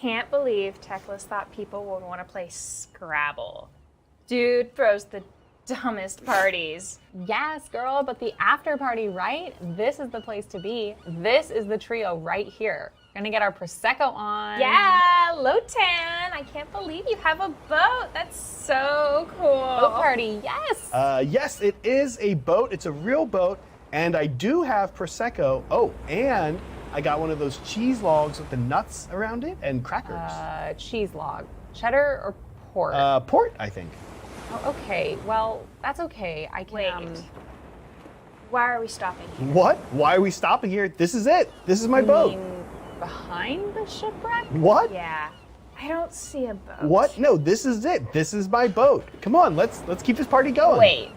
can't believe Teclis thought people would want to play Scrabble. Dude throws the dumbest parties. Yes, girl, but the after party, right? This is the place to be. This is the trio right here. Gonna get our Prosecco on. Yeah, Lotan, I can't believe you have a boat. That's so cool. Boat party, yes. Yes, it is a boat. It's a real boat, and I do have Prosecco. Oh, and I got one of those cheese logs with the nuts around it and crackers. Cheese log. Cheddar or port? Port, I think. Oh, okay, well, that's okay. I can, Wait. Why are we stopping here? What? Why are we stopping here? This is it. This is my you boat. mean behind the shipwreck? What? Yeah, I don't see a boat. What? No, this is it. This is my boat. Come on, let's keep this party going. Wait,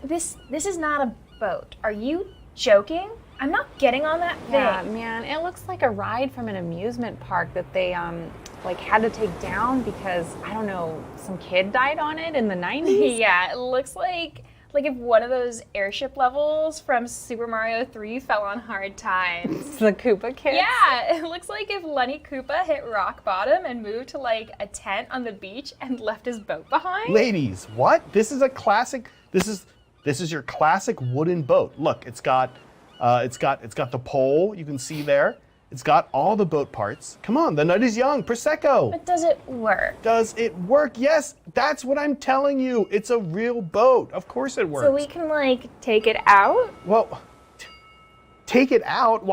this is not a boat. Are you joking? I'm not getting on that thing. Yeah, man, it looks like a ride from an amusement park that they like had to take down because, I don't know, some kid died on it in the 90s. Yeah, it looks like if one of those airship levels from Super Mario 3 fell on hard times. The Koopa kids? Yeah, it looks like if Lenny Koopa hit rock bottom and moved to like a tent on the beach and left his boat behind. Ladies, what? This is a classic. This is your classic wooden boat. Look, it's got the pole you can see there. It's got all the boat parts. Come on, the night is young. Prosecco. But does it work? Does it work? Yes, that's what I'm telling you. It's a real boat. Of course it works. So we can like take it out? Well, take it out?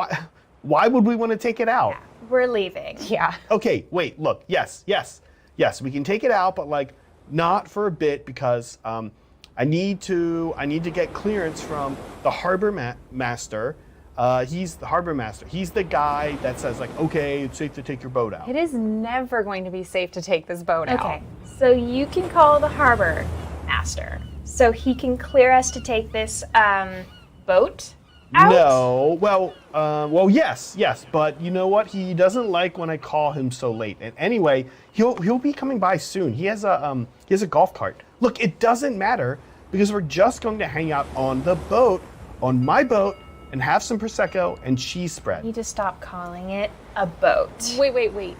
Why would we want to take it out? Yeah, we're leaving. Yeah. Okay, wait, look. Yes, we can take it out, but like not for a bit because I need to get clearance from the harbor master. He's the harbor master. He's the guy that says like, okay, it's safe to take your boat out. It is never going to be safe to take this boat out. Okay, so you can call the harbor master so he can clear us to take this boat out? No, well, yes, but you know what? He doesn't like when I call him so late. And anyway, he'll be coming by soon. He has a golf cart. Look, it doesn't matter because we're just going to hang out on the boat, on my boat, and have some Prosecco and cheese spread. You need to stop calling it a boat. Wait.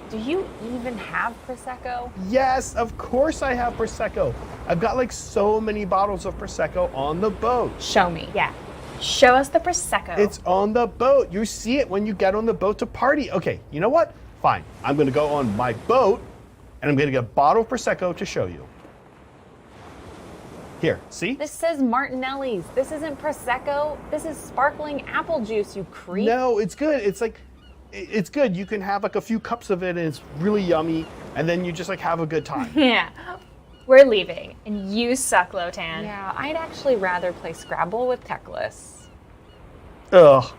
Do you even have Prosecco? Yes, of course I have Prosecco. I've got like so many bottles of Prosecco on the boat. Show me. Yeah, show us the Prosecco. It's on the boat. You see it when you get on the boat to party. Okay, you know what? Fine. I'm going to go on my boat, and I'm going to get a bottle of Prosecco to show you. Here, see? This says Martinelli's. This isn't Prosecco. This is sparkling apple juice, you creep. No, it's good. It's good. You can have like a few cups of it, and it's really yummy, and then you just like have a good time. Yeah, we're leaving, and you suck, Lotan. Yeah, I'd actually rather play Scrabble with Teclis. Ugh.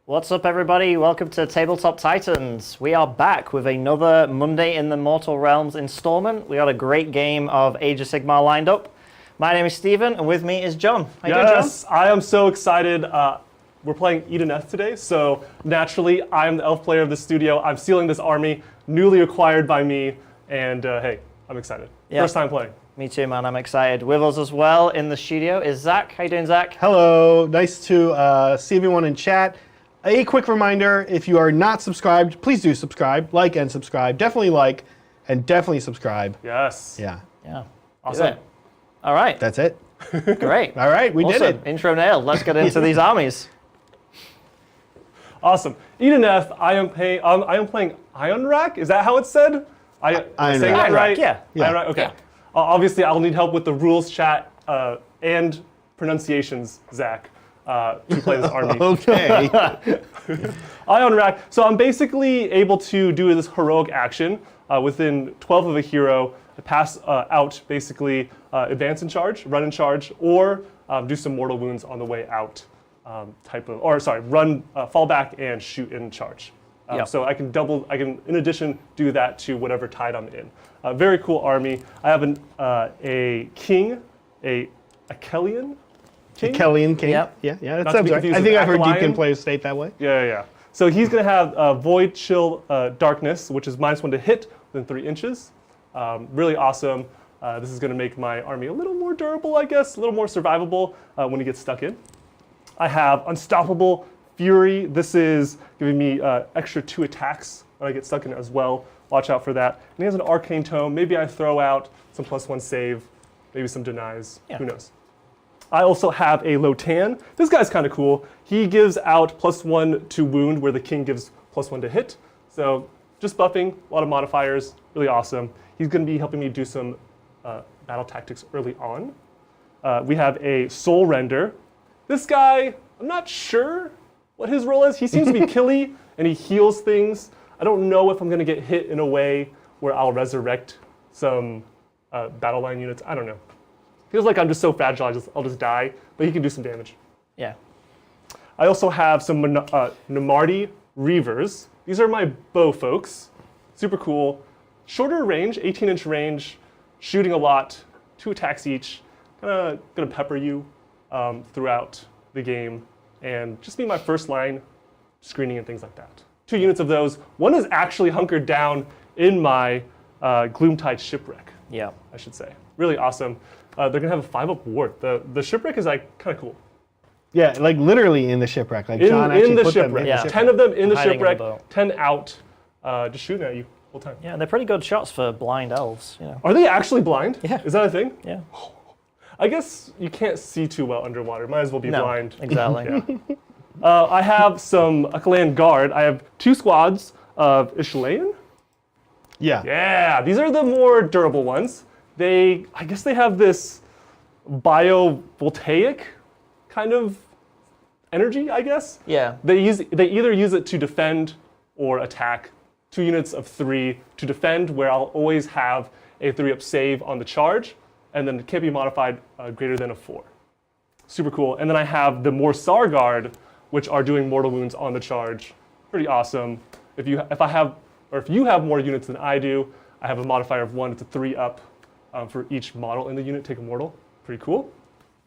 What's up, everybody? Welcome to Tabletop Titans. We are back with another Monday in the Mortal Realms installment. We got a great game of Age of Sigmar lined up. My name is Stephen, and with me is John. How you doing, John? Yes, I am so excited. We're playing Idoneth today, so naturally, I am the elf player of the studio. I'm stealing this army, newly acquired by me, and hey, I'm excited. Yep. First time playing. Me too, man. I'm excited. With us as well in the studio is Zach. How you doing, Zach? Hello. Nice to see everyone in chat. A quick reminder, if you are not subscribed, please do subscribe. Like and subscribe. Definitely like and definitely subscribe. Yes. Yeah. Yeah. Awesome. Do it. All right. That's it. Great. All right, we awesome. did it. Intro nailed. Let's get into these armies. Awesome. Idoneth, I am playing Ionrack. Is that how it's said? Saying that right? Yeah. Ionrack, okay. Yeah. Obviously, I'll need help with the rules chat and pronunciations, Zach, to play this army. Okay. Ionrack. So I'm basically able to do this heroic action within 12 of a hero, to pass out basically advance in charge, run in charge, or do some mortal wounds on the way out run, fall back and shoot in charge. Yep. So I can in addition do that to whatever tide I'm in. Very cool army. I have a king, a Kellian king. Kellian king. Yep. Yeah, that Not to sounds be right. confused I think with I've heard Akalion. Deepkin players state that way. Yeah. So he's going to have Void Chill Darkness, which is -1 to hit within 3 inches. Really awesome. This is going to make my army a little more durable, I guess, a little more survivable when it gets stuck in. I have Unstoppable Fury. This is giving me extra 2 attacks when I get stuck in it as well. Watch out for that. And he has an Arcane Tome. Maybe I throw out some +1 save, maybe some denies. Yeah. Who knows? I also have a Lotan. This guy's kind of cool. He gives out +1 to wound, where the king gives +1 to hit. So just buffing, a lot of modifiers, really awesome. He's going to be helping me do some battle tactics early on. We have a Soul Render. This guy, I'm not sure what his role is. He seems to be killy, and he heals things. I don't know if I'm going to get hit in a way where I'll resurrect some battle line units. I don't know. Feels like I'm just so fragile, I'll just die, but he can do some damage. Yeah. I also have some Namarti Reavers. These are my bow folks. Super cool. Shorter range, 18-inch range, shooting a lot, 2 attacks each. Gonna pepper you throughout the game, and just be my first line screening and things like that. 2 units of those. One is actually hunkered down in my Gloomtide Shipwreck. Yeah. I should say. Really awesome. They're gonna have a 5-up ward. The Shipwreck is like kind of cool. Yeah, like literally in the shipwreck. Like In, John in actually the put them shipwreck. in Yeah. the shipwreck. 10 of them in the Hiding in the shipwreck, boat. 10 out, just shooting at you all the time. Yeah, they're pretty good shots for blind elves, you know. Are they actually blind? Yeah. Is that a thing? Yeah. I guess you can't see too well underwater. Might as well be No, blind. exactly. Yeah. I have some Akalan Guard. I have 2 squads of Ishalayan. Yeah. Yeah, these are the more durable ones. I guess they have this biovoltaic kind of energy, I guess. Yeah. They either use it to defend or attack. 2 units of 3 to defend, where I'll always have a 3-up save on the charge, and then it can't be modified greater than a 4. Super cool. And then I have the Morsar Guard, which are doing mortal wounds on the charge. Pretty awesome. If you have more units than I do, I have a modifier of 1. It's a 3-up for each model in the unit. Take a mortal. Pretty cool.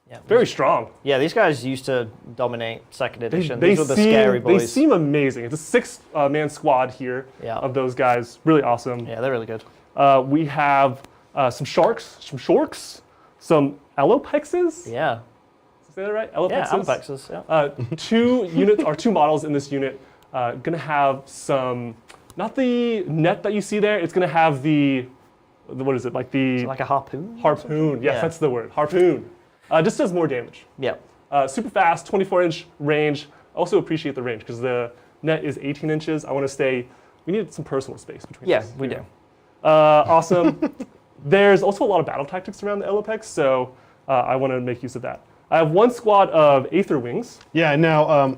Yeah. Very strong. Yeah, these guys used to dominate second edition. They These were the scary boys. They seem amazing. It's a 6-man squad here of those guys. Really awesome. Yeah, they're really good. We have some sharks, some Allopexes. Yeah. Is that right? Allopexes? Yeah, Allopexes. Yeah. 2 units or 2 models in this unit. Gonna have some, not the net that you see there. It's gonna have the what is it, like the Like a harpoon? harpoon? Yes, Yeah. that's the word. Harpoon. Just does more damage. Yeah. Super fast, 24-inch range. I also appreciate the range because the net is 18 inches. I want to stay. We need some personal space between. Yeah, us, we you do. know. Awesome. There's also a lot of battle tactics around the Elopex, so I want to make use of that. I have 1 squad of Aether Wings. Yeah, now,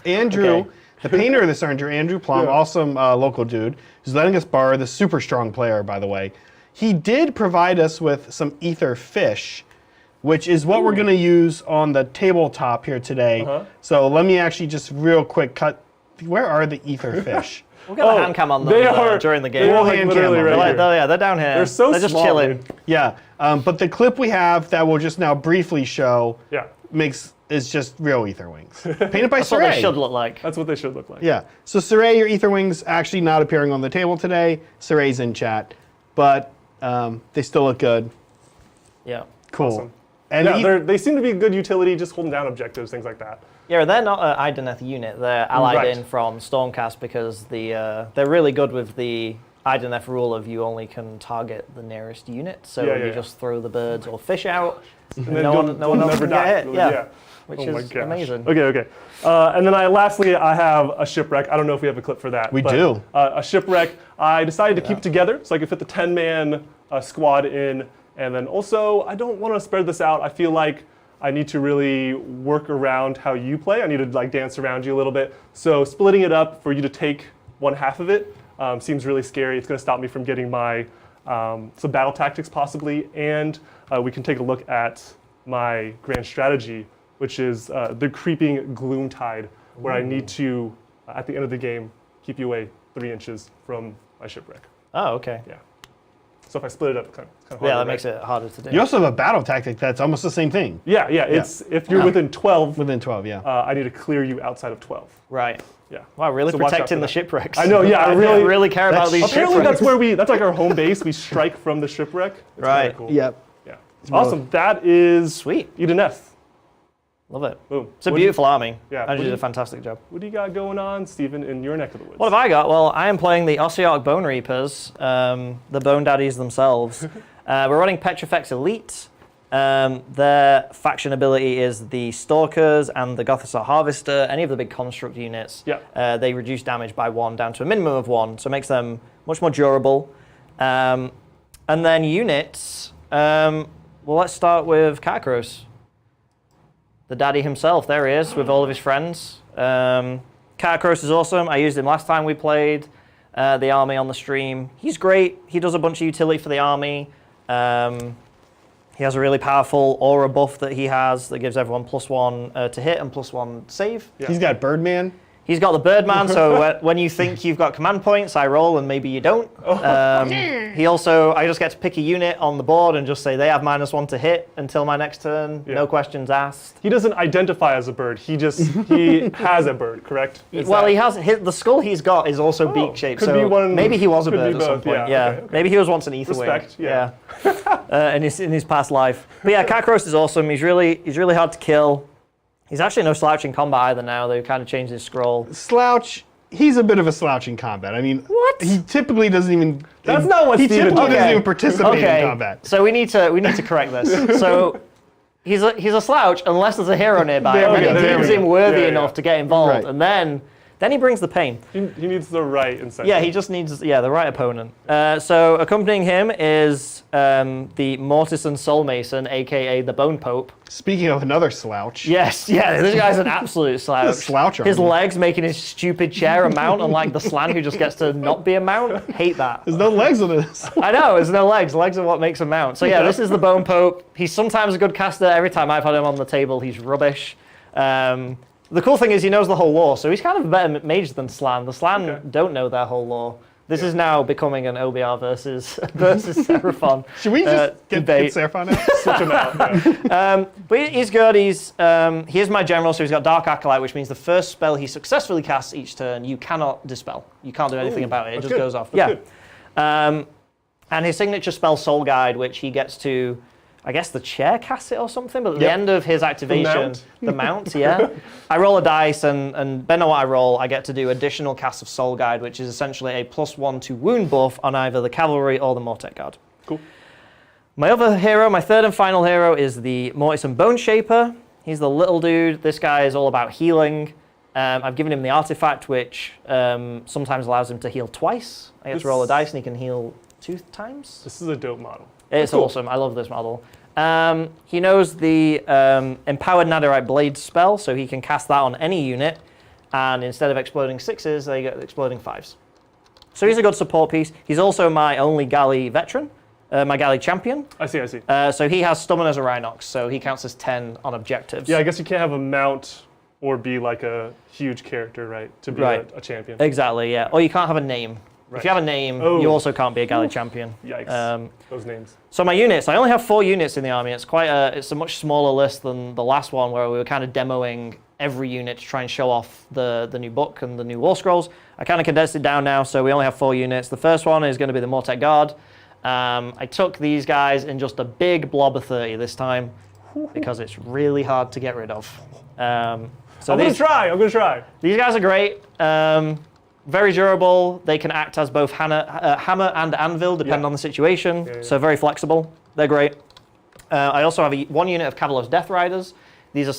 Andrew, Okay. the painter of this Andrew Plum, Yeah. awesome local dude, who's letting us borrow the super strong player, by the way. He did provide us with some ether fish, which is what we're going to use on the tabletop here today. So let me actually just real quick cut. Where are the ether fish? We'll get a hand cam on them they are, during the game. They're We'll like hand literally cam right them. here. Yeah, they're down here. They're so They're just small, chilling. dude. Yeah, but the clip we have that we'll just now briefly show Yeah, is just real ether wings. Painted by That's what they Saray. should look like. that's what they should look like. Yeah. So Saray, your ether wings actually not appearing on the table today. Saray's in chat, but they still look good. Yeah. Cool. Awesome. And Yeah, they seem to be good utility, just holding down objectives, things like that. Yeah, they're not an Idoneth unit. They're allied Right. in from Stormcast because they're really good with the Idoneth rule of you only can target the nearest unit. So Yeah, you yeah. just throw the birds or fish out. And then no one else never can die. get hit. Yeah. Which Oh my is gosh. amazing. Okay. And then lastly, I have a shipwreck. I don't know if we have a clip for that. We but, do. A shipwreck. I decided to keep it together so I could fit the 10-man squad in. And then also, I don't want to spread this out. I feel like I need to really work around how you play. I need to like dance around you a little bit. So splitting it up for you to take one half of it seems really scary. It's going to stop me from getting my some battle tactics possibly. And we can take a look at my grand strategy, which is the creeping Gloomtide, where I need to, at the end of the game, keep you away 3 inches from my shipwreck. Oh, okay. Yeah. So if I split it up, kind of harder, Yeah, that right? makes it harder to do. You also have a battle tactic that's almost the same thing. Yeah. It's if you're within 12, Within 12, yeah. I need to clear you outside of 12. Right. Yeah. Wow, really So watch out protecting for the that. shipwrecks. I know. Yeah, I really care about these Apparently, shipwrecks. that's like our home base. We strike from the shipwreck. It's kinda Right. Cool. Yep. Yeah. Awesome. That is Sweet. Idoneth. Love it. Boom. It's a What do you- beautiful army. Yeah, Andrew what do did you- a fantastic job. What do you got going on, Stephen, in your neck of the woods? What have I got? Well, I am playing the Ossiarch Bonereapers, the Bone Daddies themselves. We're running Petrifex Elite. Their faction ability is the Stalkers and the Gothisar Harvester. Any of the big construct units, Yeah. they reduce damage by 1 down to a minimum of 1, so it makes them much more durable. And then units, well, let's start with Katakros. The daddy himself, there he is, with all of his friends. Katakros is awesome. I used him last time we played the army on the stream. He's great. He does a bunch of utility for the army. He has a really powerful aura buff that he has that gives everyone +1 to hit and +1 save. Yeah. He's got Birdman. He's got the Birdman, so when you think you've got command points, I roll and maybe you don't. He also, I just get to pick a unit on the board and just say they have -1 to hit until my next turn. Yeah. No questions asked. He doesn't identify as a bird. He has a bird, correct? Is Well, that- he has the skull he's got is also beak shaped, could so be one- maybe he was a could be bird at some both, point. yeah, okay. Maybe he was once an ether Respect, wing. yeah. In his past life. But yeah, Katakros is awesome. He's really hard to kill. He's actually no slouch in combat either now. They've kind of changed his scroll. Slouch. He's a bit of a slouch in combat. I mean, What? He typically doesn't even. That's not what he Steven typically does. doesn't even participate Okay, in combat. so we need to correct this. So he's a slouch unless there's a hero nearby, There and we then go, he there deems we him go. worthy Yeah, enough yeah. to get involved, Right. and then he brings the pain. He needs the right incentive. Yeah, he just needs the right opponent. So accompanying him is the Mortis and Soul Mason, aka the Bone Pope. Speaking of another slouch. Yes, yeah, this guy's an absolute slouch. He's a sloucher. His legs making his stupid chair a mount, unlike the Slan who just gets to not be a mount. Hate that. There's no legs on this. I know, there's no legs. Legs are what makes a mount. So yeah, this is the Bone Pope. He's sometimes a good caster. Every time I've had him on the table, he's rubbish. The cool thing is he knows the whole lore, so he's kind of a better mage than Slan. The Slan don't know their whole lore. This is now becoming an OBR versus Seraphon. Should we just get debate. Seraphon out? Switch him out. Yeah. But he's good. He is my general, so he's got Dark Acolyte, which means the first spell he successfully casts each turn, you cannot dispel. You can't do anything about it. It that's just good. goes off. That's good. And his signature spell, Soul Guide, which he gets to, I guess, the chair cast it or something, but at the Yep. end of his activation, The mount, yeah. I roll a dice, and depending on what I roll, I get to do additional casts of Soul Guide, which is essentially a +1 to wound buff on either the Cavalry or the Mortek Guard. Cool. My other hero, my third and final hero, is the Mortis and Bone Shaper. He's the little dude. This guy is all about healing. I've given him the artifact, which sometimes allows him to heal twice. I get to roll a dice, and he can heal 2 times. This is a dope model. It's Cool. awesome. I love this model. He knows the Empowered Netherite Blade spell, so he can cast that on any unit, and instead of exploding 6s, they get exploding 5s. So he's a good support piece. He's also my only galley veteran, my galley champion. I see. So he has Summon as a Rhinox, so he counts as 10 on objectives. Yeah, I guess you can't have a mount or be like a huge character, right? To be Right. a champion. Exactly, yeah. Or you can't have a name. Right. If you have a name, Oh. you also can't be a galley champion. Yikes. Those names. So my units, I only have 4 units in the army. It's it's a much smaller list than the last one where we were kind of demoing every unit to try and show off the new book and the new war scrolls. I kind of condensed it down now, so we only have 4 units. The first one is going to be the Mortek Guard. I took these guys in just a big blob of 30 this time because it's really hard to get rid of. So I'm gonna try. these guys are great. Very durable. They can act as both hammer and anvil, depending Yeah. on the situation. Yeah. So very flexible. They're great. I also have 1 unit of Cavalos Death Riders. These are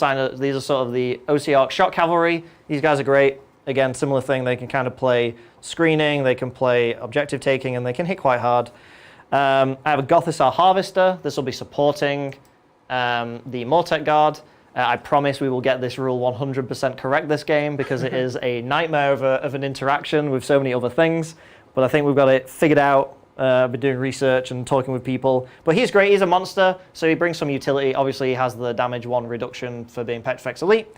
sort of the Ossiarch Shock Cavalry. These guys are great. Again, similar thing. They can kind of play screening. They can play objective taking, and they can hit quite hard. I have a Gothisar Harvester. This will be supporting the Mortek Guard. I promise we will get this rule 100% correct this game because it is a nightmare of an interaction with so many other things. But I think we've got it figured out. I've been doing research and talking with people. But he's great. He's a monster, so he brings some utility. Obviously, he has the damage 1 reduction for being Petrifex Elite.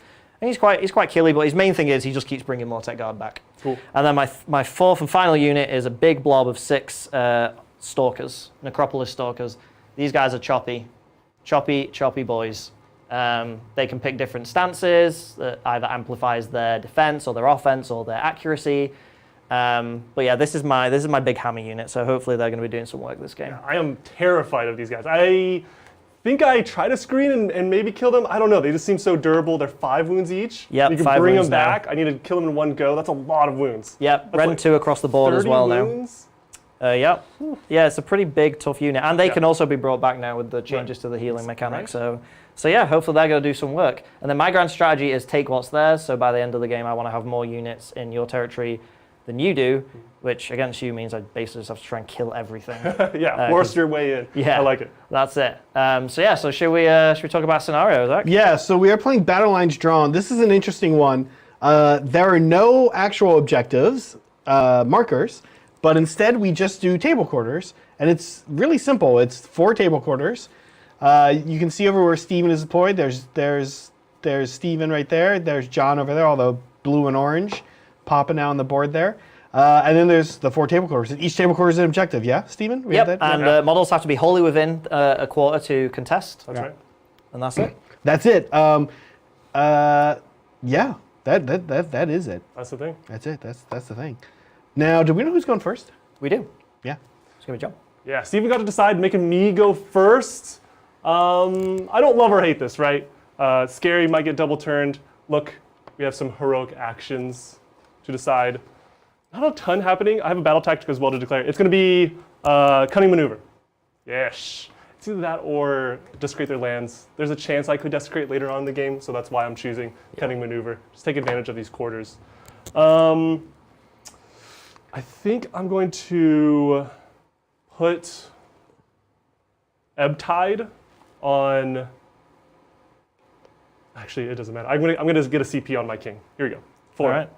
And he's quite killy, but his main thing is he just keeps bringing Mortek Guard back. Cool. And then my 4th and final unit is a big blob of 6 stalkers, Necropolis stalkers. These guys are choppy boys. They can pick different stances that either amplifies their defense or their offense or their accuracy. But yeah, this is my big hammer unit, so hopefully they're going to be doing some work this game. Yeah, I am terrified of these guys. I think I try to screen and maybe kill them. I don't know. They just seem so durable. They're 5 wounds each. Yep, you can 5 bring wounds them now. back. I need to kill them in one go. That's a lot of wounds. Yep, That's Ren like 2 across the board as 30 well now. wounds? Yep. Yeah, it's a pretty big, tough unit. And they Yeah. can also be brought back now with the changes to the healing mechanic. Right. So yeah, hopefully they're going to do some work. And then my grand strategy is take what's theirs. So by the end of the game, I want to have more units in your territory than you do, which against you means I basically just have to try and kill everything. Yeah, force your way in. Yeah, I like it. That's it. So should we talk about scenarios, Zach? Yeah, so we are playing Battle Lines Drawn. This is an interesting one. There are no actual objectives, markers, but instead we just do table quarters, and it's really simple. It's 4 table quarters. You can see over where Stephen is deployed. There's Stephen right there. There's John over there, all the blue and orange popping out on the board there. And then there's the 4 table quarters. Each table quarter is an objective, yeah, Stephen? We have Yep, that? and models have to be wholly within a quarter to contest. That's right. And that's it. That's it. Yeah, that is it. That's the thing. That's it. That's the thing. Now, do we know who's going first? We do. Yeah. It's going to be John. Yeah, Steven got to decide, making me go first. I don't love or hate this, right? Scary, might get double turned. Look, we have some heroic actions to decide. Not a ton happening. I have a battle tactic as well to declare. It's going to be cunning maneuver. Yes. It's either that or desecrate their lands. There's a chance I could desecrate later on in the game, so that's why I'm choosing cunning maneuver. Just take advantage of these quarters. I think I'm going to put Ebb Tide on. Actually, it doesn't matter. I'm gonna get a CP on my king. Here we go. 4. All right.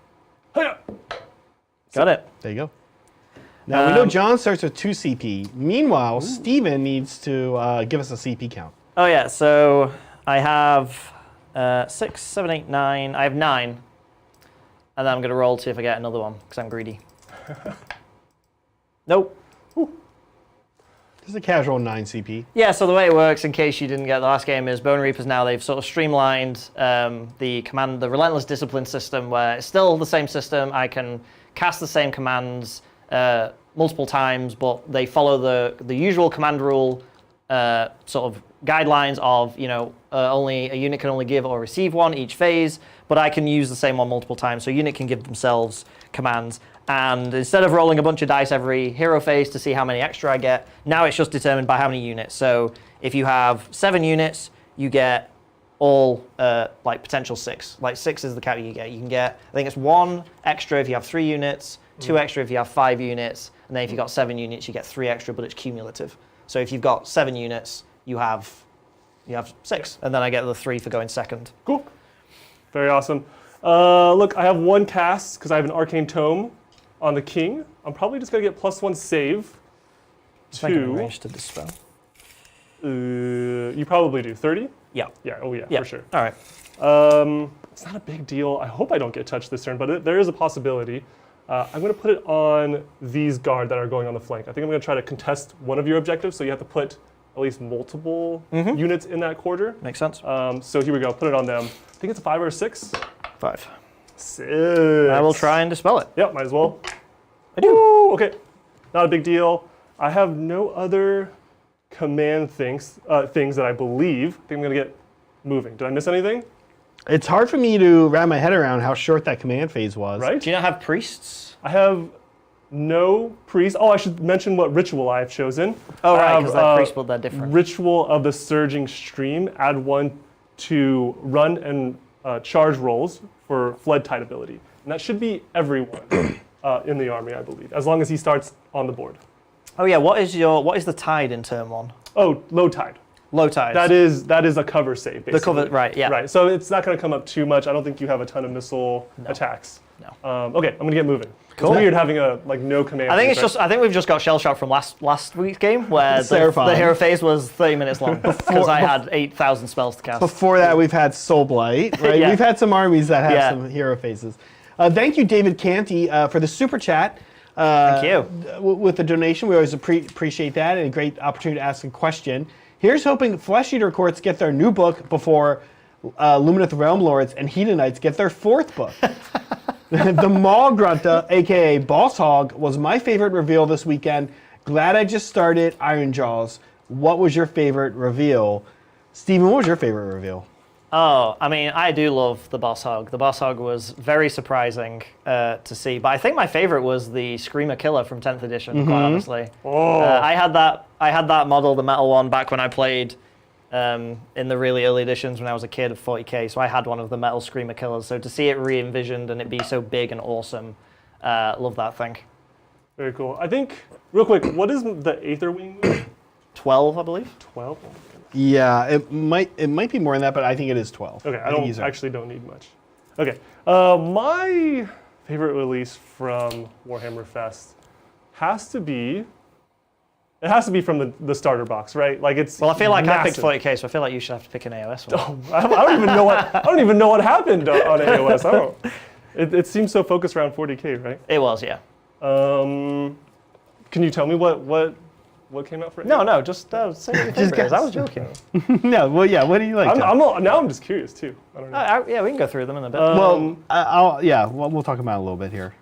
Hiya! Got it. There you go. Now, we know John starts with 2 CP. Meanwhile, Steven needs to give us a CP count. Oh yeah, so I have 6, 7, 8, 9. I have 9. And then I'm going to roll to see if I get another one, because I'm greedy. Nope. Just a casual 9 CP. Yeah, so the way it works, in case you didn't get the last game, is Bonereapers now, they've sort of streamlined the Relentless Discipline system, where it's still the same system. I can cast the same commands multiple times, but they follow the usual command rule sort of guidelines of, only a unit can only give or receive one each phase, but I can use the same one multiple times, so a unit can give themselves commands. And instead of rolling a bunch of dice every hero phase to see how many extra I get, now it's just determined by how many units. So if you have 7 units, you get all potential 6. Like 6 is the count you get. You can get, I think it's 1 extra if you have 3 units, 2 extra if you have 5 units, and then if you've got 7 units, you get 3 extra, but it's cumulative. So if you've got 7 units, you have 6, and then I get the 3 for going second. Cool. Very awesome. Look, I have 1 cast because I have an Arcane Tome on the king. I'm probably just going to get +1 save. If I can arrange to dispel. You probably do. 30? Yeah. Yeah, oh yeah, Yeah. for sure. All right. It's not a big deal. I hope I don't get touched this turn, but there is a possibility. I'm going to put it on these guard that are going on the flank. I think I'm going to try to contest one of your objectives, so you have to put at least multiple units in that quarter. Makes sense. So here we go. Put it on them. I think it's a 5 or a 6. 5. 6. I will try and dispel it. Yep, might as well. I do. Woo, okay, not a big deal. I have no other command things that I believe. I think I'm going to get moving. Did I miss anything? It's hard for me to wrap my head around how short that command phase was. Right? Do you not have priests? I have no priest. Oh, I should mention what ritual I have chosen. Oh, I right, have, because that priest build, they're different. Ritual of the Surging Stream. Add 1 to run and charge rolls for Flood Tide ability. And that should be everyone in the army, I believe, as long as he starts on the board. Oh yeah, what is the tide in turn 1? Oh, low tide. Low tide. That is a cover save, basically. the cover, right? Yeah. Right, so it's not going to come up too much. I don't think you have a ton of missile attacks. No. Okay, I'm going to get moving. Cool. It's weird having no command. I think we've just got shell shock from last week's game where the hero phase was 30 minutes long because I had 8,000 spells to cast. Before that, we've had Soul Blight, right? Yeah. We've had some armies that have Yeah. some hero phases. Thank you, David Canty, for the super chat. Thank you. With the donation. We always appreciate that, and a great opportunity to ask a question. Here's hoping Flesh Eater Courts get their new book before Lumineth Realm Lords and Hedonites get their 4th book. The Maul Grunta, aka Boss Hog, was my favorite reveal this weekend. Glad I just started Iron Jaws. What was your favorite reveal? Stephen, what was your favorite reveal? Oh, I mean, I do love the Boss Hog. The Boss Hog was very surprising to see, but I think my favorite was the Screamer Killer from 10th edition, quite honestly. Oh. I had that model, the metal one, back when I played in the really early editions when I was a kid of 40k, so I had one of the metal Screamer Killers. So to see it re-envisioned and it be so big and awesome, love that thing. Very cool. I think, real quick, what is the Aether Wing move? 12, I believe. 12? Yeah, it might be more than that, but I think it is 12. Okay, I don't need much. Okay, my favorite release from Warhammer Fest has to be from the starter box, right? Like it's Well, I feel like massive. I picked 40k, so I feel like you should have to pick an AOS one. I don't even know what happened on AOS. It seems so focused around 40k, right? It was, yeah. Can you tell me what came out for it? No, just say what your favorite is. I was joking. No, well, yeah. What do you like? Now I'm just curious too. I don't know. Yeah, we can go through them in a bit. We'll talk about it a little bit here.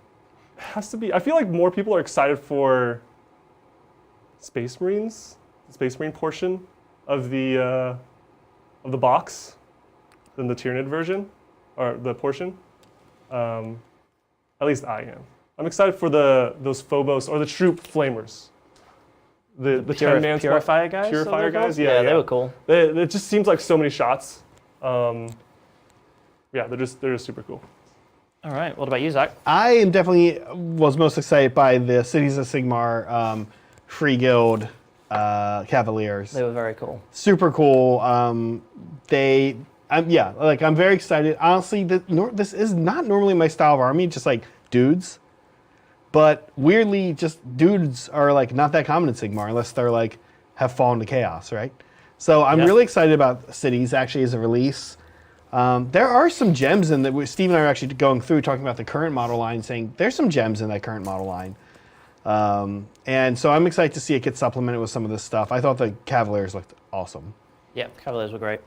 Has to be. I feel like more people are excited for Space Marines, the Space Marine portion of the box, than the Tyranid version, or the portion. At least I am. I'm excited for those Phobos or the Troop Flamers. The 10-man Purifier guys? Purifier guys, yeah, they were cool. It just seems like so many shots. Yeah, they're just super cool. All right, what about you, Zach? I was most excited by the Cities of Sigmar Free Guild Cavaliers. They were very cool. Super cool. I'm very excited. Honestly, this is not normally my style of army, just like dudes. But weirdly, just dudes are like not that common in Sigmar unless they're like have fallen to chaos, right? So I'm really excited about Cities actually as a release. There are some gems in that. Steve and I are actually going through talking about the current model line, saying there's some gems in that current model line. And so I'm excited to see it get supplemented with some of this stuff. I thought the Cavaliers looked awesome. Yeah, Cavaliers were great.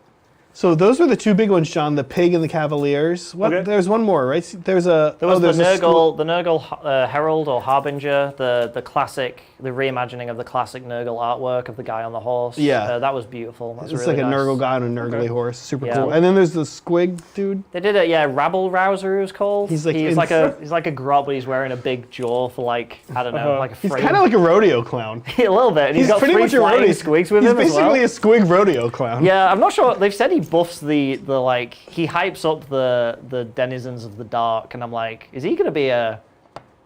So those were the two big ones, John, the Pig and the Cavaliers. Okay. There's one more, right? There was the Nurgle Herald or Harbinger, the classic, the reimagining of the classic Nurgle artwork of the guy on the horse. Yeah. That was beautiful. That was It's really like a nice. Nurgle guy on a Nurgly horse. Super Yeah. cool. And then there's the Squig dude. They did it, yeah. Rabble Rouser, he was called. He's like a grot, but he's wearing a big jaw for like I don't know, like a He's frame. kind of like a rodeo clown. a little bit. And he's got pretty three much a flying rodeo squigs with he's him as well. basically a Squig rodeo clown. Yeah, I'm not sure. They've said he buffs the like he hypes up the denizens of the dark, and I'm like, is he gonna be I'm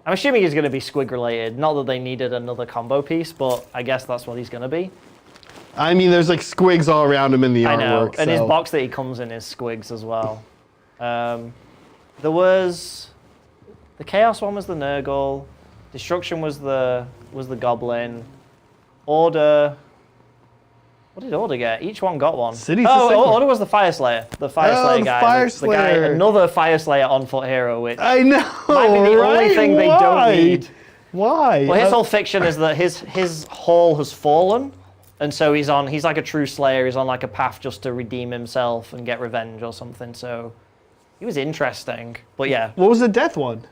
assuming he's gonna be Squig related. Not that they needed another combo piece, but I guess that's what he's gonna be. I mean, there's like Squigs all around him in the I know, artwork. and his so- box that he comes in is Squigs as well. There was the Chaos one was the Nurgle, Destruction was the Goblin, Order. What did Order get? Each one got one. Cities of Sigmar. Order was the Fire Slayer. The Fire Slayer the guy. Fire the guy, Slayer. another Fire Slayer on foot hero, which I know. might be the only right? thing they Why? don't need. Why? Well, his whole fiction is that his hall has fallen, and so he's like a true Slayer. He's on like a path just to redeem himself and get revenge or something. So he was interesting, but yeah. What was the death one?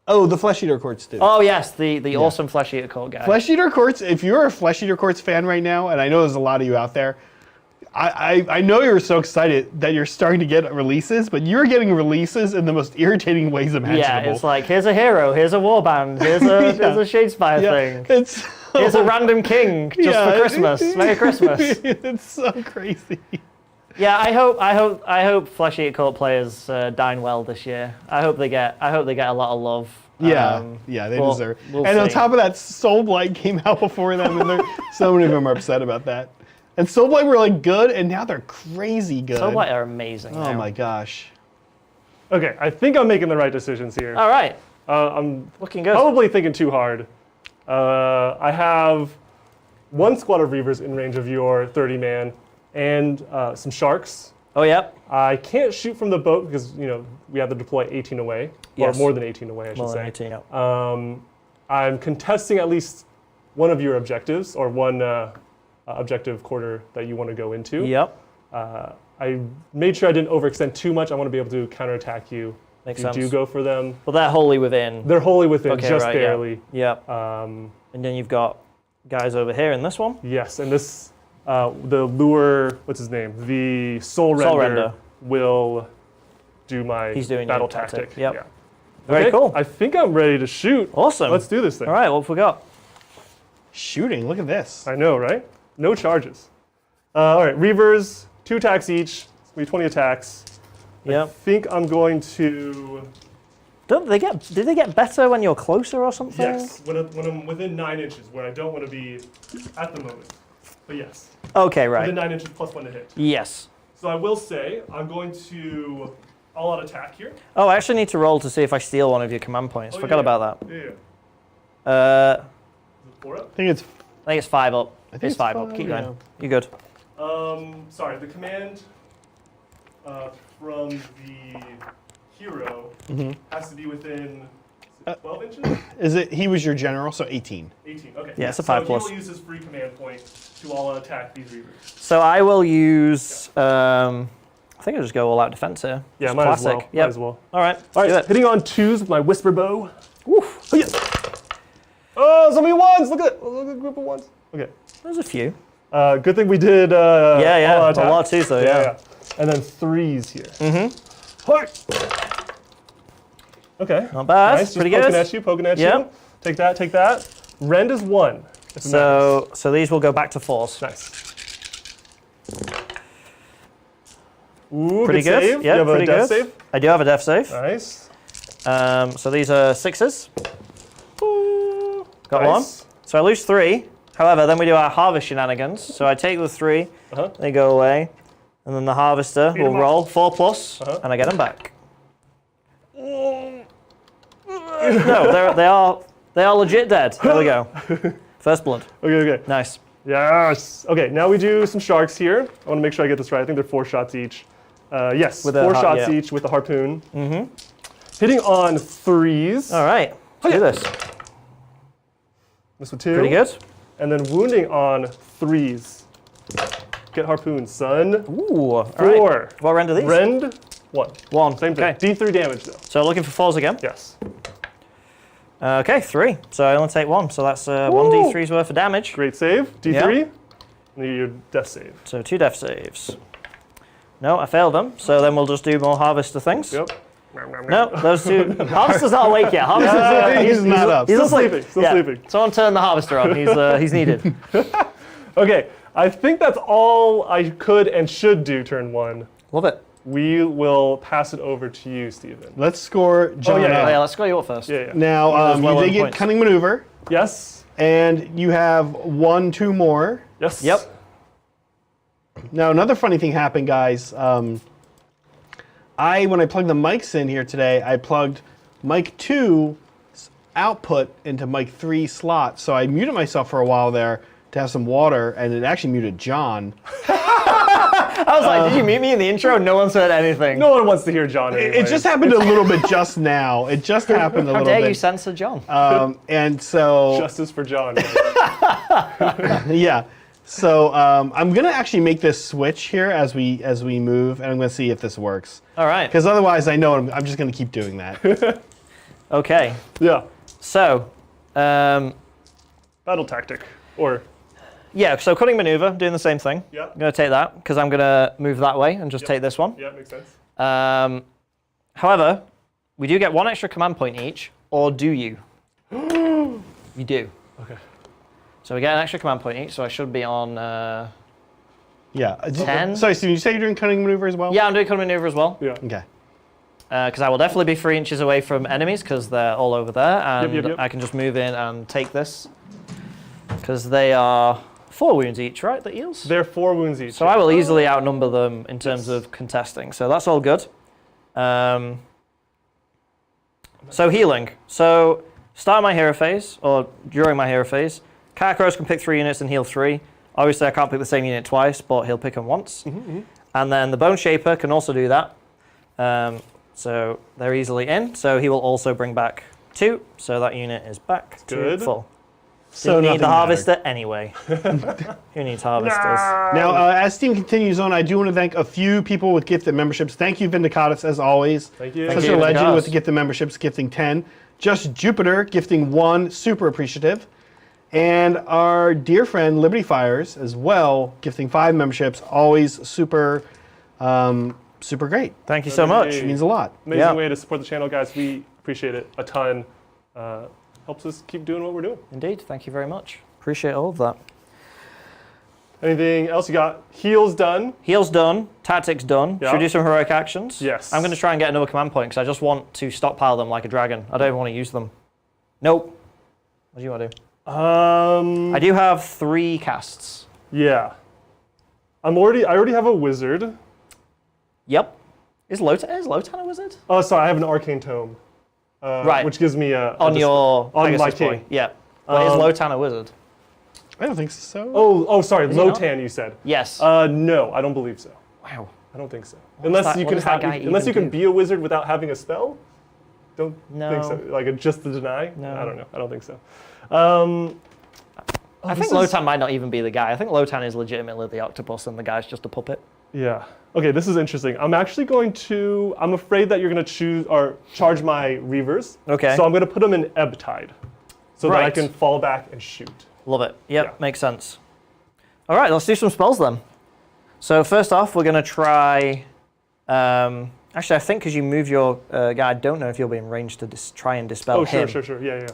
Oh, the Flesh Eater Courts dude. Oh yes, the awesome Flesh Eater Court guy. Flesh Eater Courts, if you're a Flesh Eater Courts fan right now, and I know there's a lot of you out there, I know you're so excited that you're starting to get releases, but you're getting releases in the most irritating ways imaginable. Yeah, it's like, here's a hero, here's a warband, here's a Shadespire thing. Here's a random king just for Christmas. Merry Christmas. It's so crazy. Yeah, I hope Flesh Eater Court players dine well this year. I hope they get a lot of love. Yeah, they deserve. And on top of that, Soulblight came out before them, and so many of them are upset about that. And Soulblight were like good, and now they're crazy good. Soulblight are amazing. Oh my gosh. Okay, I think I'm making the right decisions here. All right, I'm looking good. probably thinking too hard. I have one squad of Reavers in range of your 30-man, and some Sharks Oh, yep. I can't shoot from the boat because, we have to deploy 18 away. Yes. Or more than 18 away, I should More say. than 18, yep. I'm contesting at least one of your objectives, or one objective quarter that you want to go into. Yep. I made sure I didn't overextend too much. I want to be able to counterattack you Makes if you sense. do go for them. Well, they're wholly within. They're wholly within, Okay, just right, barely. Yep. And then you've got guys over here in this one. Yes, and this, the lure, what's his name? The Soul Render will do my He's doing battle your tactic. tactic. Yep. Yeah. Very Okay, cool. I think I'm ready to shoot. Awesome. Let's do this thing. All right, what have we got? Shooting, look at this. I know, right? No charges. All right, Reavers, 2 attacks each. It's going to be 20 attacks. I Yep. think I'm going to... Did they get better when you're closer or something? Yes, when I'm within 9 inches, where I don't want to be at the moment. But yes, Okay, right. within 9 inches plus 1 to hit. Yes. So I will say, I'm going to all-out attack here. Oh, I actually need to roll to see if I steal one of your command points. Oh, Forgot yeah, about that. Yeah. Is Uh, it 4 up? I think it's I think it's 5 up. think It's it's 5 up. five, Keep yeah. going. You're good. Sorry, the command from the hero has to be within 12 inches? Is it? He was your general, so 18. 18, okay. Yeah, it's a 5 plus. So he will use his free command point to all attack these Reavers. So I will use. I think I'll just go all out defense here. Yeah, Just might classic. as well. Yep. Might as well. All right. All do right, it. hitting on 2s with my Whisper Bow. Woof. Oh, yeah. Oh, so many 1s! Look at it. Look at the group of 1s. Okay. There's a few. Good thing we did Yeah. all-out A attack. lot of 2s though. Yeah. And then 3s here. Mm-hmm. Okay. Not bad. Nice. Pretty Just good. poking at you. Yep. Take that, take that. Rend is 1. if it matters. So these will go back to 4s. Nice. Ooh, Pretty good. Save. Yeah, you have pretty a death good. save? I do have a death save. Nice. So these are 6s. Got Nice. 1. So I lose 3. However, then we do our harvest shenanigans. So I take the 3, they go away, and then the harvester will 'em up. roll 4 plus, and I get them back. No, they are legit dead. There we go. First blood. Okay. Nice. Yes. Okay, now we do some sharks here. I want to make sure I get this right. I think they're 4 shots each. Yes, With a 4 shots yeah. each with the harpoon. Mm-hmm. Hitting on 3s. All right. Let's do this. This with 2. Pretty good. And then wounding on 3s. Get harpoon, son. Ooh. All 4. right. What rend are these? Rend 1. 1. Same thing. Okay. D3 damage though. So looking for 4s again. Yes. Okay, 3. So I only take 1. So that's 1d3's worth of damage. Great save. D3. Yeah. And your death save. So 2 death saves. No, I failed them. So then we'll just do more harvester things. Yep. No, those 2. Harvester's not awake yet. He's not up. He's Still asleep. sleeping. Still sleeping. Someone turn the harvester on. He's needed. Okay. I think that's all I could and should do turn 1. Love it. We will pass it over to you, Stephen. Let's score John yeah, up. Oh, yeah, let's go you up first. Yeah. Now, Those you well-earned did get points. cunning maneuver, Yes. and you have 2 more. Yes. Yep. Now, another funny thing happened, guys. When I plugged the mics in here today, I plugged mic 2's output into mic 3 slot. So I muted myself for a while there to have some water, and it actually muted John. I was like, did you meet me in the intro? No one said anything. No one wants to hear John anyway. It just happened a little bit just now. It just happened a How little dare bit. you censor John? And so, Justice for John. yeah. So I'm gonna actually make this switch here as we move, and I'm gonna see if this works. All right. Because otherwise, I know I'm just gonna keep doing that. Okay. Yeah. So, Battle tactic. Or, yeah, so cutting maneuver, doing the same thing. yeah. I'm going to take that because I'm going to move that way and just take this one. Yeah, makes sense. However, we do get 1 extra command point each, or do you? You do. Okay. So we get an extra command point each, so I should be on... Yeah. 10? Sorry, Steve, you say you're doing cunning maneuver as well? Yeah, I'm doing cutting maneuver as well. Yeah. Okay. Because I will definitely be 3 inches away from enemies because they're all over there, and Yep. I can just move in and take this. Because they are 4 wounds each, right, the eels? They're 4 wounds each. So I will easily outnumber them in terms of contesting. So that's all good. So healing. So start my hero phase, or during my hero phase, Kakarot can pick 3 units and heal 3. Obviously I can't pick the same unit twice, but he'll pick them once. And then the Bone Shaper can also do that. So they're easily in. So he will also bring back 2. So that unit is back to full. So Didn't need the nothing harvester mattered. anyway. Who needs harvesters? Now, as Steam continues on, I do want to thank a few people with gifted memberships. Thank you, Vindicatus, as always. Thank you. Such a legend with the gifted memberships, gifting 10. Just Jupiter, gifting 1, super appreciative. And our dear friend, Liberty Fires, as well, gifting 5 memberships. Always super, super great. Thank you so much. It means a lot. Amazing way to support the channel, guys. We appreciate it a ton. Helps us keep doing what we're doing. Indeed. Thank you very much. Appreciate all of that. Anything else you got? Heals done. Heals done. Tactics done. Yeah. Should we do some heroic actions? Yes. I'm going to try and get another command point because I just want to stockpile them like a dragon. I don't even want to use them. Nope. What do you want to do? I do have 3 casts. Yeah. I already have a wizard. Yep. Is Lotan a wizard? Oh, sorry, I have an arcane tome. Right. Which gives me a On my my king. king. Yeah. But is Lotan a wizard? I don't think so. Oh, sorry, he not? Lotan, you said. Yes. No, I don't believe so. Wow. I don't think so. What Unless does you that- can what does that guy unless you even can do? be a wizard without having a spell. Don't No. think so. Like just to deny. No. I don't know. I don't think so. I think Lotan might not even be the guy. I think Lotan is legitimately the octopus and the guy's just a puppet. Yeah. Okay, this is interesting. I'm actually going to. I'm afraid that you're going to choose or charge my Reavers. Okay. So I'm going to put them in Ebb Tide, so that I Right. can fall back and shoot. Love it. Yep, Yeah. makes sense. All right, let's do some spells then. So first off, we're going to try... actually, I think because you move your guy, I don't know if you'll be in range to try and dispel Oh, him. sure. Yeah.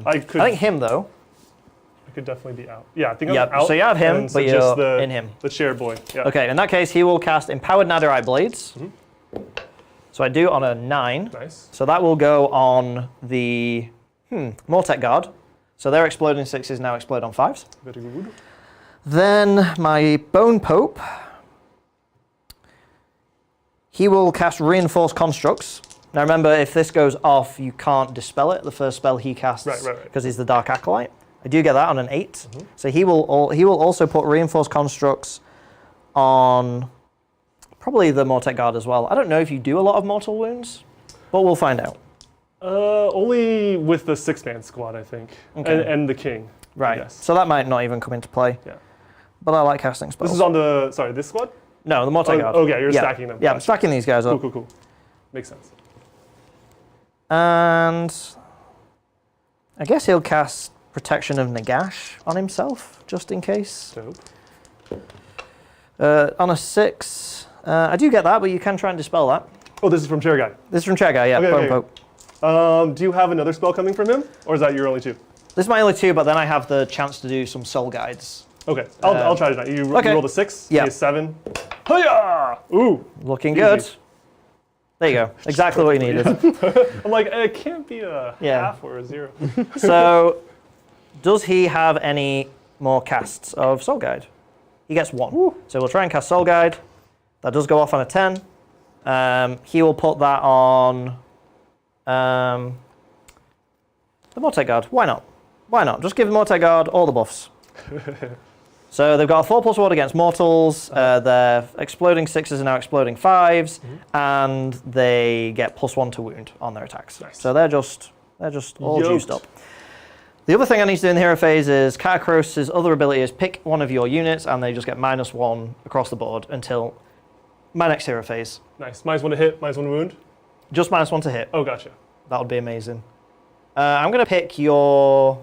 I think him, though. I could definitely be out. Yeah, I think Yep, I'm out. so you have him, and so but just you're in him. The chair boy. Yeah. Okay, in that case, he will cast Empowered Netherite Blades. So I do on a 9. Nice. So that will go on the Mortek Guard. So their exploding 6s now explode on 5s. Very good. Then my Bone Pope, he will cast Reinforced Constructs. Now remember, if this goes off, you can't dispel it. The first spell he casts, Right. because he's the Dark Acolyte. I do get that on an 8. So he will also put Reinforced Constructs on probably the Mortek Guard as well. I don't know if you do a lot of mortal wounds, but we'll find out. Only with the 6-man squad, I think, Okay. and the king. Right. Yes. So that might not even come into play. Yeah. But I like casting spells. This is on the this squad. No, the Mortek Guard. Okay, you're stacking them. Yeah, I'm stacking these guys up. Cool. Makes sense. And I guess he'll cast Protection of Nagash on himself, just in case. Dope. On a 6, I do get that, but you can try and dispel that. Oh, this is from Chair Guy. This is from Chair Guy, yeah. Okay, Bone okay. Pope. Do you have another spell coming from him, or is that your only 2? This is my only 2, but then I have the chance to do some soul guides. Okay, I'll try tonight. You roll the 6. Yeah. A 7. Hiya! Ooh. Looking Easy. good. There you go. Exactly what you needed. I'm like, it can't be a half or a 0. So, does he have any more casts of Soul Guide? He gets 1. So we'll try and cast Soul Guide. That does go off on a 10. He will put that on the Mortek Guard. Why not? Why not? Just give the Mortek Guard all the buffs. So they've got a 4+1 against mortals. Their exploding 6s are now exploding 5s, and they get +1 to wound on their attacks. Nice. So they're just all Yoked. juiced up. The other thing I need to do in the hero phase is Katakros' other ability is pick one of your units, and they just get -1 across the board until my next hero phase. Nice. -1 to hit, -1 to wound. Just -1 to hit. Oh, gotcha. That would be amazing. I'm going to pick your...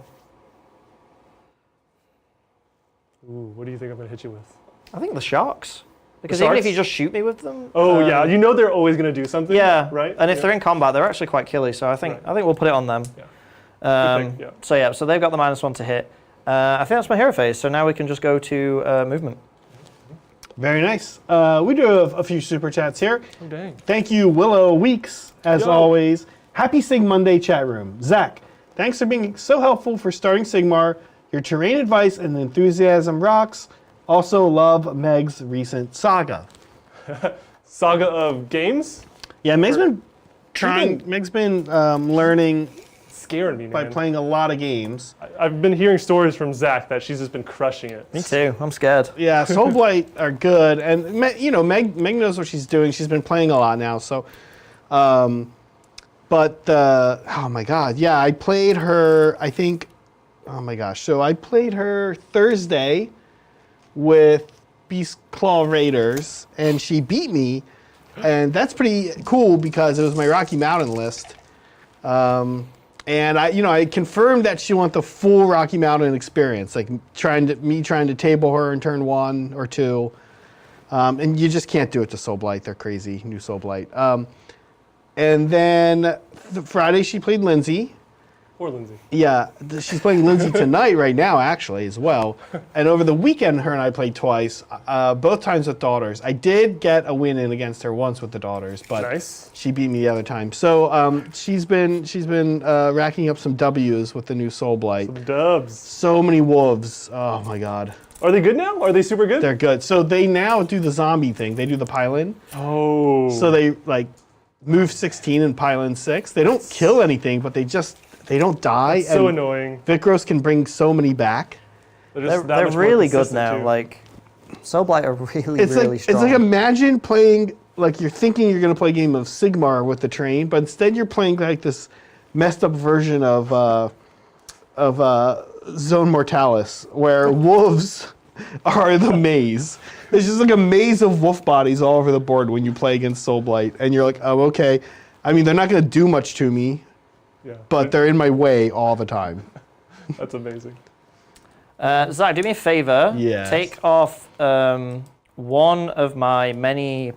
Ooh, what do you think I'm going to hit you with? I think the sharks. Because The even if sharks? you just shoot me with them... Oh, yeah. You know they're always going to do something. Yeah, Right? and if Yeah. they're in combat, they're actually quite killy, so I think we'll put it on them. Yeah. Good pick, yeah. So they've got the -1 to hit. I think that's my hero phase, so now we can just go to movement. Very nice. We do have a few super chats here. Oh, dang. Thank you, Willow Weeks, as Yo. always. Happy Sig Monday chat room. Zach, thanks for being so helpful for starting Sigmar. Your terrain advice and enthusiasm rocks. Also love Meg's recent saga. Saga of games? Yeah, Meg's been trying. Meg's been learning scaring me, man. by playing a lot of games. I've been hearing stories from Zach that she's just been crushing it. Me too. I'm scared. Yeah, Soul Blight are good, and Meg knows what she's doing. She's been playing a lot now, so. But oh my God, yeah, I played her. I think, oh my gosh, so I played her Thursday with Beast Claw Raiders, and she beat me, and that's pretty cool because it was my Rocky Mountain list. And I confirmed that she wants the full Rocky Mountain experience, like trying to table her in turn 1 or 2. And you just can't do it to Soul Blight. They're crazy, new Soul Blight. And then Friday she played Lindsay. Poor Lindsay. Yeah, she's playing Lindsay tonight right now, actually, as well. And over the weekend, her and I played twice, both times with daughters. I did get a win in against her once with the daughters, but nice. She beat me the other time. So she's been racking up some W's with the new Soul Blight. Some dubs. So many wolves. Oh my God. Are they good now? Are they super good? They're good. So they now do the zombie thing. They do the pile-in. Oh. So they move 16 and pile in 6. They don't kill anything, but they don't die. That's so annoying. Vikros can bring so many back. They're really good now. Too. Like, Soul Blight are really strong. It's like imagine playing, like you're thinking you're going to play a game of Sigmar with the train, but instead you're playing like this messed up version of Zone Mortalis, where wolves are the maze. There's just like a maze of wolf bodies all over the board when you play against Soul Blight, and you're like, oh, okay. I mean, they're not going to do much to me, but they're in my way all the time. That's amazing. Zach, do me a favor. Yes. Take off one of my many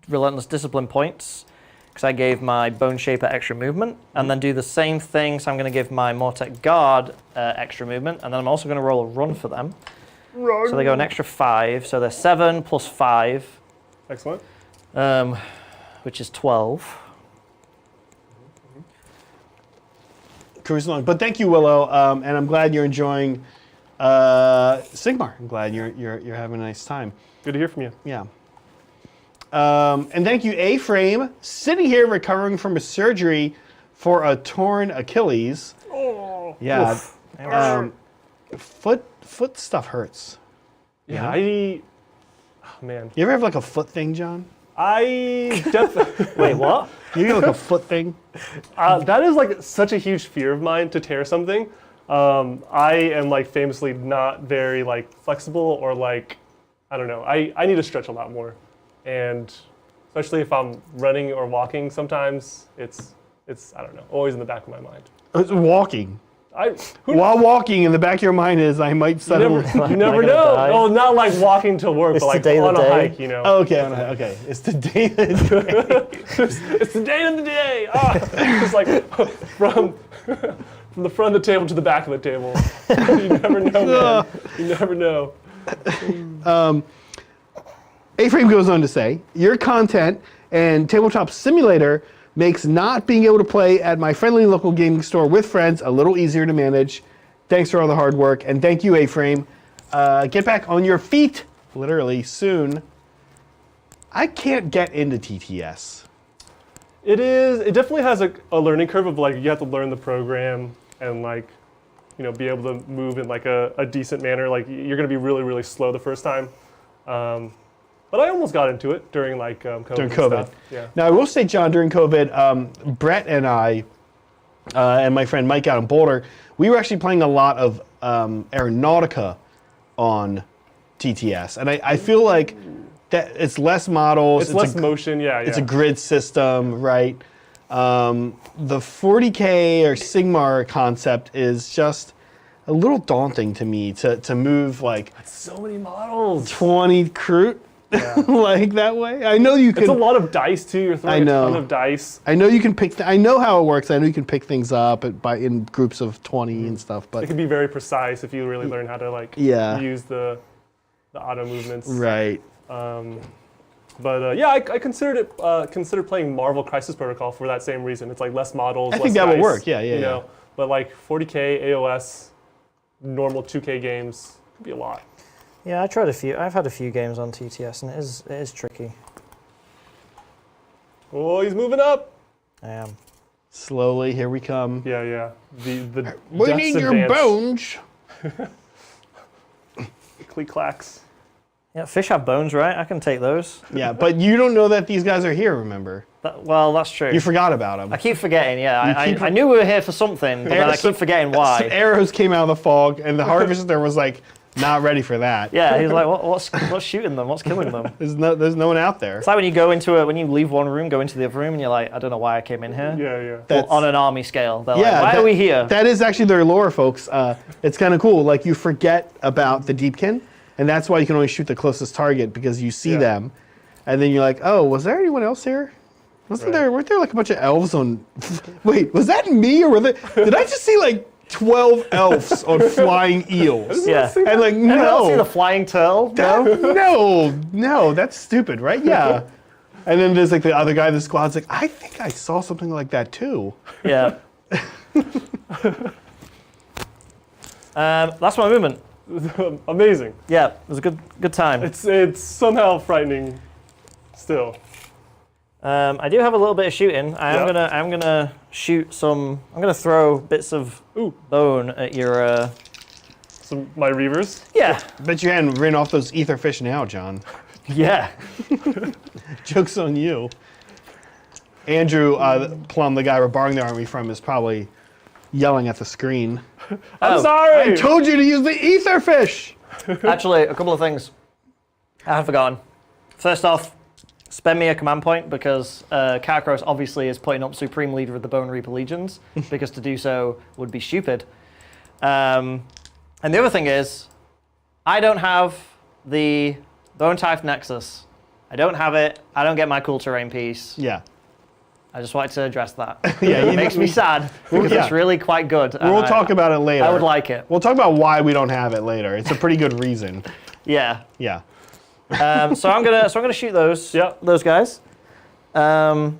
Relentless Discipline points, because I gave my Bone Shaper extra movement, and then do the same thing. So I'm going to give my Mortec Guard extra movement, and then I'm also going to roll a run for them. Run. So they go an extra 5, so they're 7 plus 5. Excellent. Which is 12. Cruise along. But thank you, Willow, and I'm glad you're enjoying Sigmar. I'm glad you're having a nice time. Good to hear from you. Yeah. And thank you, A-Frame, sitting here recovering from a surgery for a torn Achilles. Oh. Yeah. Foot stuff hurts. Yeah, you know? Oh, man. You ever have like a foot thing, John? I definitely. Wait, what? You get like a foot thing? That is like such a huge fear of mine, to tear something. I am like famously not very like flexible, or like, I don't know. I need to stretch a lot more, and especially if I'm running or walking, sometimes it's I don't know, always in the back of my mind. It's walking. While While walking, in the back of your mind is, I might settle. You never know. die. Oh, not like walking to work, It's but like the day of on the a day. hike, you know. Oh, okay, okay. It's the day of the day. It's the day of the day. It's like from the front of the table to the back of the table. You never know, man. You never know. A-Frame goes on to say, your content and Tabletop Simulator makes not being able to play at my friendly local gaming store with friends a little easier to manage. Thanks for all the hard work, and thank you, A-Frame. Get back on your feet, literally, soon. I can't get into TTS. It definitely has a learning curve of like, you have to learn the program and like, you know, be able to move in like a decent manner. Like you're gonna be really, really slow the first time. But I almost got into it during like COVID. During COVID. Stuff. Yeah. Now, I will say, John, during COVID, Brett and I, and my friend Mike out in Boulder, we were actually playing a lot of Aeronautica on TTS. And I feel like that it's less models. It's less motion, yeah. It's a grid system, right? The 40K or Sigmar concept is just a little daunting to me to move like so many models. 20 Kroot. Like that way. I know you can. It's a lot of dice too. You're throwing a ton of dice. I know you can pick. I know how it works. I know you can pick things up in groups of 20 and stuff. But it can be very precise if you really learn how to like use the auto movements. Right. But yeah, I considered playing Marvel Crisis Protocol for that same reason. It's like less models. I think that would work. Yeah. You know, but like 40K AOS, normal 2K games could be a lot. Yeah, I tried a few. I've had a few games on TTS, and it is tricky. Oh, he's moving up. I am. Slowly, here we come. Yeah. The We death's need your advance. bones. Click clacks. Yeah, fish have bones, right? I can take those. Yeah, but you don't know that these guys are here, remember? Well, that's true. You forgot about them. I keep forgetting, yeah. I knew we were here for something, but then I keep forgetting Some why. arrows came out of the fog, and the harvester was like, not ready for that. Yeah, he's like, what's shooting them? What's killing them? There's no one out there. It's like when you go when you leave one room, go into the other room, and you're like, I don't know why I came in here. Yeah. That's- On an army scale. They're Yeah, like, why are we here? That is actually their lore, folks. It's kind of cool. Like, you forget about the Deepkin, and that's why you can only shoot the closest target, because you see them, and then you're like, oh, was there anyone else here? Weren't there like a bunch of elves on... Wait, was that me, or did I just see like 12 elves on flying eels? Yeah. And like, Anyone else see no. the flying turtle? No? No, that's stupid, right? Yeah. And then there's like the other guy in the squad's like, I think I saw something like that too. Yeah. That's my movement. Amazing. Yeah, it was a good time. It's somehow frightening still. I do have a little bit of shooting. I'm gonna shoot some. I'm gonna throw bits of bone at your. My reavers. Yeah. Bet you hadn't ridden off those ether fish now, John. Yeah. Joke's on you. Andrew Plum, the guy we're borrowing the army from, is probably yelling at the screen. I'm sorry. I told you to use the ether fish. Actually, a couple of things I have forgotten. First off, spend me a command point, because Kakarros obviously is putting up Supreme Leader of the Bonereaper Legions, because to do so would be stupid. And the other thing is, I don't have the Bone Type Nexus. I don't have it. I don't get my cool terrain piece. Yeah. I just wanted to address that. Yeah, It makes me sad, because it's really quite good. We'll talk about it later. I would like it. We'll talk about why we don't have it later. It's a pretty good reason. Yeah. Yeah. So I'm gonna shoot those. Yeah. Those guys. I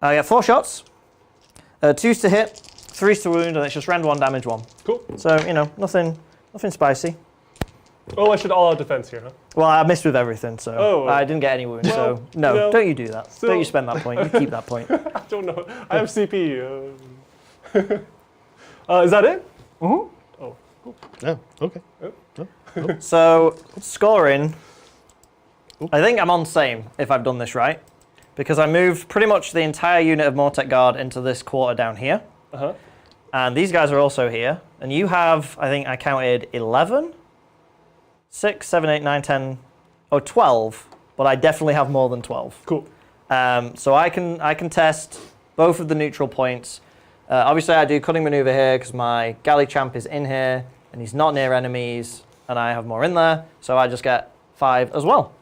get 4 shots. 2's to hit, 3's to wound, and it's just rend 1, damage 1. Cool. So nothing spicy. Oh, I should all-out defense here, huh? Well, I missed with everything, so I didn't get any wounds. Well, so no, don't you do that. still- Don't you spend that point. You keep that point. I don't know. I have CP. Is that it? Oh, okay. So scoring, I think I'm on same if I've done this right, because I moved pretty much the entire unit of Mortek Guard into this quarter down here. And these guys are also here. And you have, I think I counted 11? 6, 7, 8, 9, 10, 12. But I definitely have more than 12. Cool. So I can test both of the neutral points. Obviously I do cunning maneuver here because my galley champ is in here and he's not near enemies and I have more in there. So I just get 5 as well.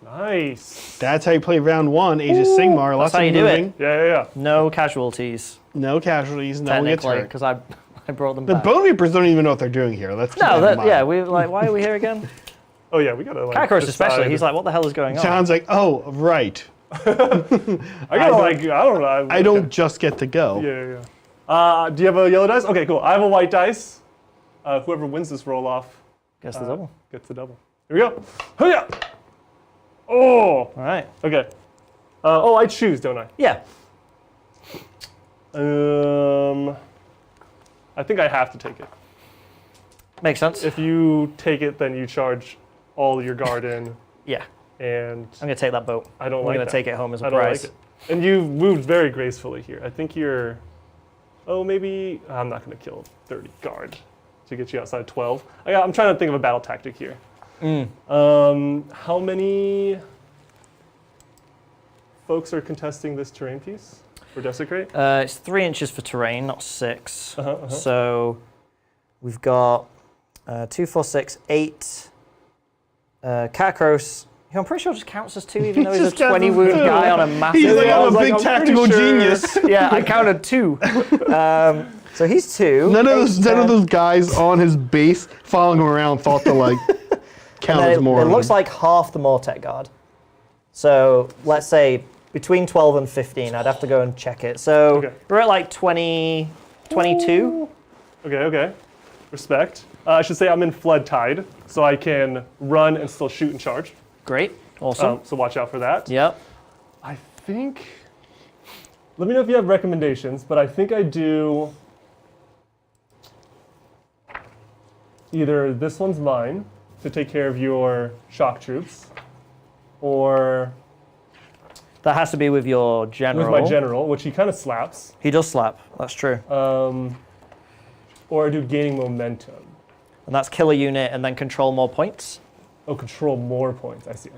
Nice. That's how you play round 1, Age of Sigmar. Lots how of you do it. moving. Yeah. No casualties, No casualties, no one gets technically, hurt. because I brought them The back. Bonereapers don't even know what they're doing here. Let's keep No, that in mind. yeah, we like, why are we here again? Oh yeah, we gotta like. Kakarros especially, decide. he's like, what the hell is going on? John's like, oh, right. I don't know. I don't just get to go. Yeah. Do you have a yellow dice? Okay, cool. I have a white dice. Whoever wins this roll off Guess the double. gets the double. Here we go. Hiya! Oh. All right. Okay. I choose, don't I? Yeah. I think I have to take it. Makes sense. If you take it, then you charge all your guard in, Yeah. and I'm going to take that boat. I don't I'm like going that. to take it home as a I don't prize. like it. And you've moved very gracefully here. I think you're. Oh, maybe I'm not going to kill 30 guard to get you outside 12. I'm trying to think of a battle tactic here. How many folks are contesting this terrain piece for Desecrate? It's 3 inches for terrain, not 6. So we've got 2, 4, 6, 8. Kakarros, who I'm pretty sure just counts as 2, even though he's a just counts 20 as wound 2. guy on a massive. He's like, I I'm was a like, big I'm pretty tactical sure. genius. Yeah, I counted 2. So he's 2. None of 8, those guys on his base following him around thought to like count as more. It looks like half the Mortek Guard. So let's say between 12 and 15. I'd have to go and check it. So Okay. we're at like 20, 22. Okay. Respect. I should say I'm in Flood Tide, so I can run and still shoot and charge. Great. Awesome. So watch out for that. Yep. I think Let me know if you have recommendations, but I think I do either this one's mine to take care of your shock troops, or That has to be with your general. with my general, which he kind of slaps, He does slap. That's true. or I do gaining momentum. And that's kill a unit and then control more points. Oh, control more points. I see.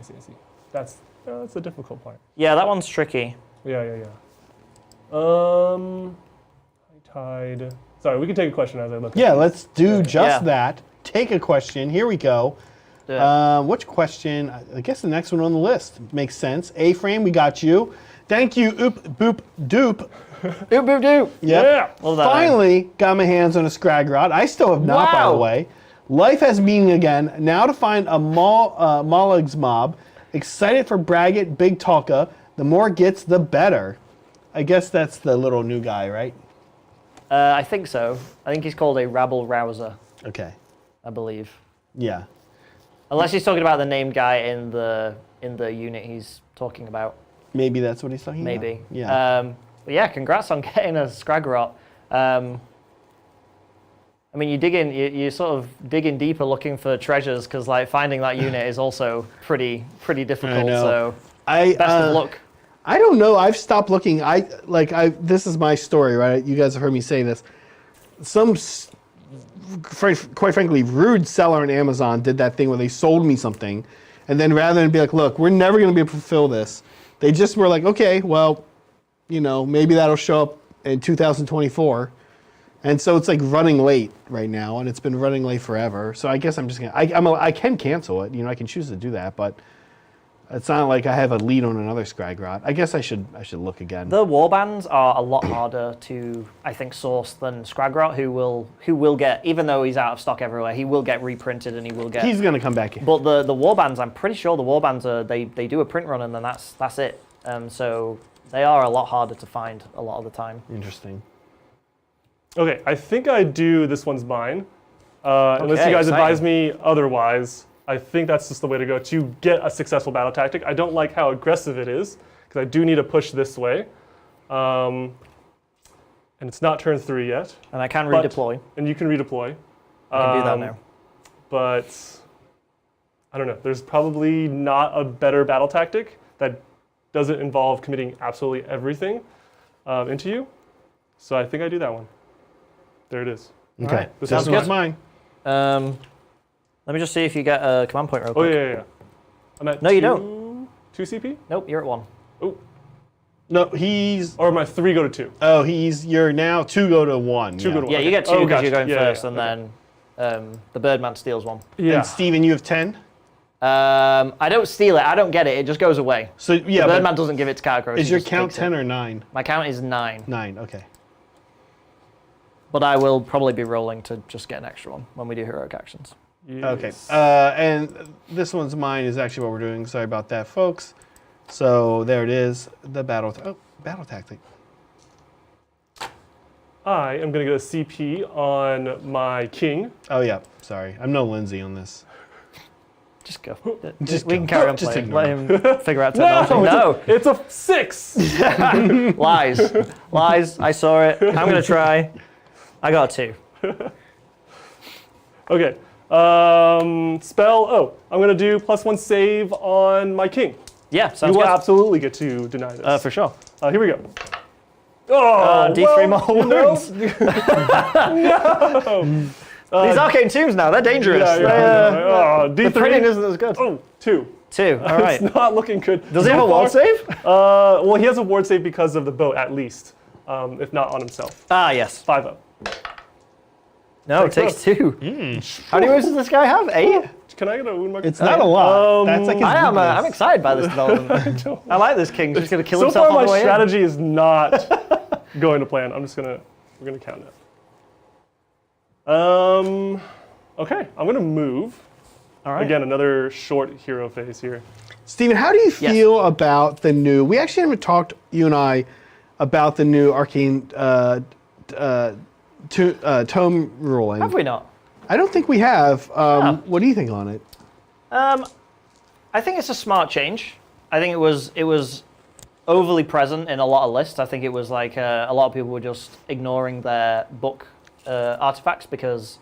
That's a difficult part. Yeah, that one's tricky. Yeah. Tide. Sorry, we can take a question as I look. Yeah, let's do just Yeah. that. Take a question. Here we go. Do it. Which question? I guess the next one on the list makes sense. A-Frame, we got you. Thank you, Oop Boop Doop. Doop, doop, doop. Yep. Yeah. Love that name. Finally got my hands on a Scrag Rod. I still have not, by the Wow. way. Life has meaning again. Now to find a Mollugs mob. Excited for Braggot, Big Talka. The more it gets, the better. I guess that's the little new guy, right? I think so. I think he's called a rabble rouser, Okay. I believe. Yeah. Unless he's talking about the named guy in the unit he's talking about. Maybe that's what he's talking Maybe. about. Yeah. But yeah, congrats on getting a Scraggerot. I mean, you're sort of digging deeper looking for treasures because like finding that unit is also pretty difficult. I know. So I best of luck. I don't know. I've stopped looking. This is my story, right? You guys have heard me say this. Quite frankly, rude seller on Amazon did that thing where they sold me something, and then rather than be like, look, we're never going to be able to fulfill this, they just were like, okay, well, maybe that'll show up in 2024. And so it's like running late right now, and it's been running late forever. So I guess I'm just gonna. I can cancel it. I can choose to do that, but it's not like I have a lead on another Scrag Rod. I guess I should look again. The warbands are a lot harder to, I think, source than Scraggerot, who will get, even though he's out of stock everywhere, he will get reprinted and he will get. He's gonna come back in. But the warbands, I'm pretty sure the warbands are they do a print run and then that's it. So they are a lot harder to find a lot of the time. Interesting. Okay, I think I do this one's mine. Unless you Okay, guys exciting. advise me otherwise, I think that's just the way to go to get a successful battle tactic. I don't like how aggressive it is, because I do need to push this way. And it's not turn 3 yet. And I can But- redeploy. And you can redeploy. I can do that now. But I don't know. There's probably not a better battle tactic that doesn't involve committing absolutely everything into you. So I think I do that one. There it is. Okay. right. This This is one's mine. mine. Let me just see if you get a command point real Oh, quick. yeah. I'm at No, you 2 CP? Nope, you're at 1. Oh. No, he's. Or my 3 go to 2. Oh, you're now 2 go to 1. 2 go to 1. Yeah, you get 2 Oh, because gotcha. you're going Yeah, first, yeah, and okay. then the Birdman steals 1. Yeah. And Steven, you have 10. I don't steal it. I don't get it. It just goes away. So yeah, Birdman but doesn't give it to Cargro. is your count 10 or 9? My count is 9, 9. Okay. but I will probably be rolling to just get an extra one when we do heroic actions. Okay. Yes. And this one's mine is actually what we're doing. Sorry about that, folks. So there it is. The battle tactic. I am going to get a CP on my king. Oh yeah. Sorry, I'm no Lindsay on this. Just go. Just we go. can carry on Just playing. ignore Let him figure out technology. No, It's a 6. lies. Lies. I saw it. I'm going to try. I got 2. Okay. Spell. Oh, I'm going to do +1 save on my king. Yeah, You sounds will good. absolutely get to deny this. For sure. Here we go. Oh, D3 well, more wounds. These arcane tombs now, they're dangerous. Oh, D3. The printing isn't as good. Oh, 2. 2, all right. It's not looking good. Does he have a ward save? Well, he has a ward save because of the boat, at least, if not on himself. Ah, yes. 5-0. No, it takes 2. How many wounds does this guy have? 8? Can I get a wound marker? It's not a lot. That's like his I'm weakness. excited by this development. I like this king. He's just going to kill So himself far, on the my way in. strategy is not going to plan. we're gonna count it. Okay, I'm gonna move. All right. Again, another short hero phase here. Steven, how do you feel about the new? We actually haven't talked, you and I, about the new arcane tome ruling. Have we not? I don't think we have. What do you think on it? I think it's a smart change. I think it was overly present in a lot of lists. I think it was like a lot of people were just ignoring their book artifacts because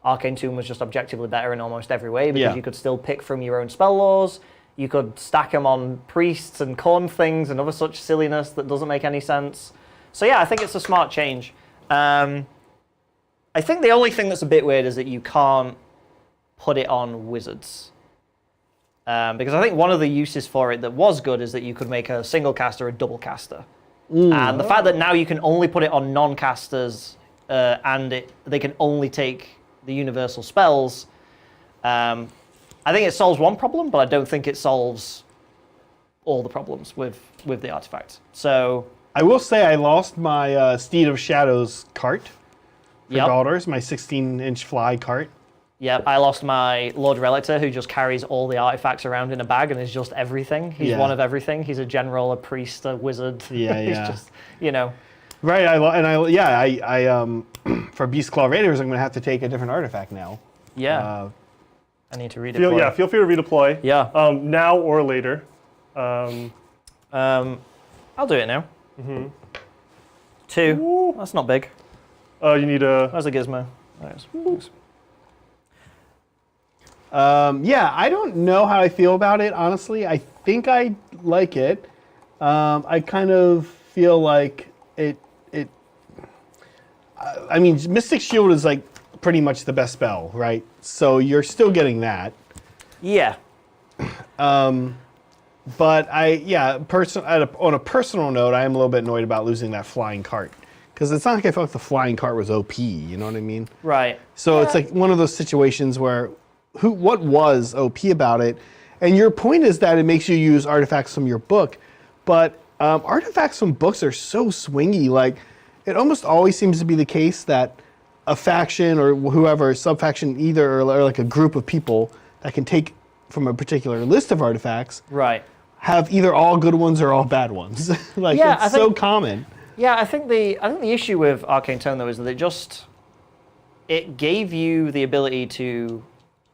Arcane Tomb was just objectively better in almost every way because you could still pick from your own spell laws. You could stack them on priests and corn things and other such silliness that doesn't make any sense. So yeah, I think it's a smart change. I think the only thing that's a bit weird is that you can't put it on wizards. Because I think one of the uses for it that was good is that you could make a single caster a double caster. And the fact that now you can only put it on non-casters and they can only take the universal spells, I think it solves one problem, but I don't think it solves all the problems with the artifact. So I will say I lost my Steed of Shadows cart for Yep. daughters, my 16-inch fly cart. Yep, I lost my Lord Relictor, who just carries all the artifacts around in a bag and is just everything. He's one of everything. He's a general, a priest, a wizard. Yeah, He's yeah. just, you know. Right, I for Beast Claw Raiders, I'm going to have to take a different artifact now. Yeah. I need to redeploy. Yeah, feel free to redeploy. Yeah. Now or later. I'll do it now. 2. That's not big. You need a... Where's the gizmo? There it is. Thanks. Yeah, I don't know how I feel about it, honestly. I think I like it. I kind of feel like I mean, Mystic Shield is like pretty much the best spell, right? So you're still getting that. Yeah. But on a personal note, I am a little bit annoyed about losing that flying cart. Because it's not like I felt like the flying cart was OP, you know what I mean? Right. So it's like one of those situations where what was OP about it? And your point is that it makes you use artifacts from your book, but artifacts from books are so swingy. Like, it almost always seems to be the case that a faction or whoever, sub-faction either, or like a group of people that can take from a particular list of artifacts, Right. have either all good ones or all bad ones. Like, Yeah, it's so common. Yeah, I think the issue with Arcane Tome though is that it gave you the ability to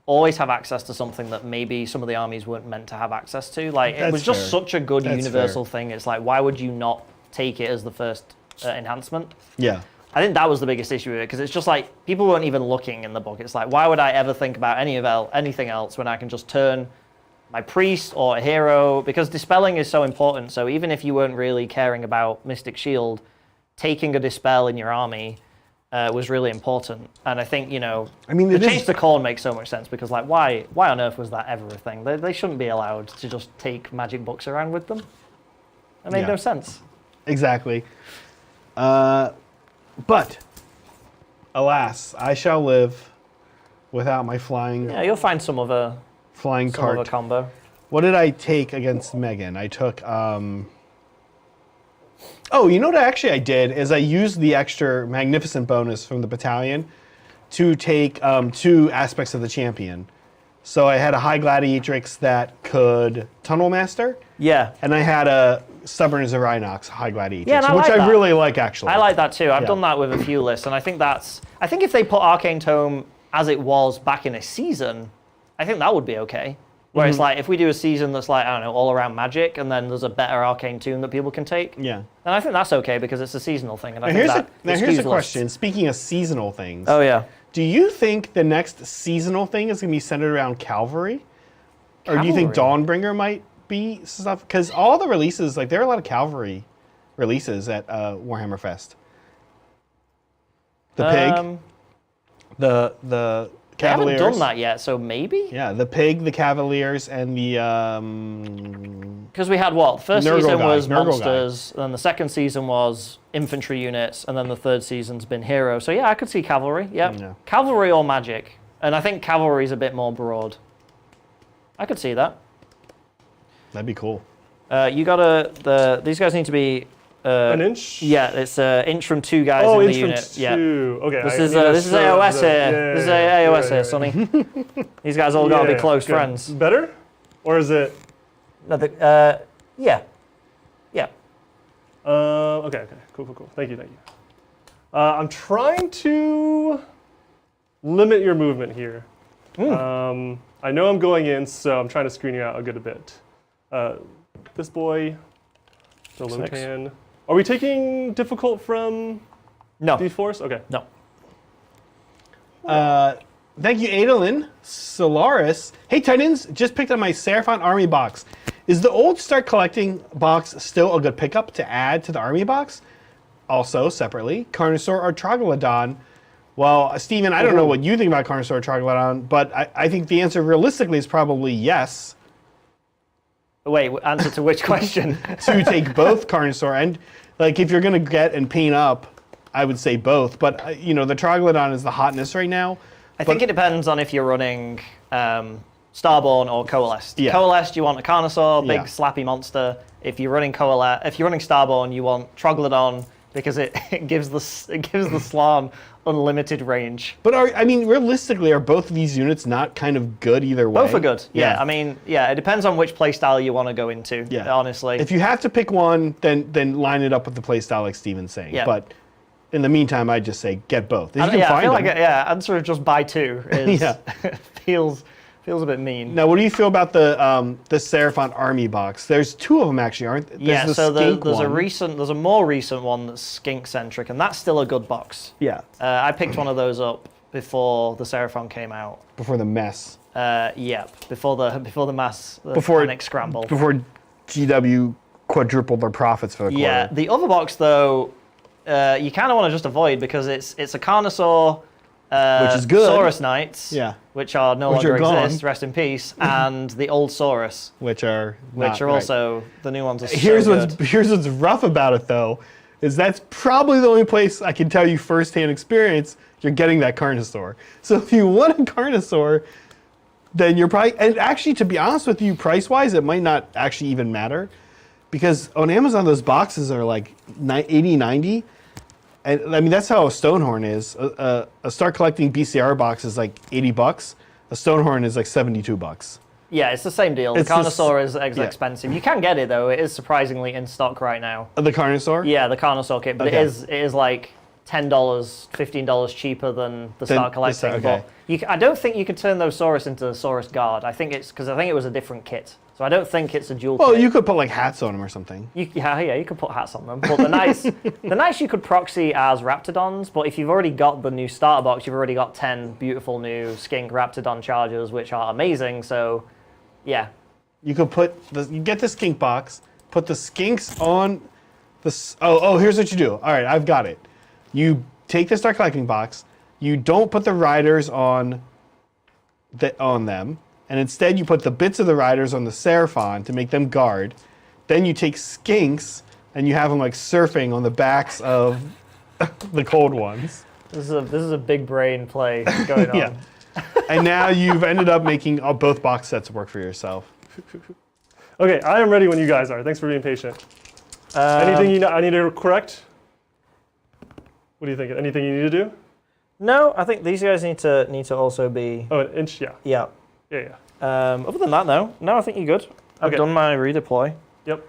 always have access to something that maybe some of the armies weren't meant to have access to. Like, it was just such a good universal thing. It's like, why would you not take it as the first enhancement? Yeah. I think that was the biggest issue with it, because it's just like, people weren't even looking in the book. It's like, why would I ever think about anything else when I can just turn my priest or a hero? Because dispelling is so important. So even if you weren't really caring about Mystic Shield, taking a dispel in your army was really important. And I think, the change to Khorne makes so much sense, because like, why on earth was that ever a thing? They shouldn't be allowed to just take magic books around with them. That made no sense. Exactly. But, alas, I shall live without my flying Yeah, you'll find some other cart. combo. What did I take against Megan? I took, oh, you know what I did is I used the extra magnificent bonus from the battalion to take 2 aspects of the champion. So I had a High Gladiatrix that could Tunnel Master. Yeah. And I had a Stubborn as a Rhinox High Gladiatrix, Yeah, and I which like I that. really like, actually. I like that too. I've done that with a few lists, and I think if they put Arcane Tome as it was back in a season, I think that would be okay. Where it's like, if we do a season that's like, I don't know, all around magic, and then there's a better Arcane Tome that people can take, Yeah. then I think that's okay, because it's a seasonal thing. And I Now think here's a skews question. lists. Speaking of seasonal things, Oh yeah. do you think the next seasonal thing is going to be centered around Cavalry? Or do you think Dawnbringer might be stuff? Because all the releases, like, there are a lot of Cavalry releases at Warhammer Fest. The Pig, the They haven't Cavaliers. done that yet, so maybe? Yeah, the Pig, the Cavaliers, and the... Because we had what? The first Nurgle season guy, was Nurgle monsters, and then the second season was infantry units, and then the third season's been hero. So yeah, I could see cavalry. Yep. Yeah. Cavalry or magic. And I think cavalry's a bit more broad. I could see that. That'd be cool. These guys need to be... an inch? Yeah, it's an inch from 2 guys Oh, in the inch unit. from 2. Yeah. Okay. This is AOS here. This is AOS here, Sonny. These guys all got to be close friends. Better? Or is it... No, yeah. Yeah. Okay. Cool. Thank you. I'm trying to limit your movement here. I know I'm going in, so I'm trying to screen you out a good bit. This boy So 6. Lotan. Are we taking difficult from No. D4s? Okay. No. Thank you, Adolin. Solaris. Hey, Titans, just picked up my Seraphon Army box. Is the old Start Collecting box still a good pickup to add to the Army box? Also, separately, Carnosaur or Troglodon? Well, Stephen, I don't know what you think about Carnosaur or Troglodon, but I think the answer realistically is probably yes. Wait, answer to which question? To take both Carnosaur and, like, if you're going to get and paint up, I would say both. But, you know, the Troglodon is the hotness right now. I think it depends on if you're running Starborn or Coalesced. Yeah. Coalesced, you want a Carnosaur, big Yeah. slappy monster. If you're running Starborn, you want Troglodon because it gives the Slann unlimited range. But I mean, realistically, are both of these units not kind of good either way? Both are good. Yeah. I mean, yeah, it depends on which playstyle you want to go into. Yeah. Honestly. If you have to pick one, then line it up with the playstyle like Steven's saying. Yeah. But in the meantime, I'd just say get both. If you can I find feel them. like answer of just buy 2 is Yeah. feels a bit mean. Now, what do you feel about the Seraphon Army box? There's 2 of them actually, aren't there? Yeah, There's so Skink there's one. there's a more recent one that's skink centric, and that's still a good box. Yeah, I picked one of those up before the Seraphon came out. before the mess. Yep, before the mass Before panic scramble. Before GW quadrupled their profits for the quarter. Yeah, the other box though, you kind of want to just avoid because it's a Carnosaur, Which is good. Saurus Knights, Yeah. which are no Which longer are gone. exist, rest in peace, and the old Saurus, Which are which are also the new ones. Are Here's so what's good. here's what's rough about it though, is that's probably the only place I can tell you firsthand experience you're getting that Carnosaur. So if you want a Carnosaur, then you're probably, and actually to be honest with you, price wise, it might not actually even matter, because on Amazon those boxes are like 80, 90. And I mean, that's how a Stonehorn is. A Start Collecting BCR box is like $80. A Stonehorn is like $72. Yeah, it's the same deal. The It's just- Carnosaur is yeah. expensive. You can get it though. It is surprisingly in stock right now. The Carnosaur? Yeah, the Carnosaur kit, but Okay. it is like $10, $15 cheaper than the Start Collecting. okay. But I don't think you could turn those Saurus into the Saurus Guard. I think it's because it was a different kit. So I don't think it's a dual Well, kit. you could put like hats on them or something. You could put hats on them. But the knights you could proxy as Raptidons. But if you've already got the new starter box, you've already got 10 beautiful new Skink Raptidon Chargers, which are amazing. So, yeah. You could you get the skink box, put the skinks on the, here's what you do. All right, I've got it. You take the Start Collecting box, you don't put the riders on them, and instead you put the bits of the riders on the Seraphon to make them guard. Then you take skinks and you have them like surfing on the backs of the cold ones. This is a big brain play going on. Yeah. And now you've ended up making both box sets work for yourself. Okay, I am ready when you guys are. Thanks for being patient. Anything I need to correct? What do you think? Anything you need to do? No, I think these guys need to also be. Oh, an inch, yeah. Yeah. Yeah. Other than that, no, I think you're good. I've Okay. done my redeploy. Yep.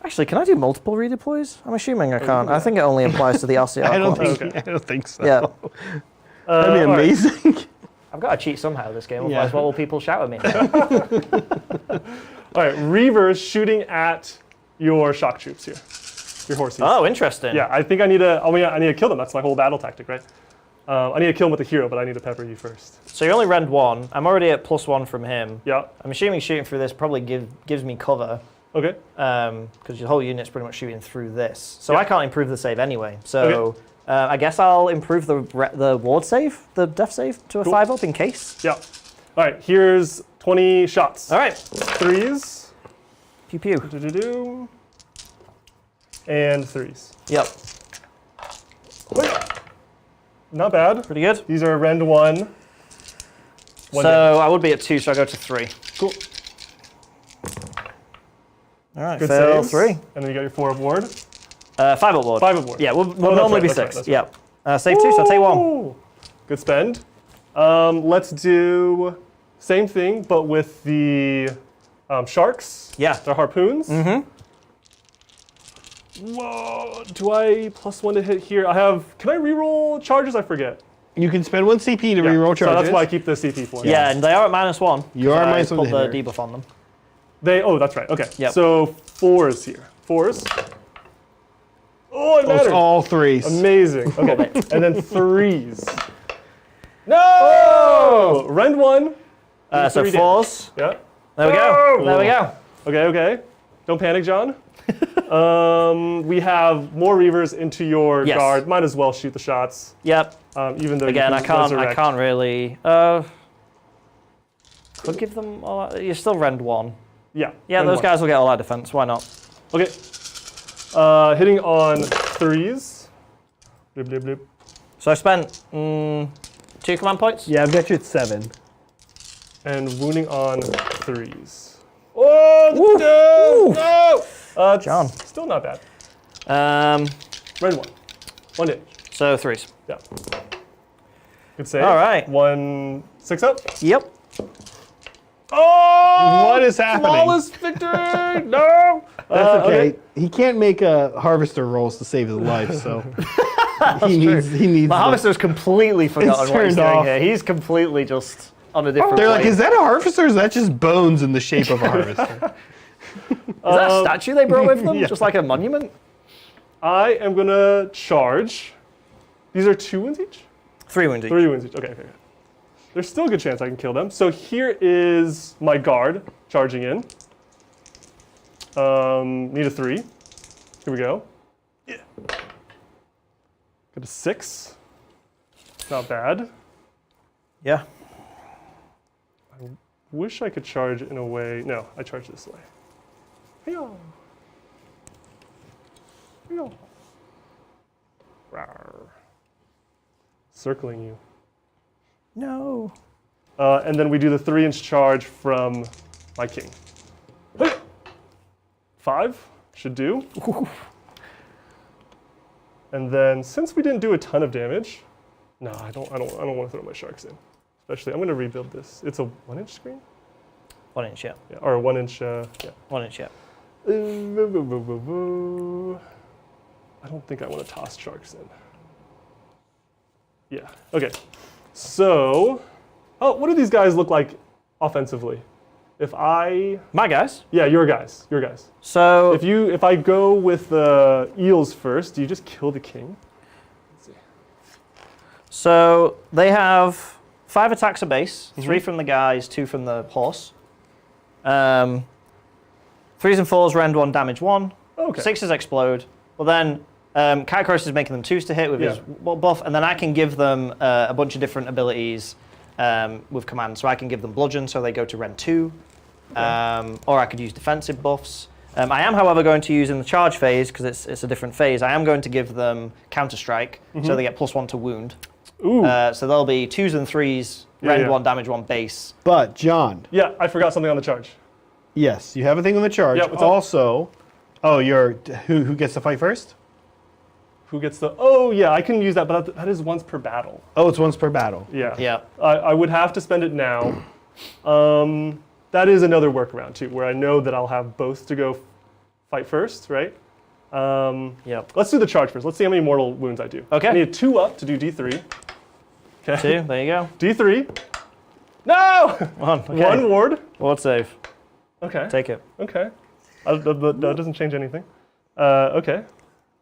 Actually, can I do multiple redeploys? I'm assuming I can't. I think it only applies to the Ossiarch. I don't ones. think, Okay. I don't think so. Yeah. That'd be all right. amazing. I've got to cheat somehow this game, Yeah. otherwise what will people shout at me? All right, Reavers shooting at your shock troops here. Your horses. Oh, interesting. Yeah, I think I need to kill them. That's my whole battle tactic, right? I need to kill him with a hero, but I need to pepper you first. So you only rend 1. I'm already at +1 from him. Yeah. I'm assuming shooting through this probably gives me cover, Okay. because your whole unit's pretty much shooting through this. So Yeah. I can't improve the save anyway. So I guess I'll improve the ward save, the death save, to a Cool. 5 up in case. Yeah. All right, here's 20 shots. All right. 3s. Pew pew. Do-do-do. And 3s. Yep. Not bad. Pretty good. These are rend 1. So I would be at 2, so I go to 3. Cool. All right. Good Fail saves. 3. And then you got your 4 of ward. 5 up ward. 5 of ward. Yeah, we'll that's normally right, be that's right, 6. that's Yep. Save 2, so take 1. Ooh. Good spend. Let's do same thing, but with the sharks. Yeah. They're harpoons. Mm-hmm. Whoa, do I +1 to hit here? Can I reroll charges? I forget. You can spend 1 CP to reroll charges. So that's why I keep the CP for. Yeah, and they are at -1. You are I -1 put to the hitter. debuff on them. Oh, that's right. Okay. Yep. So 4s here. 4s. Oh, it Oh, it's mattered. all 3s. Amazing. Okay. And then 3s. No! Rend 1. So 3 4s. Yeah. There we go. There we go. Okay. Don't panic, John. We have more Reavers into your Yes. guard. Might as well shoot the shots. Yep. Even though Again, you I can can't resurrect. really. Could give them. You still rend 1. Yeah. Yeah, Rend those 1. guys will get all our defense. Why not? Okay. Hitting on 3s. Blip, blip, blip. So I spent 2 command points. Yeah, I've got you at 7. And wounding on 3s. Oh, no! It's John. Still not bad. Rend 1. 1 damage. So 3s. Yeah. Good save. All right. 1 6 up. Yep. Oh! What is happening? Flawless victory! No! That's okay. He can't make harvester rolls to save his life, so he needs. The harvester's completely forgotten what he's turned doing off. here. He's completely just on a different They're like, plane. is that a harvester? Or is that just bones in the shape of a harvester? Is that a statue they brought with them? Yeah. Just like a monument? I am gonna charge. These are 2 wounds each? 3 wounds each. 3 wounds each. Okay. There's still a good chance I can kill them. So here is my guard charging in. Need a 3. Here we go. Yeah. Got a 6. Not bad. Yeah. Wish I could charge in a way. No, I charge this way. Hey-yo. Hey-yo. Rawr. Circling you. No. And then we do the 3-inch charge from my king. 5 should do. And then since we didn't do a ton of damage, no, I don't want to throw my sharks in. Especially, I'm going to rebuild this. It's a 1-inch screen? 1 inch, yeah. Yeah, or a 1-inch, yeah. 1 inch, yeah. I don't think I want to toss sharks in. Yeah, okay. So, what do these guys look like offensively? My guys. Yeah, your guys. So If I go with the eels first, do you just kill the king? Let's see. So they have 5 attacks a base, 3 from the guys, 2 from the horse. 3s and 4s rend 1, damage 1. Okay. 6s explode. Well then, Katakros is making them 2s to hit with his buff, and then I can give them a bunch of different abilities with command. So I can give them bludgeon, so they go to rend 2. Or I could use defensive buffs. I am, however, going to use in the charge phase, because it's a different phase, I am going to give them counter strike, so they get +1 to wound. Ooh. So they'll be 2s and 3s, rend 1, damage 1 base. But John, Yeah, I forgot something on the charge. yes, you have a thing on the charge. Yeah, what's up? Also, who gets to fight first? Who gets the? Oh yeah, I can use that, but that is once per battle. Oh, it's once per battle. Yeah. Yeah. I would have to spend it now. That is another workaround too, where I know that I'll have both to go fight first, right? Yep. Let's do the charge first. Let's see how many mortal wounds I do. Okay. I need a 2 up to do D3. Okay. 2, there you go. D3. No! 1, okay. 1 ward. Ward save. Okay. Take it. Okay. That doesn't change anything. Okay.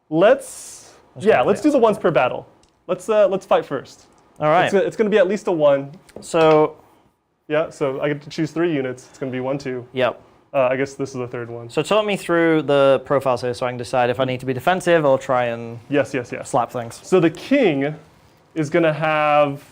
Let's do the once per battle. Let's fight first. All right. It's going to be at least a 1. So, Yeah. So I get to choose 3 units. It's going to be 1, 2. yep. I guess this is the 3rd one. So talk me through the profiles here so I can decide if I need to be defensive or try and Yes. slap things. So the king is going to have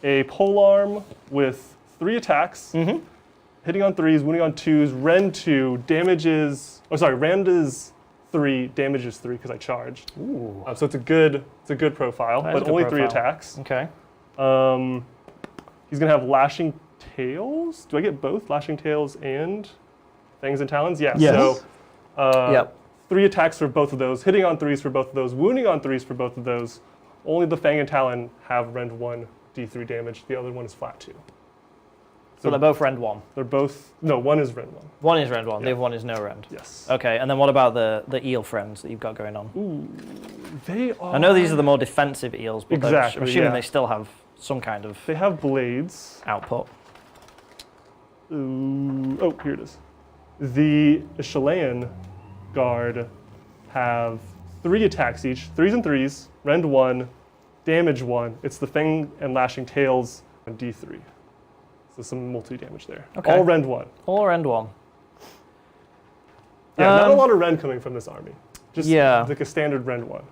a polearm with 3 attacks, hitting on 3s, wounding on 2s. Rend 2 damages. Oh, sorry. Rend is 3, damages 3 because I charged. Ooh. So it's a good profile, That is but a good only 3 profile. attacks. Okay. He's going to have lashing tails. Do I get both lashing tails and fangs and talons? Yeah. Yes. So Yep. 3 attacks for both of those, hitting on 3s for both of those, wounding on 3s for both of those. Only the fang and talon have rend 1 D3 damage. The other one is flat 2. So they're both rend 1. They're both, no, one is rend 1. One is rend 1, the Yeah. other one is no rend. Yes. Okay, and then what about the eel friends that you've got going on? They are. I know these are the more defensive eels, but Exactly, I'm assuming yeah. they still have some kind of They have blades. output. Oh, here it is. The Chilean guard have 3 attacks each, 3s and 3s, rend 1, damage 1. It's the Fang and Lashing Tails on D3. So some multi-damage there. Okay. All rend 1. All rend 1. Yeah, not a lot of rend coming from this army. Just Yeah. like a standard rend 1.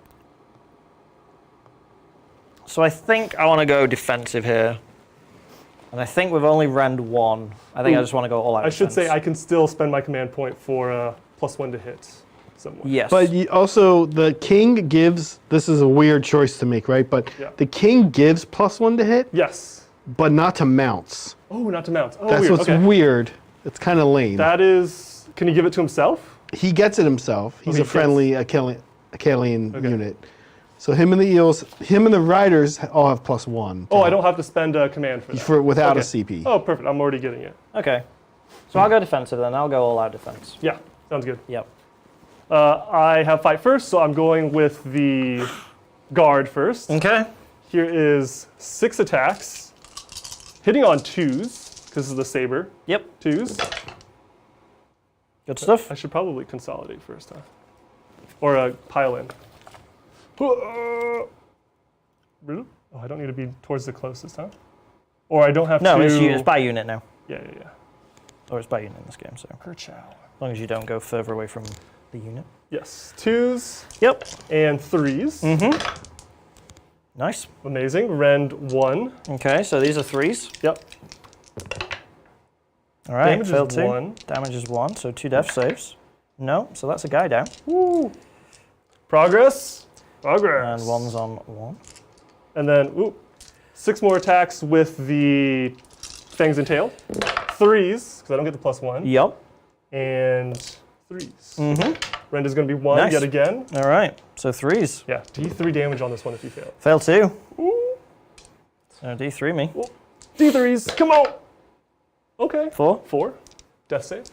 So I think I want to go defensive here. And I think we've only rend 1. I think I just want to go all out I should defense. say I can still spend my command point for a +1 to hit somewhere. Yes. But also, the king gives, this is a weird choice to make, right? But Yeah. the king gives +1 to hit, Yes. but not to mounts. Oh, not to mount. Oh, That's weird. what's Okay. weird. It's kind of lame. That is, can he give it to himself? He gets it himself. He's he a friendly Achillean unit. So him and the eels, him and the riders all have +1. Oh, I don't have to spend a command for that. Without a Okay. CP. Oh, perfect. I'm already getting it. Okay. So I'll go defensive then. I'll go all out defense. Yeah, sounds good. Yep. I have fight first, so I'm going with the guard first. Okay. Here is 6 attacks, hitting on 2s, because this is the saber. Yep. 2s. Good stuff. I should probably consolidate first, huh? Or pile in. Oh, I don't need to be towards the closest, huh? Or I don't have No, to... it's by unit now. Yeah. Or it's by unit in this game, so Kerchow. as long as you don't go further away from the unit. Yes, 2s Yep. and 3s. Nice. Amazing. Rend 1. Okay, so these are 3s. Yep. All right, Damage is failed 2. 1. Damage is 1, so 2 death saves. No, so that's a guy down. Woo. Progress. Progress. And 1's on 1. And then, 6 more attacks with the fangs and tail. 3s, because I don't get the +1. Yep. And 3s. Rend is going to be 1 Nice. yet again. All right, so 3s. Yeah, D3 damage on this one if you fail. Fail 2. So D3 me. D3s, come on! Okay. 4. 4. Death save.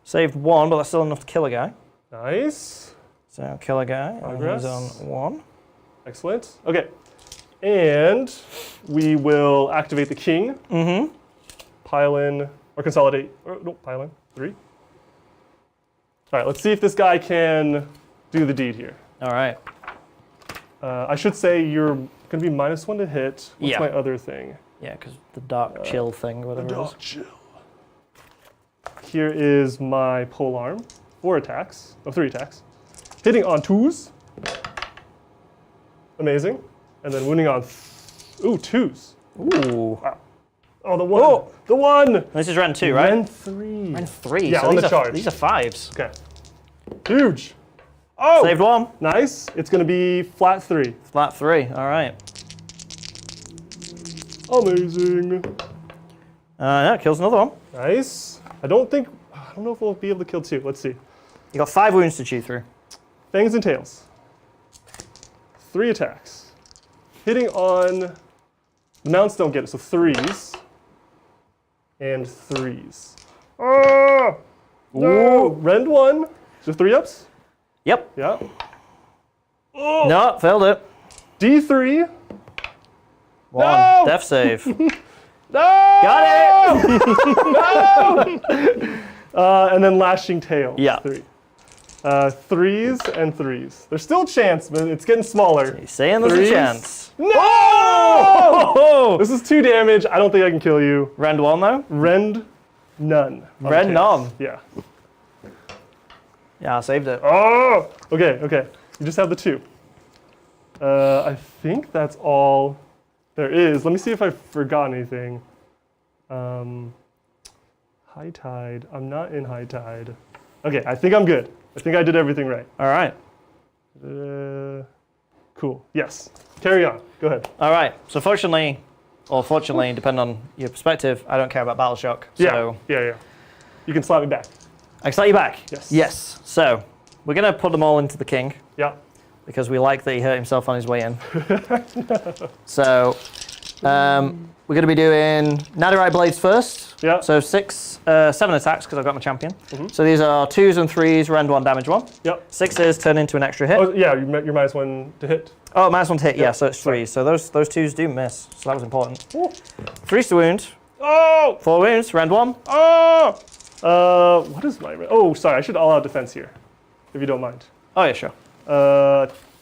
Saved 1, but that's still enough to kill a guy. Nice. So kill a guy. Progress. And he's on 1. Excellent. Okay. And we will activate the king. Pile in, or consolidate, or no, pile in. 3. All right, let's see if this guy can do the deed here. All right. I should say you're going to be -1 to hit. What's Yeah. my other thing? Yeah, because the dark chill thing, whatever it is. Chill. Here is my pole arm. 4 attacks. Oh, 3 attacks. Hitting on 2s. Amazing. And then wounding on 2s. Ooh. Wow. Oh, the 1. The 1! This is Rend 2, right? Rend 3. Rend 3. Yeah, so on these the are, charge. These are 5s. Okay. Huge. Oh! Saved 1. Nice. It's going to be flat 3. Flat 3. All right. Amazing. Yeah, kills another one. Nice. I don't know if we'll be able to kill 2. Let's see. You got 5 wounds to chew through. Fangs and tails. 3 attacks. Hitting on... The mounts don't get it, so 3s. And 3s. Oh! No! Rend 1. So 3 ups? Yep. Yeah. No, failed it. D3. 1. No! Death save. No! Got it! And then lashing tail. Yeah. 3. 3s and 3s. There's still a chance, but it's getting smaller. He's saying there's 3s. a chance. No! Oh! This is 2 damage. I don't think I can kill you. Rend 1 though? Rend none. on Rend the none. case. Yeah. Yeah, I saved it. Oh! Okay. You just have the 2. I think that's all there is. Let me see if I forgot anything. High tide. I'm not in high tide. Okay, I think I'm good. I think I did everything right. All right. Cool. Yes. Carry on. Go ahead. All right. So fortunately, or fortunately, depending on your perspective, I don't care about Battle Shock. So Yeah. You can slap me back. I can slap you back. Yes. Yes. So we're going to put them all into the king Yeah. because we like that he hurt himself on his way in. So we're going to be doing Netherite Blades first. Yeah. So 7 attacks because I've got my champion. So these are 2s and 3s, rend 1, damage 1. Yep. 6s turn into an extra hit. Oh, yeah, you're -1 to hit. Oh, -1 to hit, yeah, Yeah, so it's 3. sorry. So those 2s do miss, so that was important. Ooh. 3s to wound, Oh! 4 wounds, rend 1. Oh! What is my rend? Oh, sorry, I should all-out defense here, if you don't mind. Oh, yeah, sure.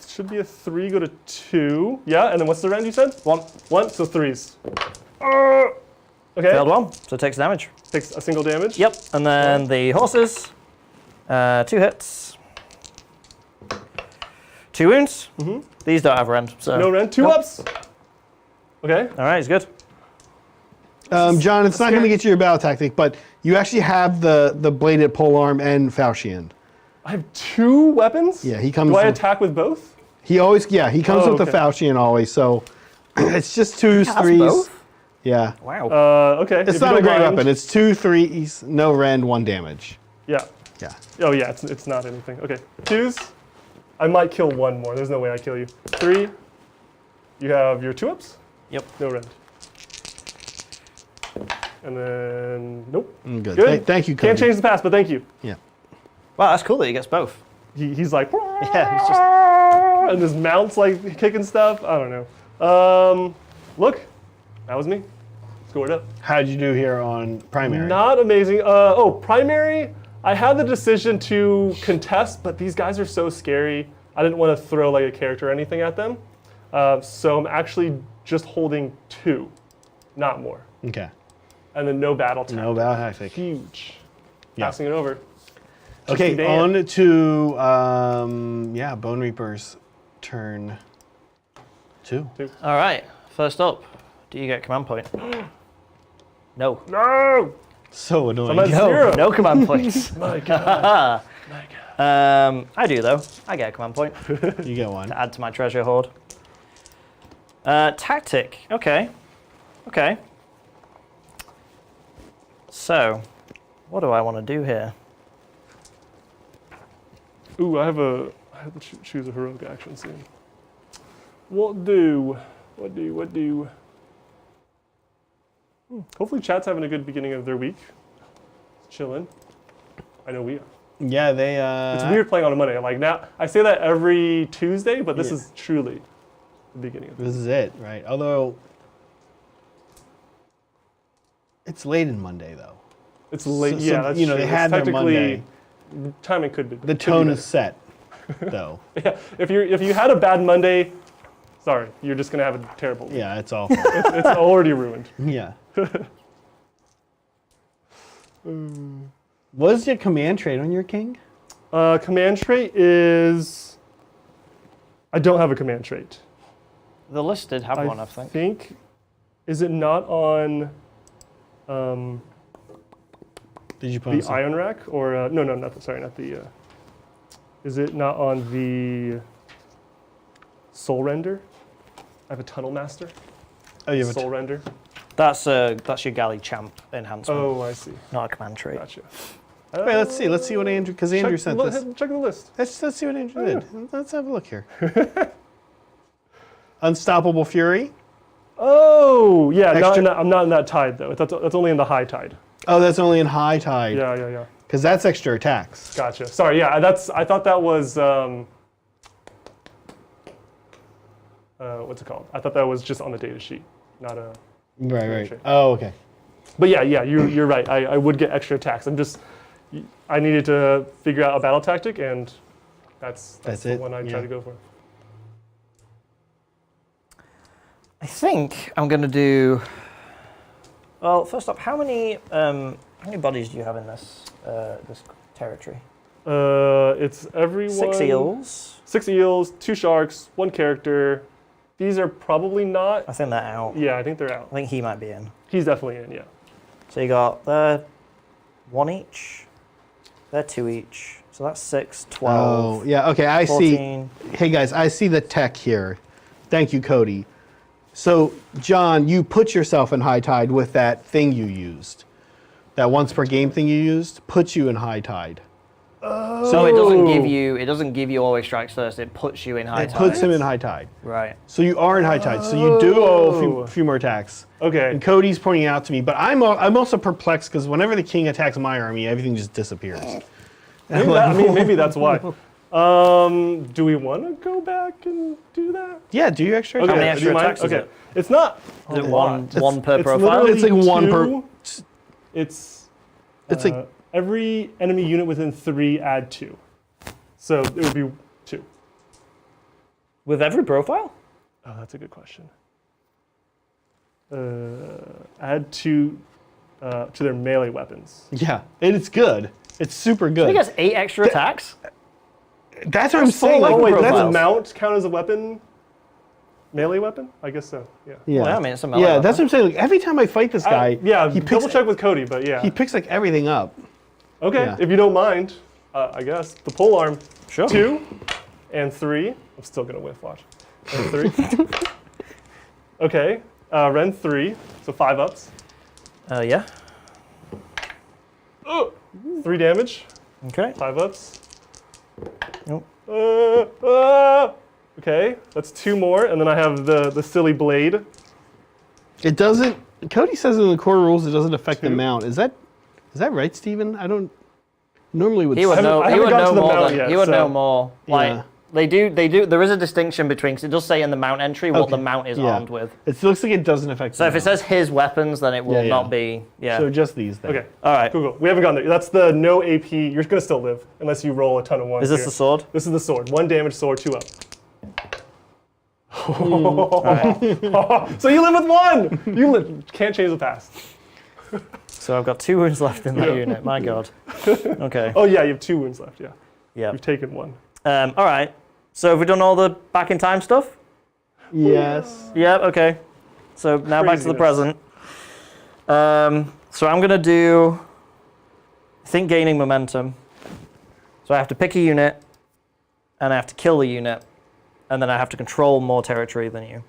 Should be a 3, go to 2. Yeah, and then what's the rend you said? 1. 1, so 3s. Okay. Failed 1, so it takes damage. Takes a single damage. Yep, and then the horses. 2 hits. 2 wounds. These don't have rend, so. No rend. 2 ups. Okay. All right, he's good. John, it's not going to get you your battle tactic, but you actually have the bladed polearm and falchion. I have 2 weapons? Yeah, he comes. Do I with- attack with both? He always, he comes Oh, with the okay. falchion always. So it's just 2s, That's 3s. both? Yeah, Wow. Okay. it's not a great weapon. It's 2 3s, no rend, 1 damage. Yeah. Yeah. Oh yeah, it's not anything. Okay. 2s. I might kill 1 more. There's no way I kill you. 3. You have your 2 ups? Yep. No rend. And then nope. Good. Good. Thank you, Cody. Can't change the past, but thank you. Yeah. Wow, that's cool that he gets both. He's like Yeah, he's just. and his mount's like kicking stuff. I don't know. Look, that was me. Scored up. How'd you do here on primary? Not amazing. Primary. I had the decision to contest, but these guys are so scary. I didn't want to throw like a character or anything at them. So I'm actually just holding 2, not more. Okay. And then no battle tactic. No battle tactic. Huge. Yeah. Passing it over. Okay, Dan. on to Bonereapers turn 2. All right, first up, do you get command point? No. No! So annoying. I'm at 0. No command points. My God. I do, though. I get a command point You get 1. to add to my treasure hoard. Tactic. Okay. Okay. So, what do I want to do here? Ooh, I have to choose a heroic action soon. What do? Hopefully chat's having a good beginning of their week. Chilling. I know we are. Yeah, they. It's weird playing on a Monday. Like now, I say that every Tuesday, but this Yeah. is truly the beginning of This is it, right? Although it's late in Monday, though. It's late. So- Yeah, so, that's you know, true. they had It's their technically, timing could be. The tone is set, though. Yeah. If you had a bad Monday, sorry, you're just gonna have a terrible week. Yeah, it's awful. It's already ruined. Yeah. What is your command trait on your king? Command trait is. I don't have a command trait. The list did have one, I think. Is it not on Did you put the Iron Rack or no, not the, sorry, not the. Is it not on the Soul Render? I have a Tunnel Master. Oh, you have Soul Render. That's your galley champ enhancement, Oh, I see. not a command trait. Gotcha. Wait, let's see. Let's see what Andrew. Because Andrew sent this. Check the list. Let's see what Andrew did. Let's have a look here. Unstoppable Fury. Oh, yeah. Extra- I'm not in that tide though. That's only in the high tide. Oh, that's only in high tide. Yeah. Because that's extra attacks. Gotcha. Sorry. Yeah, I thought that was what's it called? I thought that was just on the data sheet, not a. Right. Sure. Oh, okay. But yeah, you're right. I would get extra attacks. I needed to figure out a battle tactic, and that's the it? one I try to go for. I think I'm going to do. Well, first up, how many bodies do you have in this territory? It's everyone. 6 eels. 6 eels, 2 sharks, 1 character. These are probably not. I think they're out. Yeah, I think they're out. I think he might be in. He's definitely in. Yeah. So you got they're 1 each. They're 2 each. So that's 6, 12. Oh, yeah. Okay, I 14. see. Hey guys, I see the tech here. Thank you, Cody. So, John, you put yourself in high tide with that thing you used. That once per game thing you used puts you in high tide. So it doesn't give you always strikes first. It puts you in high It tide. puts him in high tide. Right. So you are in high tide. So you do owe a few more attacks. Okay. And Cody's pointing out to me, but I'm also perplexed because whenever the king attacks my army, everything just disappears. Maybe that's why. Do we want to go back and do that? Yeah, do your extra Okay. many attacks. extra do you mind? attacks is Okay. it? It's not. Is it a one lot. per It's profile? literally It's like one per- 2. It's It's like every enemy unit within 3 add 2. So it would be 2. With every profile? Oh, that's a good question. Add 2 to their melee weapons. Yeah, and it's good. It's super good. He gets 8 extra attacks? That's what I'm saying. Oh, wait, does the profiles. mount count as a weapon? Melee weapon? I guess so, yeah. Yeah, Well, I mean, it's a melee yeah, weapon. that's what I'm saying. Like, every time I fight this guy, Yeah, he picks, double check with Cody, but yeah. he picks like everything up. Okay, Yeah. if you don't mind, I guess. The polearm, Sure. 2 and 3. I'm still gonna whiff, watch. And 3. Okay, Ren 3, so 5 ups. Yeah. 3 damage, Okay. 5 ups. Nope. Okay, that's 2 more, and then I have the silly blade. It doesn't. Cody says in the core rules it doesn't affect the mount. Is that right, Stephen? I don't normally would. He would say- know. I He haven't would got know to the more. mount Than, yet, he would so- know more. Like Yeah. they do. There is a distinction between. Cause it does say in the mount entry what Okay. the mount is Yeah. armed with. It looks like it doesn't affect. So the if it mount. says his weapons, then it will Yeah, yeah. not be. Yeah. So just these. Then. Okay, All right. cool. We haven't gone there. That's the no AP. You're gonna still live unless you roll a ton of ones. Is this here. the sword? This is the sword. 1 damage sword, 2 up. So you live with 1. You can't change the past. So I've got 2 wounds left in that unit. My God. Okay. Oh yeah, you have 2 wounds left. Yeah, Yeah. you've taken 1. All right. So have we done all the back in time stuff? Yes. Yeah. Okay. So now back to the Craziness. present. So I'm gonna do. I think gaining momentum. So I have to pick a unit, and I have to kill the unit, and then I have to control more territory than you.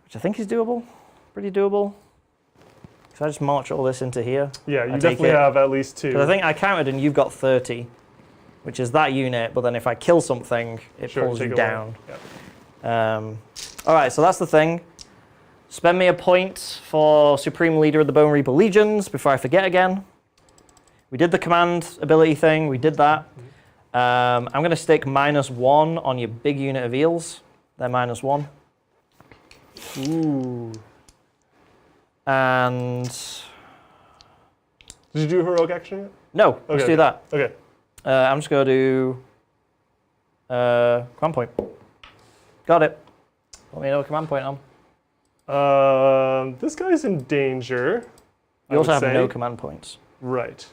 Which I think is doable. Pretty doable. So I just march all this into here. Yeah, you I take definitely it. have at least 2. Because I think I counted and you've got 30, which is that unit, but then if I kill something, it Sure, pulls take you it down. away. Yeah. All right, so that's the thing. Spend me a point for Supreme Leader of the Bonereaper Legions before I forget again. We did the command ability thing, we did that. I'm going to stick -1 on your big unit of eels. They're -1. Ooh. And Did you do a heroic action yet? no, let's Okay. do that. Okay. I'm just going to do command point. Got it. Let me know what command point on. This guy's in danger. You also have say. no command points. Right.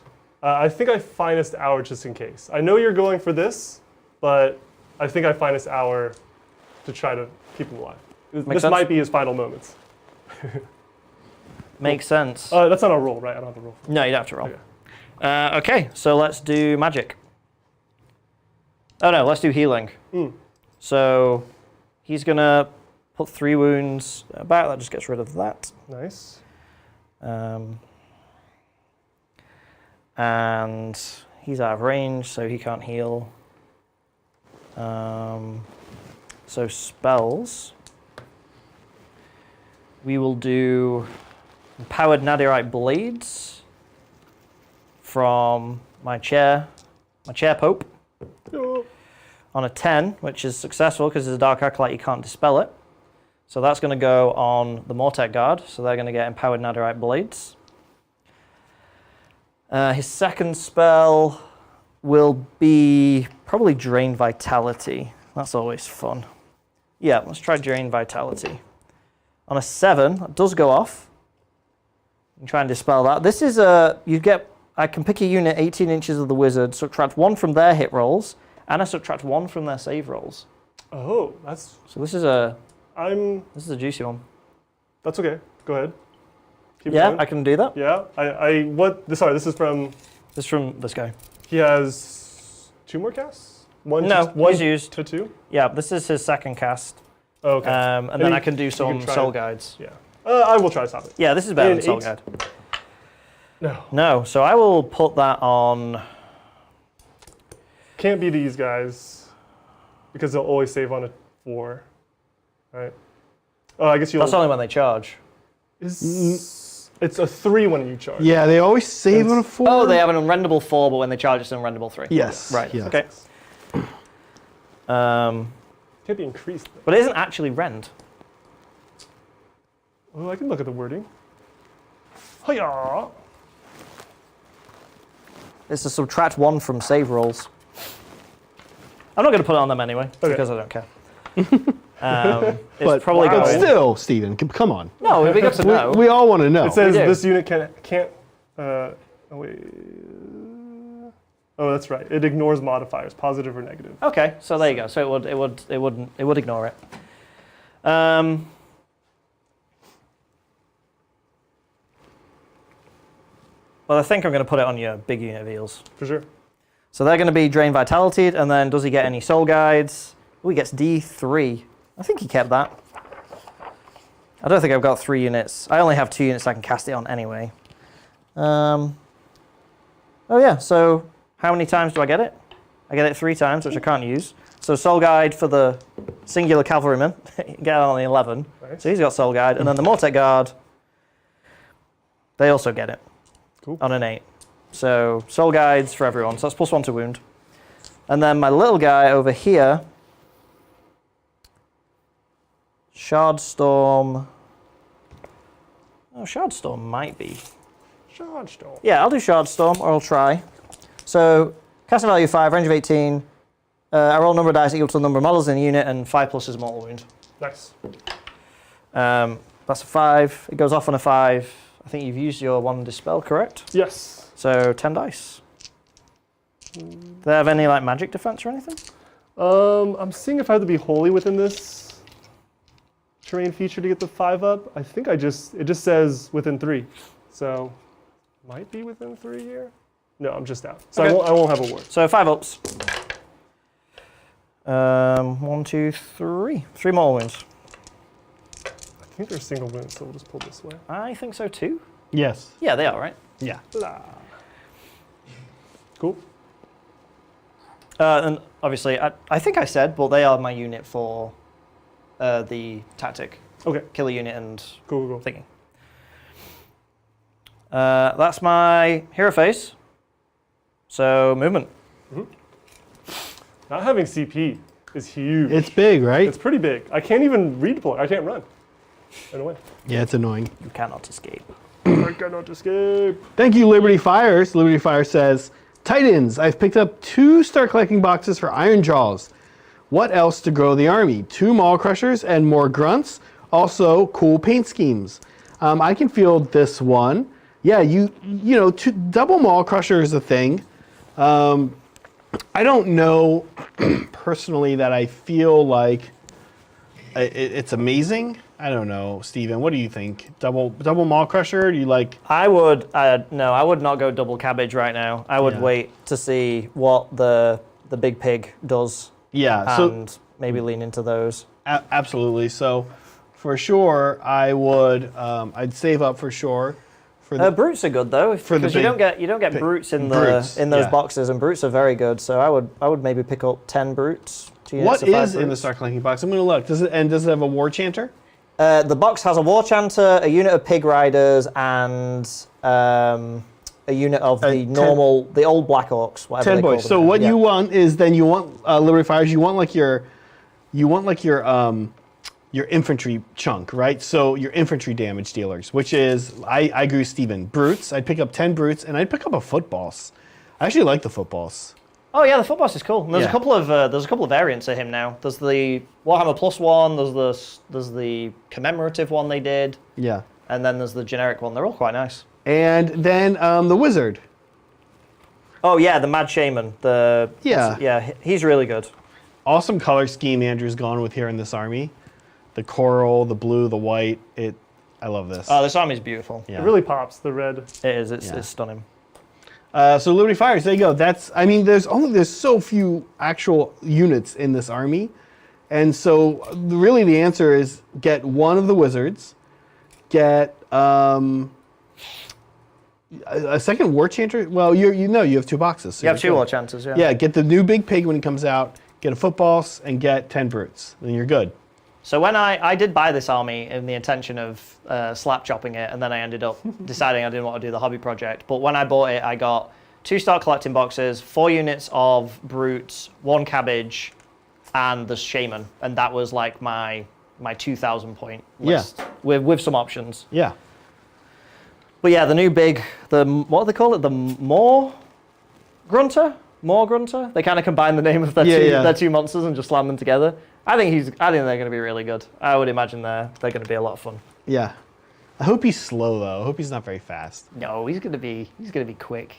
I think I finest hour just in case. I know you're going for this, but I think I finest hour to try to keep him alive. This sense. might be his final moments. Makes sense. That's not a roll, right? I don't have to roll. No, you don't have to roll. Okay. Okay, so let's do magic. Oh no, let's do healing. So he's gonna put 3 wounds about. That just gets rid of that. Nice. And he's out of range, so he can't heal. So spells. We will do Empowered Nadirite Blades from my chair Pope. Oh. On a 10, which is successful because it's a Dark Acolyte, you can't dispel it. So that's going to go on the Mortek Guard, so they're going to get Empowered Nadirite Blades. His second spell will be probably Drain Vitality. That's always fun. Yeah, let's try Drain Vitality. On a 7, that does go off. You can try and dispel that. This is I can pick a unit 18 inches of the wizard, subtract 1 from their hit rolls, and I subtract 1 from their save rolls. Oh, that's. So this is a I'm. juicy one. That's okay. Go ahead. Keep Yeah, going. I can do that. Yeah. Sorry, this is from. This is from this guy. He has 2 more casts. One. No, to, one he's used. to 2. Yeah, this is his second cast. Oh, okay. And then I can do some try soul it. guides. Yeah. I will try to stop it. Yeah, this is better And than soul 8? guide. No. No, so I will put that on. Can't be these guys because they'll always save on a 4. Right. Oh, I guess you'll. That's only when they charge. It's a 3 when you charge. Yeah, they always save on a 4. Oh, they have an unrendable 4, but when they charge, it's an unrendable 3. Yes. Right. Yes. Okay. Can't be increased. But it isn't actually rend. Oh, I can look at the wording. Hiya! It's a subtract 1 from save rolls. I'm not going to put it on them anyway, because I don't care. It's probably But going. still, Stephen, come on. No, it'd be good to know. We all want to know. It says do. this unit can't. Oh wait. Oh, that's right. It ignores modifiers, positive or negative. Okay, so there you go. So it would ignore it. Well, I think I'm going to put it on your big unit of eels. For sure. So they're going to be drain vitality, and then does he get any soul guides? Oh, he gets D3. I think he kept that. I don't think I've got 3 units. I only have 2 units I can cast it on anyway. Oh yeah, so how many times do I get it? I get it 3 times, which I can't use. So soul guide for the singular cavalryman, get it on the 11. Nice. So he's got soul guide, and then the Mortek guard, they also get it. Cool. On an 8. So soul guides for everyone. So that's +1 to wound. And then my little guy over here, Shardstorm. Oh, Shardstorm might be. Shardstorm. Yeah, I'll do Shardstorm, or I'll try. So casting value 5, range of 18. I roll number of dice equal to the number of models in the unit, and 5+ is mortal wound. Nice. That's a 5. It goes off on a 5. I think you've used your 1 dispel, correct? Yes. So 10 dice. Do they have any like magic defense or anything? I'm seeing if I have to be wholly within this terrain feature to get the 5 up. I think it just says within 3. So might be within 3 here. No, I'm just out. So Okay. I won't have a ward. So 5 ups. 1, 2, 3. 3 mortal wounds. I think they're single wounds, so we'll just pull this way. I think so too. Yes. Yeah, they are, right? Yeah. Blah. Cool. And obviously, I think I said, but they are my unit for the tactic. Okay. Killer unit and Cool. thingy. That's my hero phase. So movement. Not having CP is huge. It's big, right? It's pretty big. I can't even redeploy. I can't run. In a way. Yeah, it's annoying. You cannot escape. I cannot escape. Thank you, Liberty Fires. Liberty Fire says, Titans, I've picked up 2 Star Collecting boxes for Iron Jaws. What else to grow the army? 2 Maul Crushers and more Grunts. Also, cool paint schemes. I can field this one. Yeah, you know, double Maul Crusher is a thing. I don't know personally that I feel like it's amazing. I don't know, Stephen. What do you think? Double Maul Crusher? Do you like? I would no. I would not go double cabbage right now. I would wait to see what the big pig does. Yeah. And maybe lean into those. Absolutely. So, for sure, I would. I'd save up for sure. For the Brutes are good though, because you don't get brutes in those boxes, and brutes are very good. So I would maybe pick up 10 brutes. What is in the Star Collecting box? I'm going to look. Does it have a War Chanter? The box has a War Chanter, a unit of Pig Riders, and a unit of the old Black Orcs, whatever 10 they call boys. them So now. what you want is then you want Liberty Fires. You want like your infantry chunk, right? So your infantry damage dealers, which is I agree with Stephen. Brutes. I'd pick up 10 brutes, and I'd pick up a footballs. I actually like the footballs. Oh yeah, the foot boss is cool. And there's Yeah. a couple of variants of him now. There's the Warhammer Plus one. There's the commemorative one they did, Yeah. and then there's the generic one. They're all quite nice. And then the wizard. Oh yeah, the Mad Shaman. He's really good. Awesome color scheme Andrew's gone with here in this army. The coral, the blue, the white. I love this. Oh, this army's beautiful. Yeah. It really pops, the red. It is. It's stunning. So Liberty Fires, there you go. There's so few actual units in this army. And so really the answer is get one of the wizards, get a second War Chanter. Well, you have 2 boxes. So You have you're 2 good. War Chanters, yeah. Yeah, get the new big pig when it comes out, get a footballs, and get 10 brutes. Then you're good. So when I did buy this army in the intention of slap chopping it, and then I ended up deciding I didn't want to do the hobby project. But when I bought it, I got 2 Star Collecting boxes, 4 units of brutes, 1 cabbage, and the shaman, and that was like my 2,000 point list with some options. Yeah. But yeah, the new big, what do they call it? The Maw? Grunter, more Grunter. They kind of combine the name of their two monsters and just slam them together. I think they're going to be really good. I would imagine they're going to be a lot of fun. Yeah. I hope he's slow though. I hope he's not very fast. No, he's going to be quick.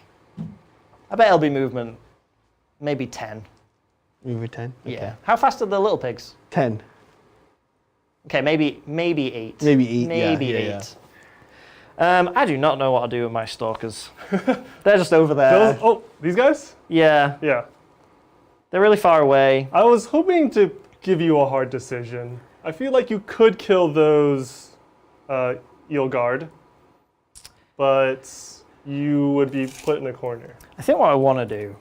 I bet it'll be movement, maybe 10. Movement 10? Okay. Yeah. How fast are the little pigs? 10. Okay, maybe 8. Maybe 8. Maybe 8. I do not know what to do with my stalkers. They're just over there. These guys? Yeah. Yeah. They're really far away. I was hoping to give you a hard decision. I feel like you could kill those eel guard, but you would be put in a corner. I think what I want to do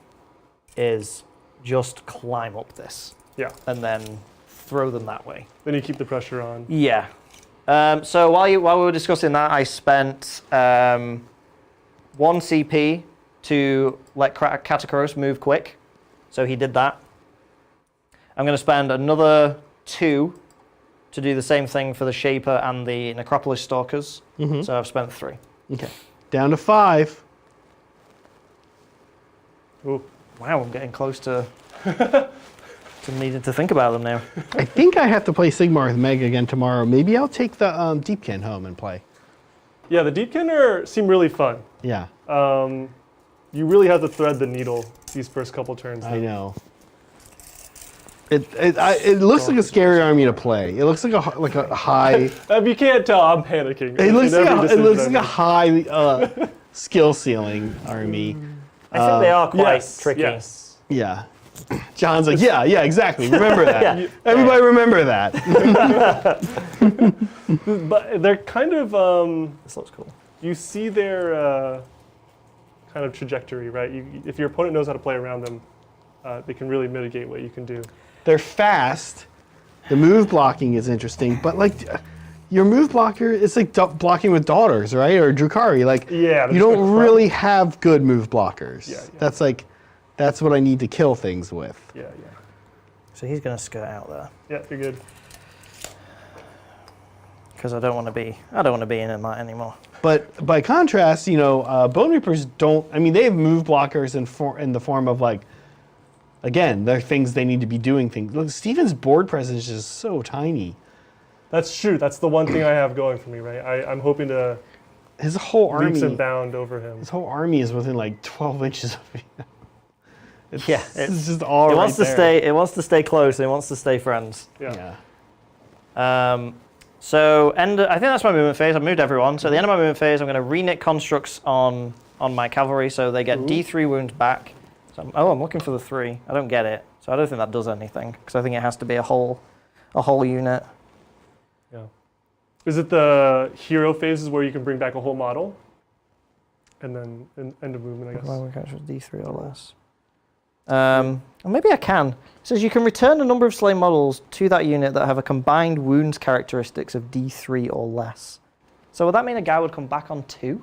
is just climb up this. Yeah. And then throw them that way. Then you keep the pressure on. Yeah. So while we were discussing that, I spent 1 CP to let Katakros move quick. So he did that. I'm going to spend another 2 to do the same thing for the Shaper and the Necropolis Stalkers. Mm-hmm. So I've spent 3. Okay. Down to 5. Ooh. Wow, I'm getting close to needing to think about them now. I think I have to play Sigmar with Meg again tomorrow. Maybe I'll take the Deepkin home and play. Yeah, the Deepkin seem really fun. Yeah. You really have to thread the needle these first couple turns. I know. It looks like a scary army to play. It looks like a high. If you can't tell, I'm panicking. It looks like a high skill ceiling army. I think they are quite tricky. Yes. Yeah. John's like, yeah, exactly. Remember that. Yeah. Everybody remember that. But they're kind of. This looks cool. You see their kind of trajectory, right? If your opponent knows how to play around them, they can really mitigate what you can do. They're fast. The move blocking is interesting, but like your move blocker, it's like blocking with daughters, right? Or Drukhari. Like you don't really have good move blockers. Yeah. That's what I need to kill things with. Yeah. So he's going to skirt out there. Yeah, you're good. Because I don't want to be in that anymore. But by contrast, Bonereapers don't. I mean, they have move blockers in the form of like. Again, they're things they need to be doing things. Look, Stephen's board presence is so tiny. That's true. That's the one thing I have going for me, right? I'm hoping to. His whole army. Leaps and bound over him. His whole army is within like 12 inches of me. It's just all it right wants to there. stay. It wants to stay close. And it wants to stay friends. Yeah. So I think that's my movement phase. I've moved everyone. So at the end of my movement phase, I'm going to reknit constructs on my cavalry, so they get D3 wounds back. So I'm looking for the 3. I don't get it. So I don't think that does anything because I think it has to be a whole unit. Yeah. Is it the hero phases where you can bring back a whole model? And then end of movement, I guess. Well, we can D3 or less. Or maybe I can. It says you can return a number of slain models to that unit that have a combined wounds characteristics of D3 or less. So would that mean a guy would come back on 2?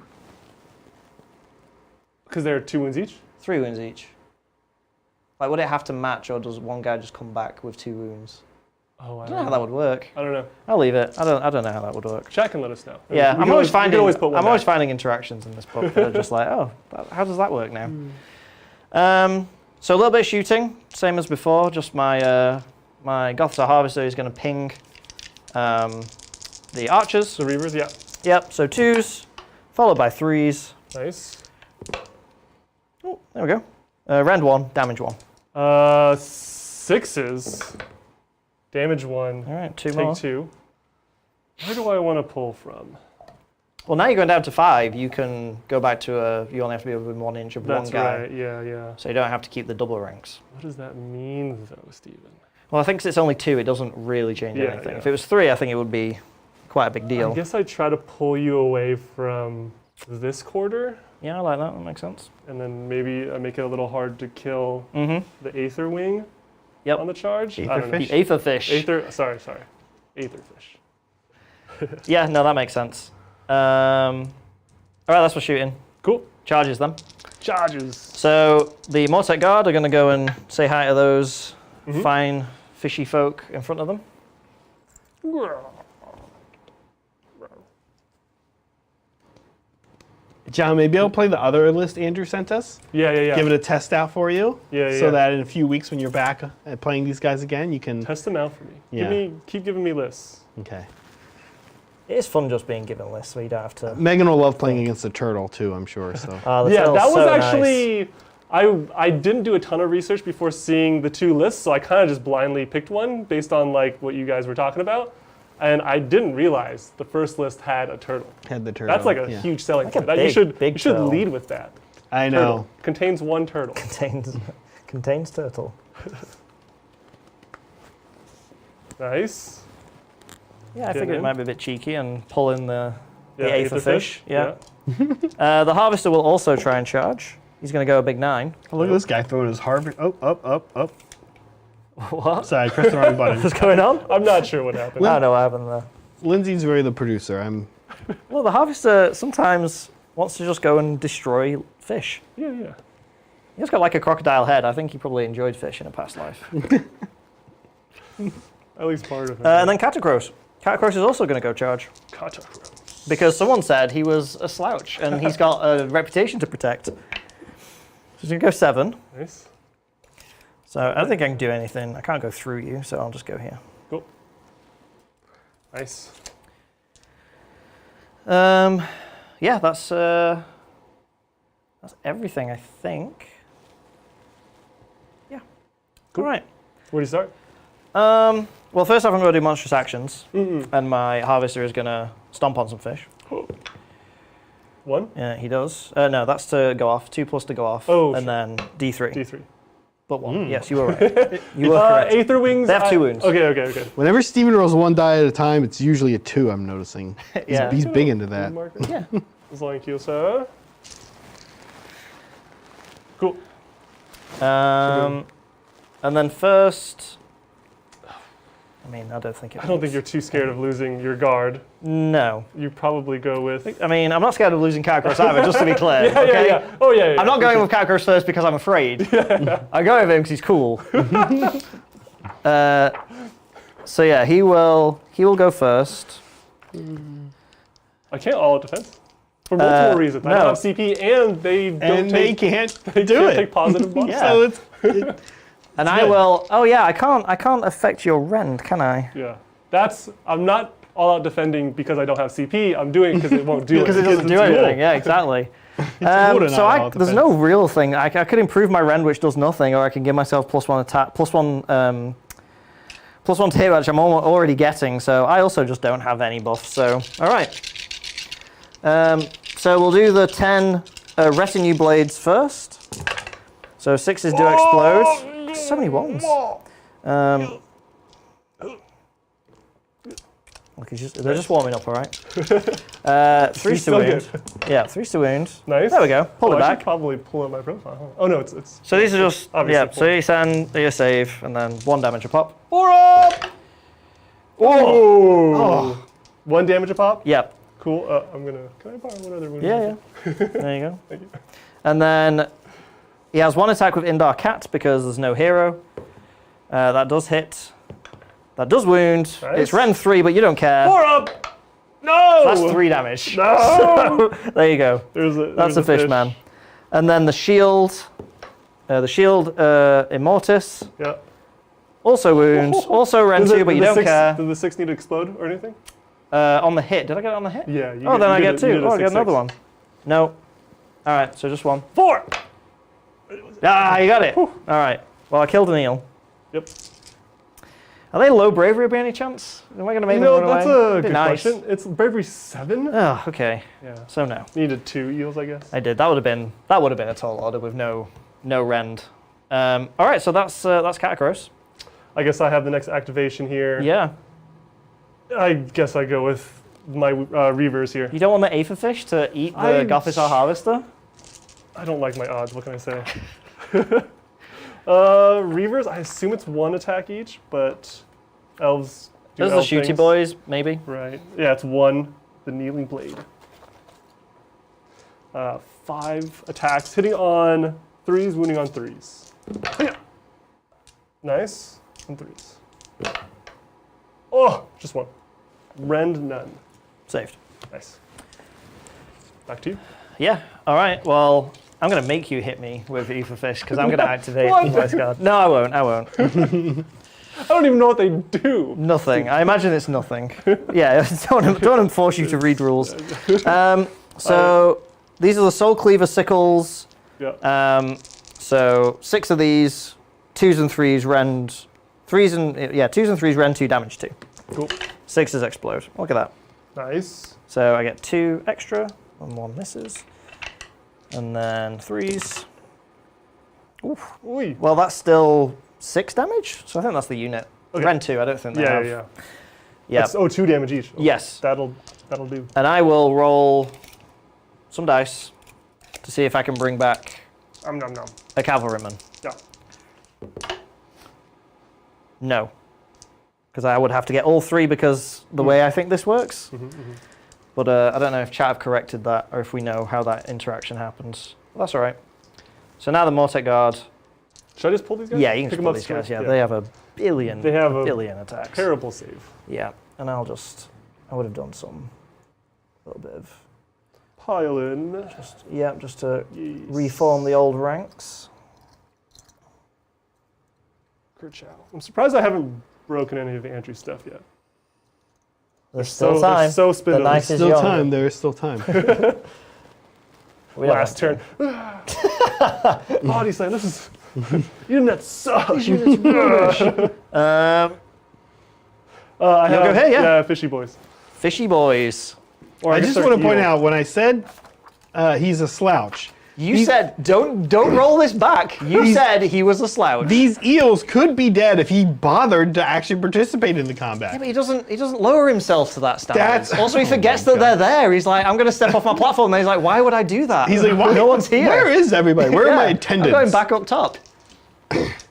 Because they're 2 wounds each? 3 wounds each. Like, would it have to match, or does one guy just come back with 2 wounds? Oh, I don't know how that would work. I don't know. I'll leave it. I don't know how that would work. Chat can let us know. Yeah, I'm always finding finding interactions in this book that are just like, oh, how does that work now? So a little bit of shooting, same as before. Just my Gothstar Harvester is going to ping the archers. The Reavers, yeah. Yep. So 2s, followed by 3s. Nice. Oh, there we go. Rend 1, damage 1. 6s. Damage 1. All right, 2 take more. 2. Where do I want to pull from? Well, now you're going down to 5. You can go back to you only have to be within 1 inch of That's one guy. right, yeah. So you don't have to keep the double ranks. What does that mean, though, Stephen? Well, I think 'cause it's only 2, it doesn't really change anything. Yeah. If it was 3, I think it would be quite a big deal. I guess I try to pull you away from this quarter. Yeah, I like that. That makes sense. And then maybe I make it a little hard to kill the Aether Wing on the charge. I don't know. The Aether Fish. Sorry. Aether Fish. Yeah, no, that makes sense. All right, that's for shooting. Cool. Charges them. Charges. So the Mortek Guard are going to go and say hi to those fine fishy folk in front of them. John, maybe I'll play the other list Andrew sent us. Yeah. Give it a test out for you. Yeah. So that in a few weeks when you're back at playing these guys again, you can... Test them out for me. Yeah. Keep giving me lists. Okay. It is fun just being given lists, so you don't have to. Megan will love playing against the turtle too, I'm sure. So. Yeah, that was actually... I didn't do a ton of research before seeing the 2 lists, so I kind of just blindly picked one based on like what you guys were talking about. And I didn't realize the first list had a turtle. Had the turtle. That's like a huge selling point. You should turtle. lead with that. I know. Turtle. Contains 1 turtle. Contains turtle. Nice. Yeah, I figured it might be a bit cheeky and pull in the Aether fish. Yeah. The Harvester will also try and charge. He's going to go a big 9. Oh, look at this guy throwing his harvest. Oh, up. What? Sorry, I pressed the wrong button. What's going on? I'm not sure what happened. I don't know what happened there. Lindsay's really the producer. Well, the Harvester sometimes wants to just go and destroy fish. Yeah. He's got like a crocodile head. I think he probably enjoyed fish in a past life. At least part of it. And then Catacross. Catacross is also going to go charge. Catacross. Because someone said he was a slouch and he's got a reputation to protect. So he's going to go 7. Nice. So I don't think I can do anything. I can't go through you, so I'll just go here. Cool. Nice. Yeah, that's everything, I think. Yeah. Cool. All right. Where do you start? Well, first off, I'm going to do monstrous actions, and my Harvester is going to stomp on some fish. 1? Yeah, he does. No, that's to go off. 2+ to go off. Oh, and sure. then D3. D3. But 1. Yes, you were right. You were correct. Aether wings. They have 2 wounds. Okay. Whenever Steven rolls 1 die at a time, it's usually a 2, I'm noticing. Yeah. He's big into that. Yeah. As long as you, sir. Cool. And then first, I mean, I don't think it. I don't think you're too scared of losing your guard. No. You probably go with. I mean, I'm not scared of losing Catacross either, just to be clear. Okay? Yeah. Oh, yeah. I'm not going with Catacross first because I'm afraid. I go with him because he's cool. So yeah, he will go first. I can't all out defense. For multiple reasons. I don't have CP and they don't can't take positive buffs. Yeah. So it's And I will. Oh yeah, I can't affect your rend, can I? Yeah. I'm not all out defending because I don't have CP. I'm doing it because it won't do it. Because it doesn't do anything. Yeah, exactly. There's no real thing. I could improve my rend, which does nothing, or I can give myself +1 attack, +1 to hit, which I'm already getting. So I also just don't have any buffs. So all right. So we'll do the 10 retinue blades first. So 6s do explode. So many 1s. Look, they're just warming up, all right. 3s to wound. Yeah, 3s to wound. Nice. There we go. Pull it I back. should probably pull up my profile. Oh no, it's. So these are just obviously So you send your save, and then 1 damage a pop. 4 up. Oh. 1 damage a pop. Yep. Cool. Can I borrow one other wound? Yeah. There you go. Thank you. And then he has 1 attack with Indar Cat because there's no hero. That does hit. That does wound. Nice. It's Rend 3, but you don't care. 4 up. No. So that's 3 damage. No. So, there you go. That's a fish, man. And then the shield. Immortis. Yeah. Also wounds. Also Rend 2, but you don't care. Did the 6 need to explode or anything? On the hit. Did I get it on the hit? Yeah. Then I get 2. I get another one. No. All right, so just 1. 4. Ah, you got it. All right. Well, I killed an eel. Yep. Are they low bravery by any chance? Am I going to make them run away? That's a good nice. question. It's bravery 7. Oh, okay. Yeah. So no. Needed 2 eels, I guess. I did. That would have been a tall order with no rend. All right, so that's Catacross. I guess I have the next activation here. Yeah. I guess I go with my Reavers here. You don't want the Aether fish to eat the Gothisar Harvester? I don't like my odds. What can I say? Reavers, I assume it's 1 attack each, but elves do Those are the elf shooty things. boys, maybe. Right. Yeah, it's 1. The Kneeling Blade. 5 attacks, hitting on 3s, wounding on 3s. Yeah. Nice. And 3s. Oh, just 1. Rend none. Saved. Nice. Back to you. Yeah. All right. Well, I'm going to make you hit me with Ether Fish because I'm going to activate Voice Guard. No, I won't. I won't. I don't even know what they do. Nothing. I imagine it's nothing. Yeah. Don't want to force you to read rules. So these are the Soul Cleaver Sickles. Yeah. So 6 of these, 2s and 3s rend 2s and 3s rend 2 damage 2. Cool. 6s explode. Look at that. Nice. So I get 2 extra and 1 misses. And then 3s. Oof. Oy. Well, that's still 6 damage. So I think that's the unit. Okay. Rend 2, I don't think they Yeah, have. yeah. Yeah. That's, 2 damage each. Okay. Yes. That'll do. And I will roll some dice to see if I can bring back Nom nom nom. a cavalryman. Yeah. No. Because I would have to get all 3 because the way I think this works. But I don't know if chat have corrected that or if we know how that interaction happens. But that's all right. So now the Mortek Guard. Should I just pull these guys? Yeah, you can Pick just them pull up these guys. straight? Yeah, they have a billion, They have a billion attacks. Terrible save. Yeah, and I would have done some, little bit of, Pile in. just to Yes. reform the old ranks. Kerchow. I'm surprised I haven't broken any of the Andrew stuff yet. There's still they're time. so The spindly. night is Still young. time. There is still time. We don't Last have turn. Body slam. This is. Unit sucks. to. I You'll go ahead, yeah. Fishy boys. Fishy boys. Or I guess just they're want to point evil. out when I said he's a slouch. You said don't roll this back. You said he was a slouch. These eels could be dead if he bothered to actually participate in the combat. Yeah, but he doesn't lower himself to that standard. That's- Also, he Oh forgets my that they're there. He's like, I'm going to step off my platform. And he's like, why would I do that? He's like, why? No one's here. Where is everybody? Where are my Yeah, attendants? I'm going back up top.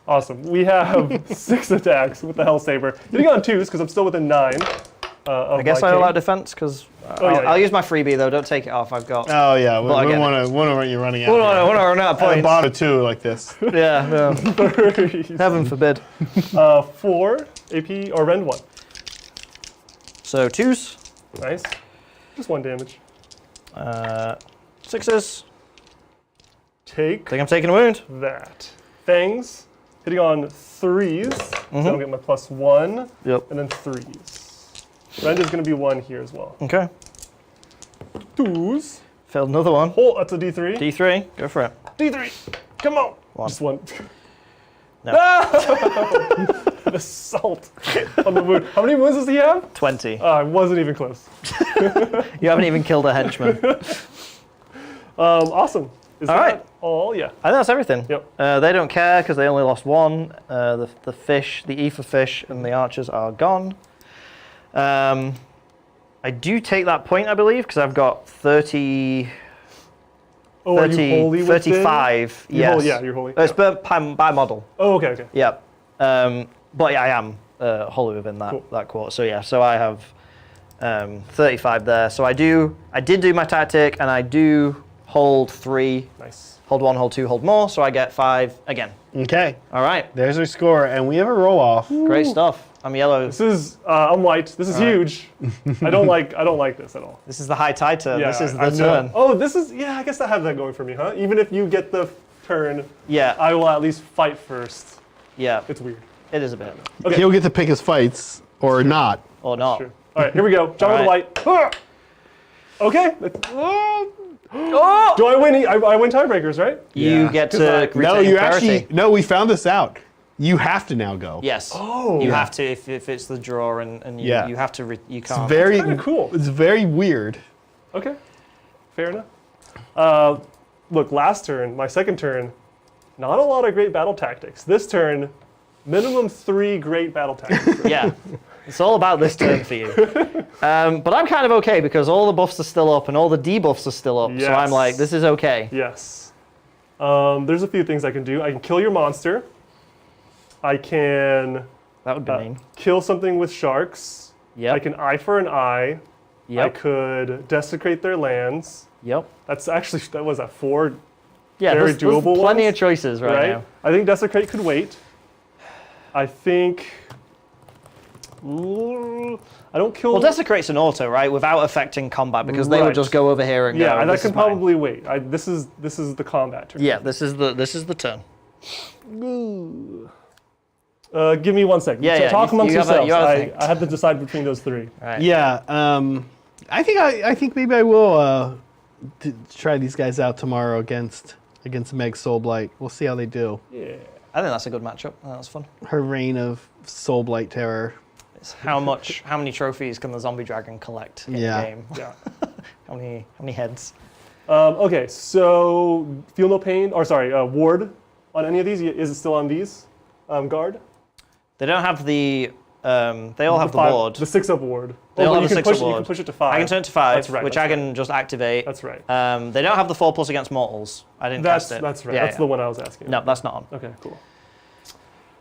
Awesome. We have 6 attacks with the Hell Saber. Hitting on 2s because I'm still within 9. I guess I allow defense because I'll use my freebie though. Don't take it off. I've got. Oh yeah, we But again- want to run you running out. What do I run out of I points? bought a 2 like this. Yeah, no. Heaven forbid. 4 AP or rend 1. So 2s, Nice. Just 1 damage. 6s. Take Think I'm taking a wound. that. Fangs. Hitting on 3s. So I'll get my +1. Yep. And then 3s. Rend is going to be 1 here as well. Okay. 2s. Failed another one. Oh, that's a D3. D3. Go for it. D3. Come on. One. Just 1. No. An assault on the wound. How many wounds does he have? 20. I wasn't even close. You haven't even killed a henchman. Awesome. Is All that right. all? Yeah. I think that's everything. Yep. They don't care because they only lost 1. The fish, the ether fish, and the archers are gone. I do take that point, I believe, because I've got 30, Oh, are you 30 holy within? 35. You're Yes. holy, yeah, you're holy. It's by model. Oh, okay, okay. Yep. But yeah, I am holy within that, Cool. that quarter. So yeah, so I have 35 there. So I did do my tactic, and I do hold 3, Nice. hold 1, hold 2, hold more. So I get 5 again. Okay, All right. there's our score, and we have a roll off. Great stuff. I'm yellow. This is I'm white. This is huge. I don't like this at all. This is the high tide turn. Yeah, This is I the know. turn. Oh, this is I guess I have that going for me, huh? Even if you get the turn, Yeah. I will at least fight first. Yeah. It's weird. It is a bit. Okay. He'll get to pick his fights or not. Or not. Sure. All right, here we go. Jump All with the light. Ah! Okay. Do I win? I win tiebreakers, right? You Yeah. get to retain No, you priority. actually. No, we found this out. You have to now go. Yes. Oh. You Yeah. have to if it's the draw and you, Yeah. you have to you It's can't. very kinda cool. It's very weird. Okay. Fair enough. Look, last turn, my second turn, not a lot of great battle tactics. This turn, minimum 3 great battle tactics. Yeah. It's all about this turn for you. But I'm kind of okay because all the buffs are still up and all the debuffs are still up. So I'm Yes. like, this is okay. Yes. There's a few things I can do. I can kill your monster. I can That would be mean. kill something with sharks. Yep. I can eye for an eye. I Yep. could desecrate their lands. Yep. That's actually, that was 4, Yeah. Very There's doable plenty ones, of choices right, right? now. I think desecrate could wait. I think I don't kill. Well, Desecrate's an auto, right? Without affecting combat, because they would just go over here and go. Yeah, that "This can is mine." probably wait. This is the combat turn. Yeah, this is the turn. Give me 1 second. Yeah, So yeah, talk you amongst have a- yourselves. you have a thing. I have to decide between those three. Right. Yeah. I think maybe I will try these guys out tomorrow against Meg Soulblight. We'll see how they do. Yeah. I think that's a good matchup. That's fun. Her reign of Soulblight terror. It's how many trophies can the zombie dragon collect in the game? Yeah. How many heads? Okay, so feel no pain, or sorry, ward on any of these? Is it still on these? Guard? They don't have the. They all have the 5 ward. The 6-up ward. They all have you the can 6-up push it, ward. You can push it to 5. I can turn it to 5, That's right, which that's I can just activate. That's right. They don't have the 4+ against mortals. I didn't cast it. That's right. Yeah, That's the one I was asking. No, that's not on. Okay, cool.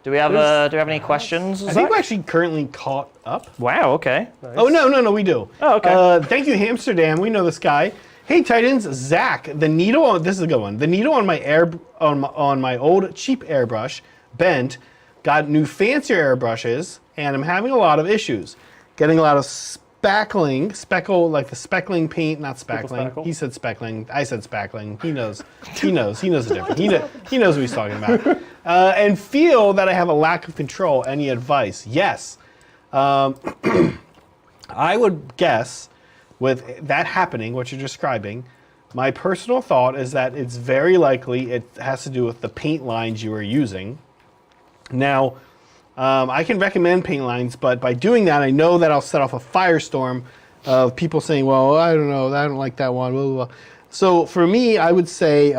Do we have any questions? I think we're actually currently caught up. Wow. Okay. Nice. Oh no, we do. Oh, okay. Thank you, Amsterdam. We know this guy. Hey Titans, Zach. The needle on this is a good one. The needle on my old cheap airbrush bent. Got new fancier airbrushes, and I'm having a lot of issues. Getting a lot of like the speckling paint, not spackling. Spackle? He said speckling. I said spackling. He knows the difference. He knows what he's talking about. And feel that I have a lack of control. Any advice? Yes. I would guess with that happening, what you're describing, my personal thought is that it's very likely it has to do with the paint lines you are using. Now, I can recommend paint lines, but by doing that, I know that I'll set off a firestorm of people saying, well, I don't know, I don't like that one, blah, blah, blah. So for me, I would say,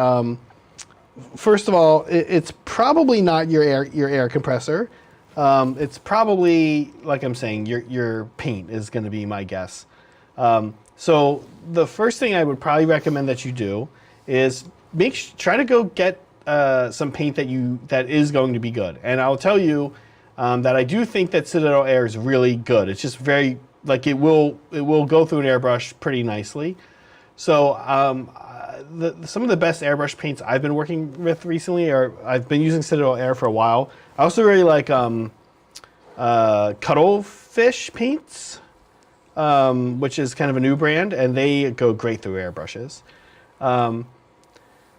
first of all, it's probably not your air compressor. It's probably, like I'm saying, your paint is going to be my guess. So the first thing I would probably recommend that you do is try to go get some paint that is going to be good. And I'll tell you that I do think that Citadel Air is really good. It's just very like it will go through an airbrush pretty nicely. So some of the best airbrush paints I've been working with recently I've been using Citadel Air for a while. I also really like Cuttlefish paints, which is kind of a new brand, and they go great through airbrushes.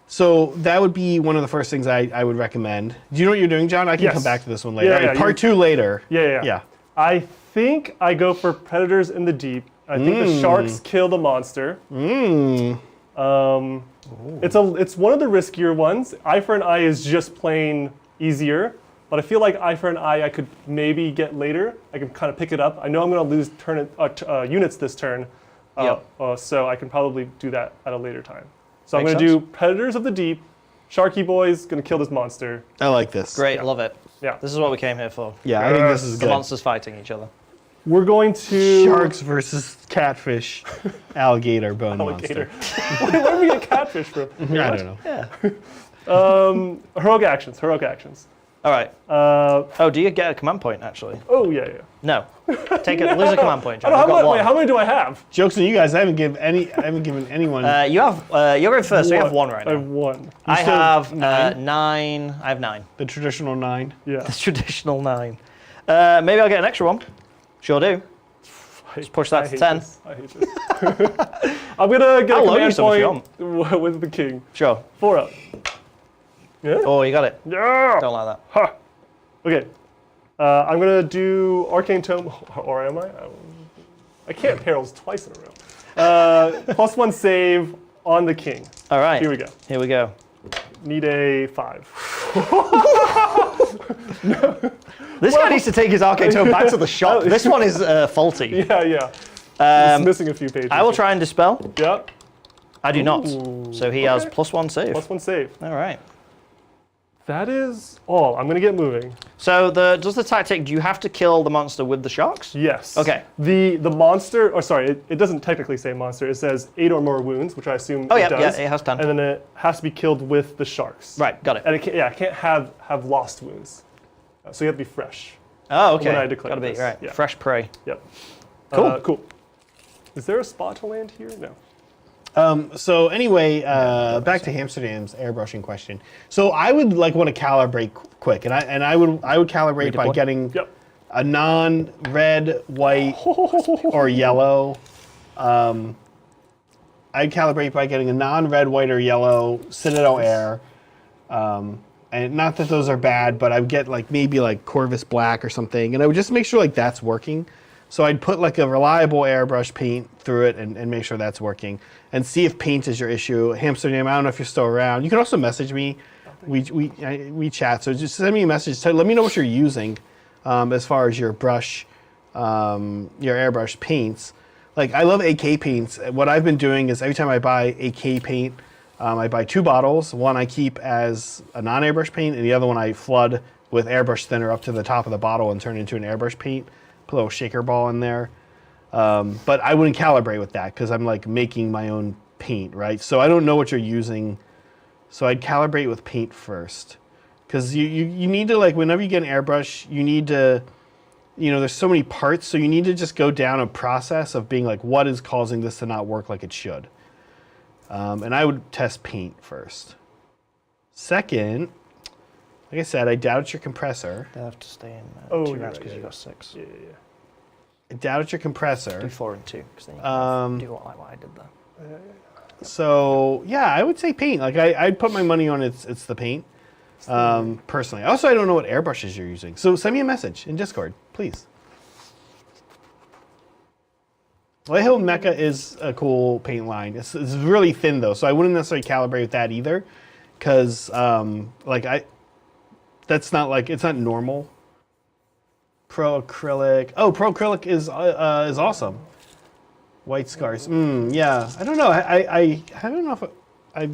So that would be one of the first things I would recommend. Do you know what you're doing, John? I can come back to this one later. Yeah, Part 2 later. Yeah. I think I go for Predators in the Deep. I think the sharks kill the monster. It's one of the riskier ones. Eye for an eye is just plain easier, but I feel like Eye for an eye I could maybe get later. I can kind of pick it up. I know I'm going to lose units this turn, so I can probably do that at a later time. So I'm going to do Predators of the Deep, Sharky Boys, going to kill this monster. I like this. Great, love it. Yeah. This is what we came here for. Yeah, I think this is The good. monsters fighting each other. We're going to... Sharks versus catfish, alligator, bone Alligator. monster. Where do we get catfish from? I don't know. Yeah. Heroic actions. All right. Do you get a command point, actually? Oh, yeah. No. Lose a command point, John. I don't You've got have one. how many do I have? Jokes on you guys. I haven't given anyone. You're going first, so you have one right I now. have one. I still have have 9. I have 9. the traditional 9. Yeah. The traditional 9. Maybe I'll get an extra one. Sure do. Just push that to 10. I hate this. I'm going to get I'll a load you command some if point with the king. Sure. 4 up. Yeah? Oh, you got it. Yeah! Don't like that. Ha! Okay. I'm going to do Arcane Tome, or am I? I can't perils twice in a row. +1 save on the king. All right. Here we go. Here we go. Need a 5. This guy needs to take his arcane tome back to the shop. This one is faulty. Yeah. It's missing a few pages. I will try and dispel. Yep. I do not. Ooh, So he has +1 save. +1 save. All right. That is all. I'm going to get moving. So does the tactic, do you have to kill the monster with the sharks? Yes. Okay. The monster, or sorry, it doesn't technically say monster. It says 8 or more wounds, which I assume it does. Yeah, it has 10. And then it has to be killed with the sharks. Right, got it. And it can't have lost wounds. So you have to be fresh. Oh, okay. when I declare Gotta be, this. right. Yeah. Fresh prey. Yep. Cool. Cool. Is there a spot to land here? No. So anyway, back to Amsterdam's airbrushing question. So I would want to calibrate quick, and I would calibrate by Redeploy? getting. Yep. a non-red, white, or yellow. I'd calibrate by getting a non-red, white, or yellow Citadel Air. And not that those are bad, but I would get like maybe like Corvus Black or something, and I would just make sure like that's working. So I'd put like a reliable airbrush paint through it and make sure that's working, and see if paint is your issue. Hamsterdam, I don't know if you're still around. You can also message me. We chat, so just send me a message. Let me know what you're using as far as your brush, your airbrush paints. Like I love AK paints. What I've been doing is every time I buy AK paint, I buy 2 bottles. One I keep as a non-airbrush paint, and the other one I flood with airbrush thinner up to the top of the bottle and turn it into an airbrush paint. Put a little shaker ball in there. But I wouldn't calibrate with that because I'm like making my own paint, right? So I don't know what you're using. So I'd calibrate with paint first. Because you need to, like, whenever you get an airbrush, you need to, there's so many parts, so you need to just go down a process of being like, what is causing this to not work like it should? And I would test paint first. Second, like I said, I doubt it's your compressor. They have to stay in 2 rounds because you got 6. Yeah. I doubt it's your compressor. Do 4 and 2 because then you can do what I did there. So yeah, I would say paint. Like I'd put my money on it's the paint. Personally. Also, I don't know what airbrushes you're using. So send me a message in Discord, please. Lighthill Mecha is a cool paint line. It's really thin though, so I wouldn't necessarily calibrate with that either, because that's not like, it's not normal. Pro acrylic. Oh, pro acrylic is awesome. White scars. Yeah. I don't know. I don't know if I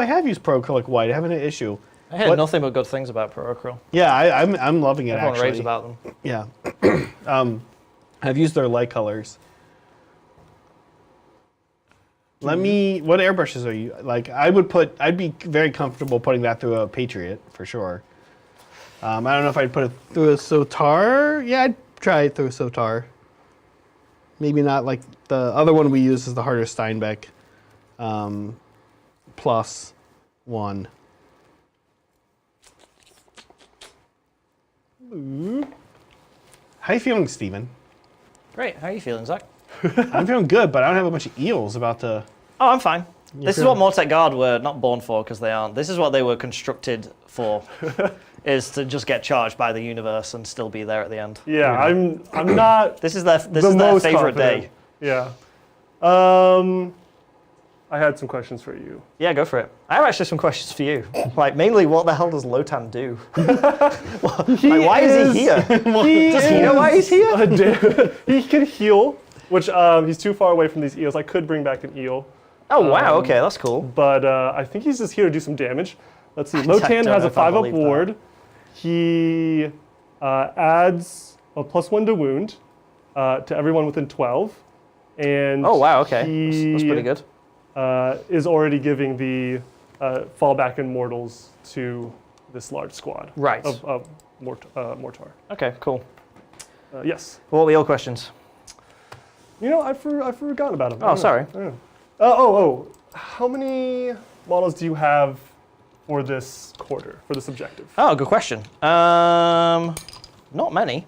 have used pro acrylic white. I haven't had an issue. I heard nothing but good things about Pro Acryl. Yeah, I'm loving it. Everyone actually raves about them. Yeah. I've used their light colors. What airbrushes are you like? I'd be very comfortable putting that through a Patriot for sure. I don't know if I'd put it through a Sotar. Yeah, I'd try it through a Sotar. Maybe not like the other one we use is the harder Steinbeck +1. How you feeling, Stephen? Great. How are you feeling, Zach? I'm feeling good, but I don't have a bunch of eels about to... Oh, I'm fine. This is what Mortec Guard were not born for, because they aren't. This is what they were constructed for, is to just get charged by the universe and still be there at the end. Yeah, I'm not. This is their most favorite confident. day. Yeah. I had some questions for you. Yeah, go for it. I have actually some questions for you. Like, mainly, what the hell does Lotan do? Why is he here? Does he know why he's here? He can heal, which he's too far away from these eels. I could bring back an eel. Oh, wow, okay, that's cool. But I think he's just here to do some damage. Let's see. Lotan has a 5-up ward. He adds a +1 to wound to everyone within 12. And oh, wow, okay. That's pretty good. Is already giving the fallback in mortals to this large squad of Mortar. Okay, cool. Yes. What were your questions? I forgot about him. Oh, sorry. How many models do you have for this quarter, for this objective? Oh, good question. Not many.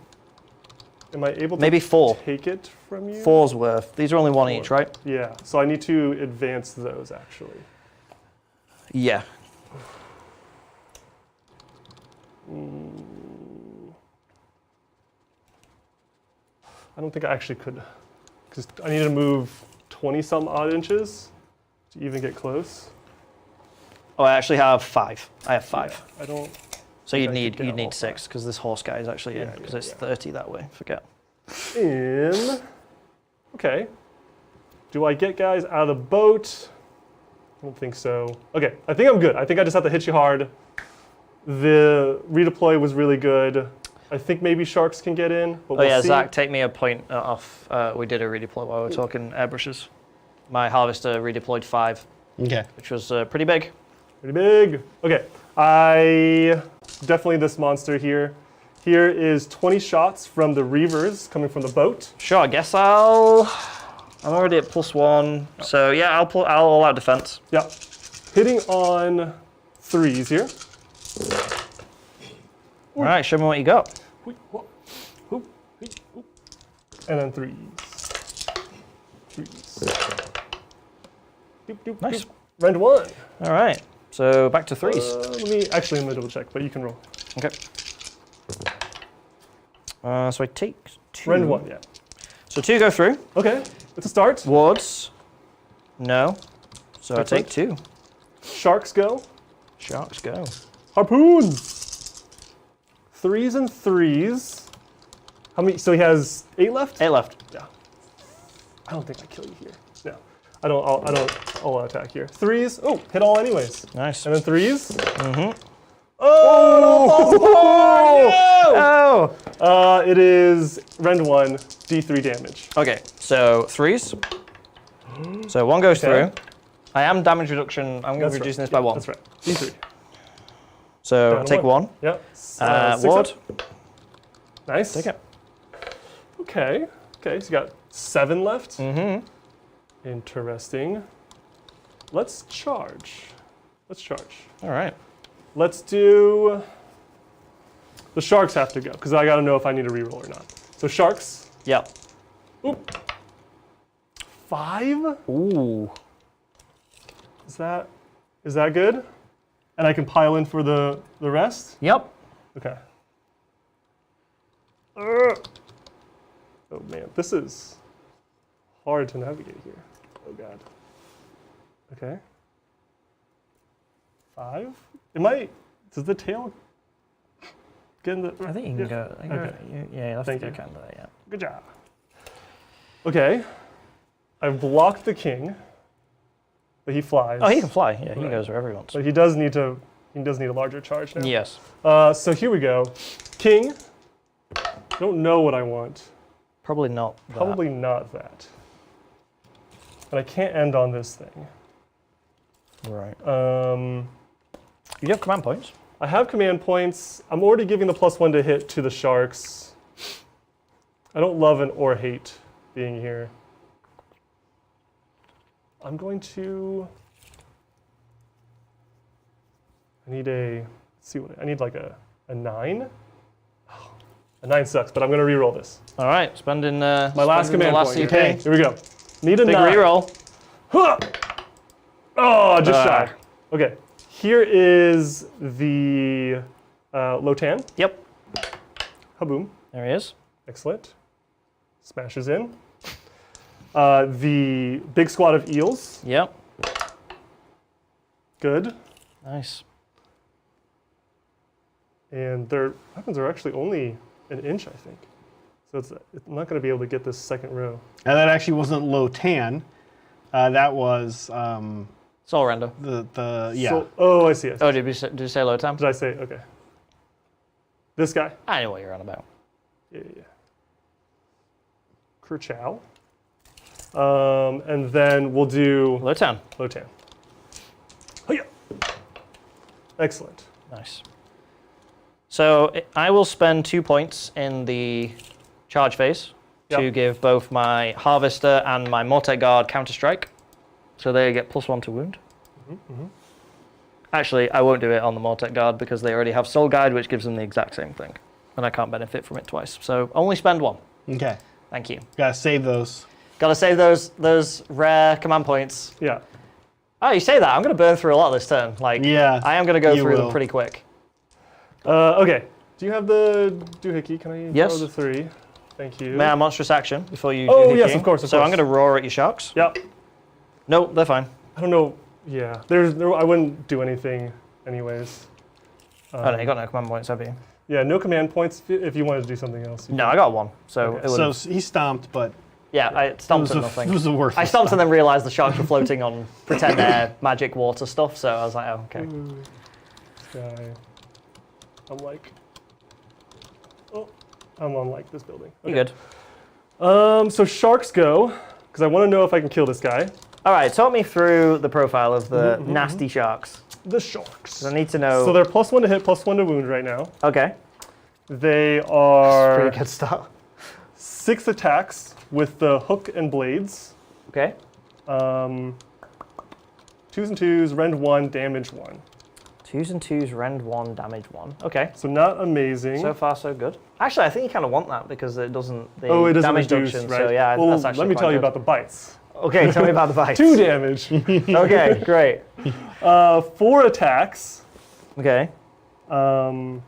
Am I able to maybe 4 take it from you? 4's worth. These are only 1 each, right? Yeah, so I need to advance those, actually. Yeah. I don't think I actually could, because I need to move 20-some odd inches to even get close. Oh, I actually have 5. I have 5. Yeah, I don't. So you'd need 6 because this horse guy is actually in because it's 30 that way. Forget. Okay. Do I get guys out of the boat? I don't think so. Okay, I think I'm good. I think I just have to hit you hard. The redeploy was really good. I think maybe sharks can get in, but we'll see. Zach, take me a point off. We did a redeploy while we were talking airbrushes. My harvester redeployed 5. Okay. Which was pretty big. Pretty big. Okay, definitely this monster here. Here is 20 shots from the Reavers coming from the boat. Sure, I guess I'm already at +1, so yeah, I'll all out defense. Yeah, hitting on 3s here. All right, show me what you got. And then 3s. 3s. Doop, doop, Nice. doop. Rend 1. All right. So back to 3s. Let me double check, but you can roll. Okay. So I take 2. Rend 1, yeah. So 2 go through. Okay, it's a start. Wards. No. So I Excellent. take 2. Sharks go. Sharks go. Harpoons. 3s and 3s. How many? So he has 8 left? 8 left. Yeah. I don't think I kill you here. No. I'll attack here. 3s. Oh, hit all anyways. Nice. And then 3s. Mm-hmm. Oh! Oh! It is Rend 1, D3 damage. Okay, so 3s. So 1 goes Okay. through. I am damage reduction. I'm going to be reducing this by 1. That's right. D3. So Down to take 1. Yep. 6 Ward. up. Nice. Take it. Okay. Okay, so you got 7 left. Mm-hmm. Interesting. Let's charge. All right. Let's do. The sharks have to go because I got to know if I need a reroll or not. So sharks. Yep. Oop. 5. Ooh. Is that good? And I can pile in for the rest. Yep. Okay. Oh man, this is hard to navigate here. Oh god. Okay. 5. Does the tail get in the? I think you can go. Okay. Yeah, you have Thank to you. go kind of there, yeah. Good job. Okay. I've blocked the king, but he flies. Oh, he can fly. Yeah, he Right. goes wherever he wants. But he does need a larger charge now. Yes. So here we go. King. Don't know what I want. Probably not. That. Probably not that. And I can't end on this thing. Right. Um, You do have command points. I have command points. I'm already giving the +1 to hit to the sharks. I don't love and or hate being here. I'm going to. I need a. Let's see what I need, like a 9. Oh, a 9 sucks, but I'm going to re-roll this. All right, spending My last command last point. CP. Okay, here we go. Need a Big 9. reroll. Huh! Oh, just Ah. shy. Okay, here is the Lotan. Yep. Haboom. There he is. Excellent. Smashes in. The big squad of eels. Yep. Good. Nice. And their weapons are actually only an inch, I think. So I'm not going to be able to get this second row. And that actually wasn't Lotan. That was Soul Render. yeah. So, oh, I see. Oh, did you say low time? Did I say, okay. This guy. I know what you're on about. Yeah. Kerchow. And then we'll do Low 10. Lotan. Hiya. Excellent. Nice. So I will spend 2 points in the charge phase to Yep. give both my Harvester and my Mortek Guard counter strike. So they get +1 to wound. Actually, I won't do it on the Mortek Guard because they already have Soul Guide, which gives them the exact same thing. And I can't benefit from it twice. So only spend 1. Okay. Thank you. Gotta save those. Gotta save those rare command points. Yeah. Oh, you say that. I'm gonna burn through a lot this turn. Like, Yeah, I am gonna go you through them will. pretty quick. Okay. Do you have the doohickey? Can I Yes. throw the 3? Thank you. May I monstrous action before you Oh, do yes, hicking? of course, of So I'm course. gonna roar at your sharks. Yep. Nope, they're fine. I don't know. Yeah. I wouldn't do anything anyways. Oh no, you got no command points, have you? Yeah, no command points if you wanted to do something else. No, I got 1. So Okay. it would. So he stomped, but Yeah, I it stomped was, at nothing. it was the worst. I stomped and then realised the sharks were floating on pretend air, magic water stuff. So I was like, oh, okay. This guy. I'm on like this building. You good? So sharks go because I want to know if I can kill this guy. All right, talk me through the profile of the nasty sharks. The sharks. 'Cause I need to know. So they're +1 to hit, +1 to wound right now. Okay, They are pretty good start. 6 attacks with the hook and blades. Okay, 2s and 2s, rend 1, damage 1. 2s and 2s, rend 1, damage 1. Okay. So not amazing. So far, so good. Actually, I think you kind of want that because it doesn't. It doesn't damage reduce, reduction, right? So yeah, well, that's actually let me quite tell you good. about the bites. Okay, tell me about the bites. 2 damage. Okay, great. 4 attacks. Okay. 2s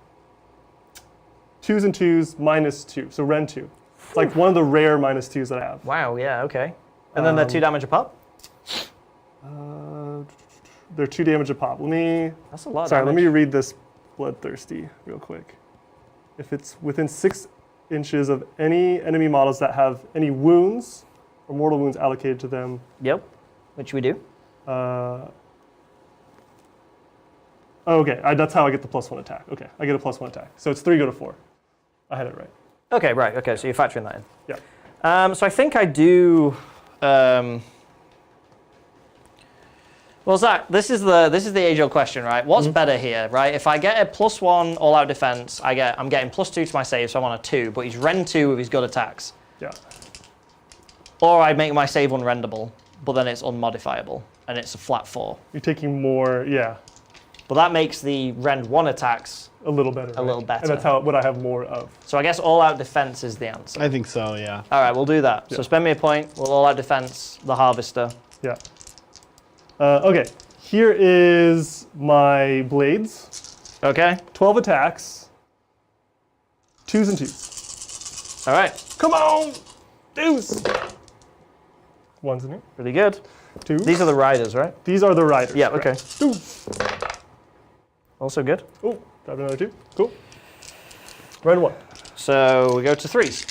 and 2s, -2. So rend 2. It's like one of the rare -2s that I have. Wow. Yeah. Okay. And then they're 2 damage a pop. They're 2 damage a pop. That's a lot. Sorry, of let damage. me read this bloodthirsty real quick. If it's within 6 inches of any enemy models that have any wounds or mortal wounds allocated to them. Yep. Which we do. Okay, that's how I get the +1 attack. Okay, I get a +1 attack. So it's 3 go to 4. I had it right. Okay. Right. Okay. So you're factoring that in. Yeah. So I think I do. Well, Zach, this is the age-old question, right? What's better here, right? If I get a +1 all-out defense, I'm getting +2 to my save, so I'm on a 2. But he's rend 2 with his good attacks. Yeah. Or I make my save unrendable, but then it's unmodifiable, and it's a flat 4. You're taking more, yeah, But that makes the rend 1 attacks a little better. a little better. And that's what I have more of. So I guess all-out defense is the answer. I think so, yeah. All right, we'll do that. Yeah. So spend me a point. We'll all-out defense the Harvester. Yeah. Okay, here is my blades. Okay. 12 attacks. 2s and 2s. All right. Come on! Deuce! 1s in here. Pretty good. 2s. These are the riders, right? These are the riders. Yeah. correct. Okay. Deuce. Also good. Oh, grab another 2. Cool. Rend 1. So we go to 3s.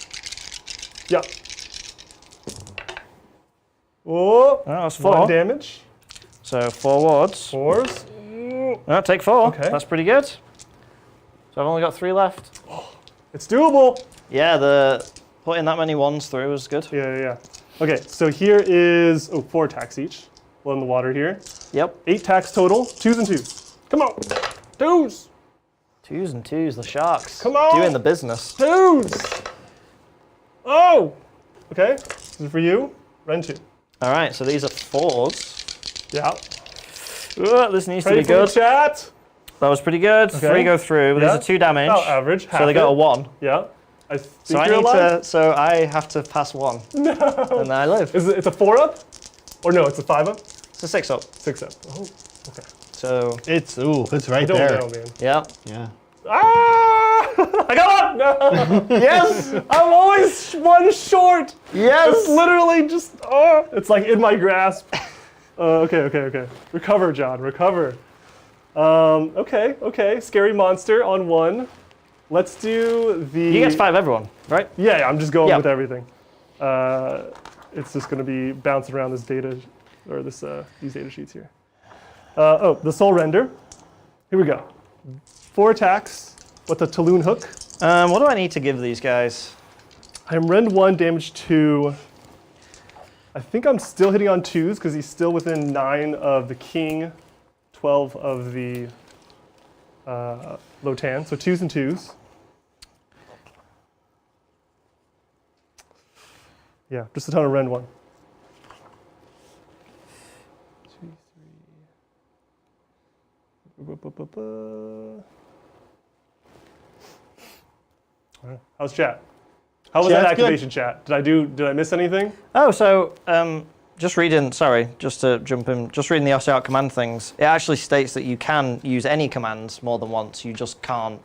Yeah. Oh, that's 4. 1 damage. So 4 wards. 4s. Oh, take 4. Okay. That's pretty good. So I've only got 3 left. It's doable. Yeah, the putting that many 1s through was good. Yeah. Okay, so here is 4 attacks each. Blood in the water here. Yep. 8 attacks total. 2s and 2s. Come on. 2s. 2s and 2s, the Sharks. Come on. Doing the business. 2s. Oh. Okay, this is for you. Rend 2. All right, so these are 4s. Yeah. This needs to Ready be for the good. chat? That was pretty good. Okay. 3 go through. Yeah. These are 2 damage. Oh, average. So they got a 1. Yeah. I think So I you're need alive. to. So I have to pass 1. No. And then I live. It's a 4-up? Or no, it's a 5-up? It's a 6-up. 6-up. Oh, okay. So It's right I don't there. know, man. yeah. Yeah. Ah! I got one! No. Yes. I'm always one short. It's Yes. literally just, it's like in my grasp. Okay. Recover, John, recover. Okay. Scary monster on 1. Let's do the... You get 5 everyone, right? Yeah, I'm just going Yeah. with everything. It's just going to be bouncing around this data, or these data sheets here. The Soul Render. Here we go. 4 attacks with a Talon Hook. What do I need to give these guys? I'm rend 1, damage 2. I think I'm still hitting on 2s because he's still within 9 of the King, 12 of the Lotan. So 2s and 2s. Yeah, just a ton of rend 1. 2, 3. All right. How's chat? How was that Chat's good. activation chat? Did I miss anything? Oh, so just reading. Sorry, just to jump in. Just reading the Ossiarch command things. It actually states that you can use any commands more than once. You just can't.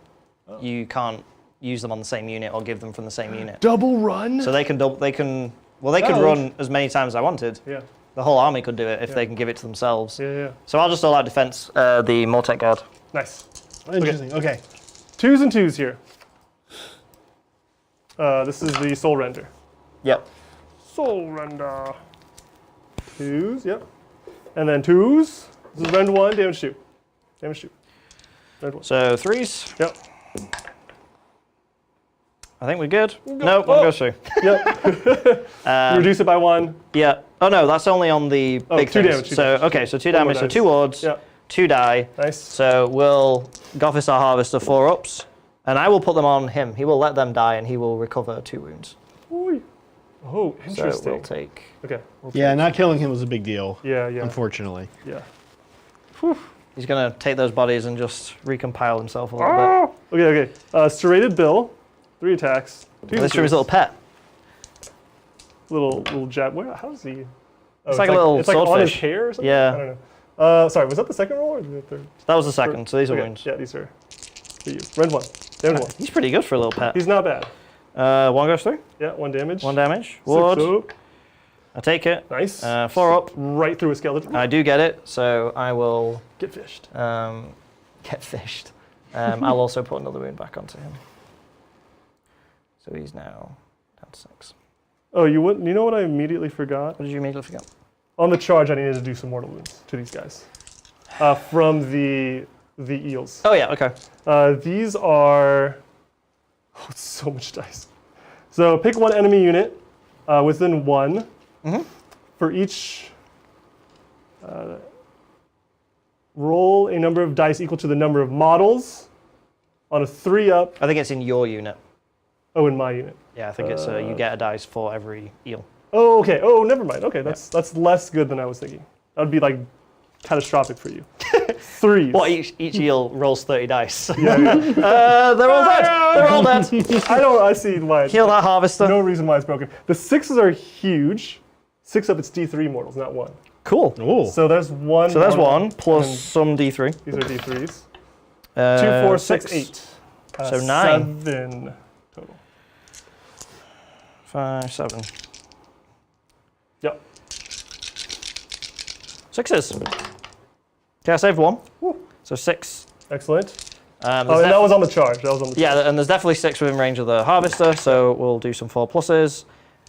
You can't use them on the same unit or give them from the same unit. Double run? So they can double. They can. Well, they could Oh. run as many times as I wanted. Yeah. The whole army could do it if they can give it to themselves. Yeah. So I'll just all out defense the Mortek Guard. Nice. Interesting. Okay. 2s and 2s here. This is the Soul Render. Yep. Soul Render. 2s, yep. And then 2s. This is rend 1, damage 2. Damage 2. Rend 1. So 3s. Yep. I think we're good. No, one goes through. Yep. You reduce it by 1. Yeah. Oh no, that's only on the big 2 things. damage, 2 So damage. okay, so 2 One more damage, so dice. 2 wards, Yep. 2 die. Nice. So we'll Gothis our Harvester 4-ups, and I will put them on him. He will let them die, and he will recover 2 wounds. Ooh. Oh, So interesting. we'll take. Okay. Yeah, not killing him was a big deal. Yeah. Unfortunately. Yeah. He's going to take those bodies and just recompile himself a little bit. Okay. Serrated Bill, 3 attacks. 2 This from his little pet. Little jab. Where? How is he? Oh, It's like a little It's like on his swordfish. hair or something. Yeah. I don't know. Sorry, was that the second roll or the third? That was the second, so these are Okay, wounds. yeah, these are for you. Rend 1. Damage 1. He's pretty good for a little pet. He's not bad. 1 goes through. Yeah, 1 damage. 1 damage. 6 Ward. up. I take it. Nice. 4 up. Right through a skeleton. I do get it, so I will Get fished. get fished. I'll also put another wound back onto him. So he's now down to 6. Oh, you know what I immediately forgot? What did you immediately forget? On the charge, I needed to do some mortal wounds to these guys. From the eels. Oh yeah, okay. These are it's so much dice. So pick 1 enemy unit within 1 for each. Roll a number of dice equal to the number of models on a 3 up. I think it's in your unit. Oh, in my unit. Yeah, I think it's you get a dice for every eel. Oh, okay. Oh, never mind. Okay, that's less good than I was thinking. That would be like catastrophic for you. 3s. What, each eel rolls 30 dice? Yeah. They're all dead. They're all dead. I see why. It's Kill that harvester. No reason why it's broken. The 6s are huge. 6 up, it's D3 mortals, not 1. Cool. Ooh. So there's 1. So there's mortal, 1 plus and some D3. These are D3s. 2, 4, 6, 8. So 9. 7 total. 5, 7. Yep. 6s. Okay, I saved 1. So 6. Excellent. There's And that was on the charge. Yeah, and there's definitely 6 within range of the harvester, so we'll do some 4 pluses,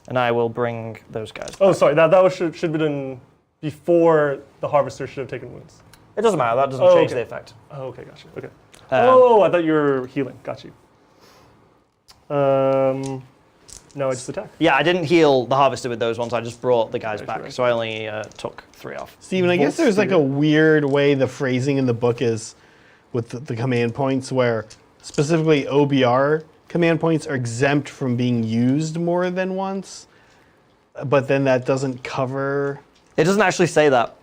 and I will bring those guys back. Oh, sorry. That should be done before the harvester should have taken wounds. It doesn't matter, that doesn't Oh, change okay. the effect. Oh, okay, gotcha. Okay. I thought you were healing. Got you. No, I just attack. Yeah, I didn't heal the harvester with those ones, I just brought the guys Okay, back, sure. so I only took 3 off. Steven, I guess Volt there's like a spear. weird way the phrasing in the book is with the command points where specifically OBR command points are exempt from being used more than once, but then that doesn't cover. It doesn't actually say that.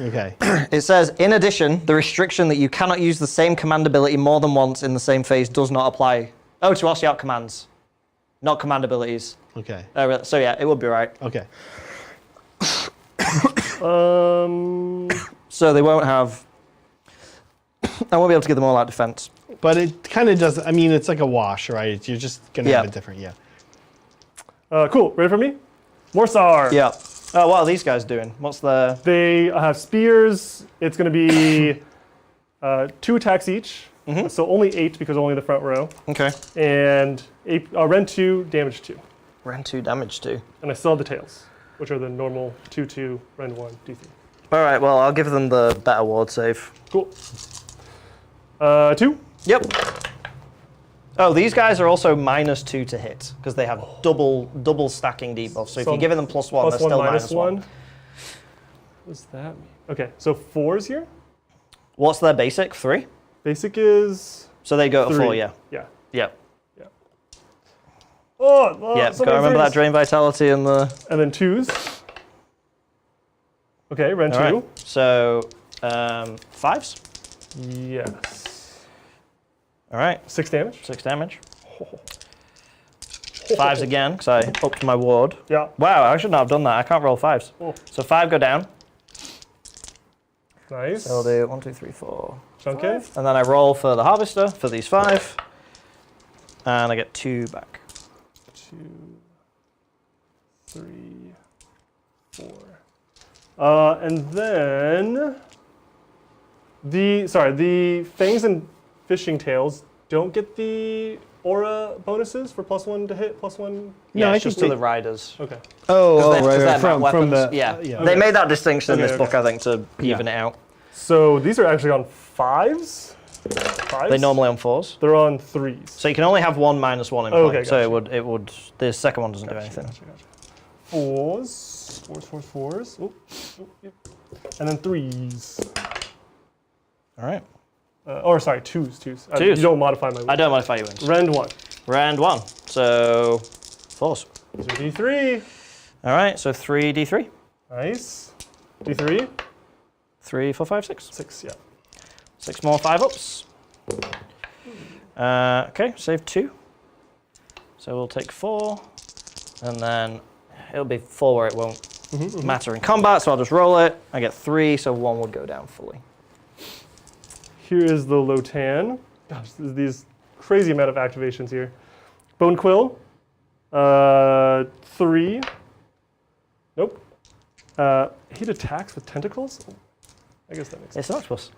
Okay. It says, in addition, the restriction that you cannot use the same command ability more than once in the same phase does not apply. Oh, to Ossiarch commands, not command abilities. Okay. So yeah, it would be right. Okay. So they won't have... I won't be able to give them all out defense. But it kind of does. I mean, it's like a wash, right? You're just gonna have Yeah. a different. Yeah. Cool. Ready for me? Morsar. Yeah. Oh, what are these guys doing? What's the... They have spears. It's going to be 2 attacks each. So only 8 because only the front row. Okay. And rend 2, damage 2. Rend 2, damage 2. And I still have the tails, which are the normal 2, rend 1, D3. All right, well, I'll give them the better ward save. Cool. 2. Yep. Oh, these guys are also -2 to hit because they have double stacking debuffs. So if you're giving them +1, they're +1, still -1. -1. What does that mean? Okay, so 4s here. What's their basic? 3? Basic is So they go to 3. 4, yeah. Yeah. Yep. Oh, Yeah, so gotta many remember that threes. drain vitality and the... And then 2s. Okay, rend 2. All right. So 5s. Yes. All right, 6 damage. 6 damage. 5s again because I upped my ward. Yeah. Wow, I should not have done that. I can't roll 5s. Oh. So 5 go down. Nice. So I'll do 1, 2, 3, 4, Chunky. 5. And then I roll for the harvester for these 5. And I get 2 back. 2, 3, 4. And then the fangs and fishing tails don't get the aura bonuses for +1 to hit, +1. Yeah, I it's just can to see- the riders. Okay. Oh, They're- 'cause right, they're right. From weapons. the yeah. yeah. They made that distinction in Okay, this book, okay. I think, to even it out. So these are actually on 5s. 5s. They normally on 4s. They're on 3s. So you can only have 1 -1 in Oh, play. okay, So gotcha. it would. The second one doesn't do anything. Gotcha. 4s. Oh, yep. And then 3s. All right. Or sorry, 2s. 2s. Twos. You don't modify my. I don't modify your wins. Rend 1. Rend 1. So 4s. These are D3. All right. So 3d3. Nice. D3. 3, 4, 5, 6. 6. Yeah. 6 more 5-ups. Okay, save 2. So we'll take 4, and then it'll be 4 where it won't matter in combat, so I'll just roll it. I get 3, so 1 would go down fully. Here is the Lotan. Gosh, there's these crazy amount of activations here. Bone Quill. 3. Nope. 8 attacks with tentacles? I guess that makes sense. It's an octopus.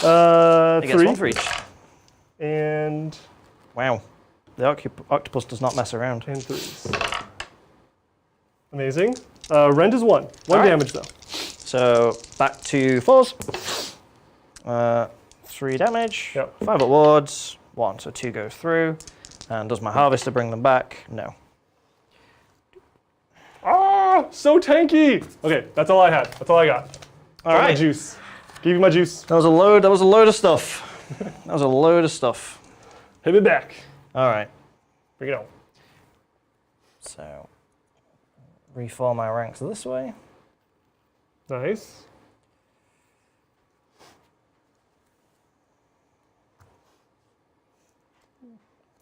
It gets 3. 1 for each. And Wow. The octopus does not mess around. 3s. Amazing. Rend is 1. 1 right. damage though. So back to 4s. 3 damage. Yep. 5 at wards. 1. So 2 go through. And does my harvester bring them back? No. Ah, so tanky. Okay, that's all I had. That's all I got. All right. My juice. Give me my juice. That was a load. That was a load of stuff. That was a load of stuff. Hit me back. All right. Bring it on. So reform my ranks this way. Nice.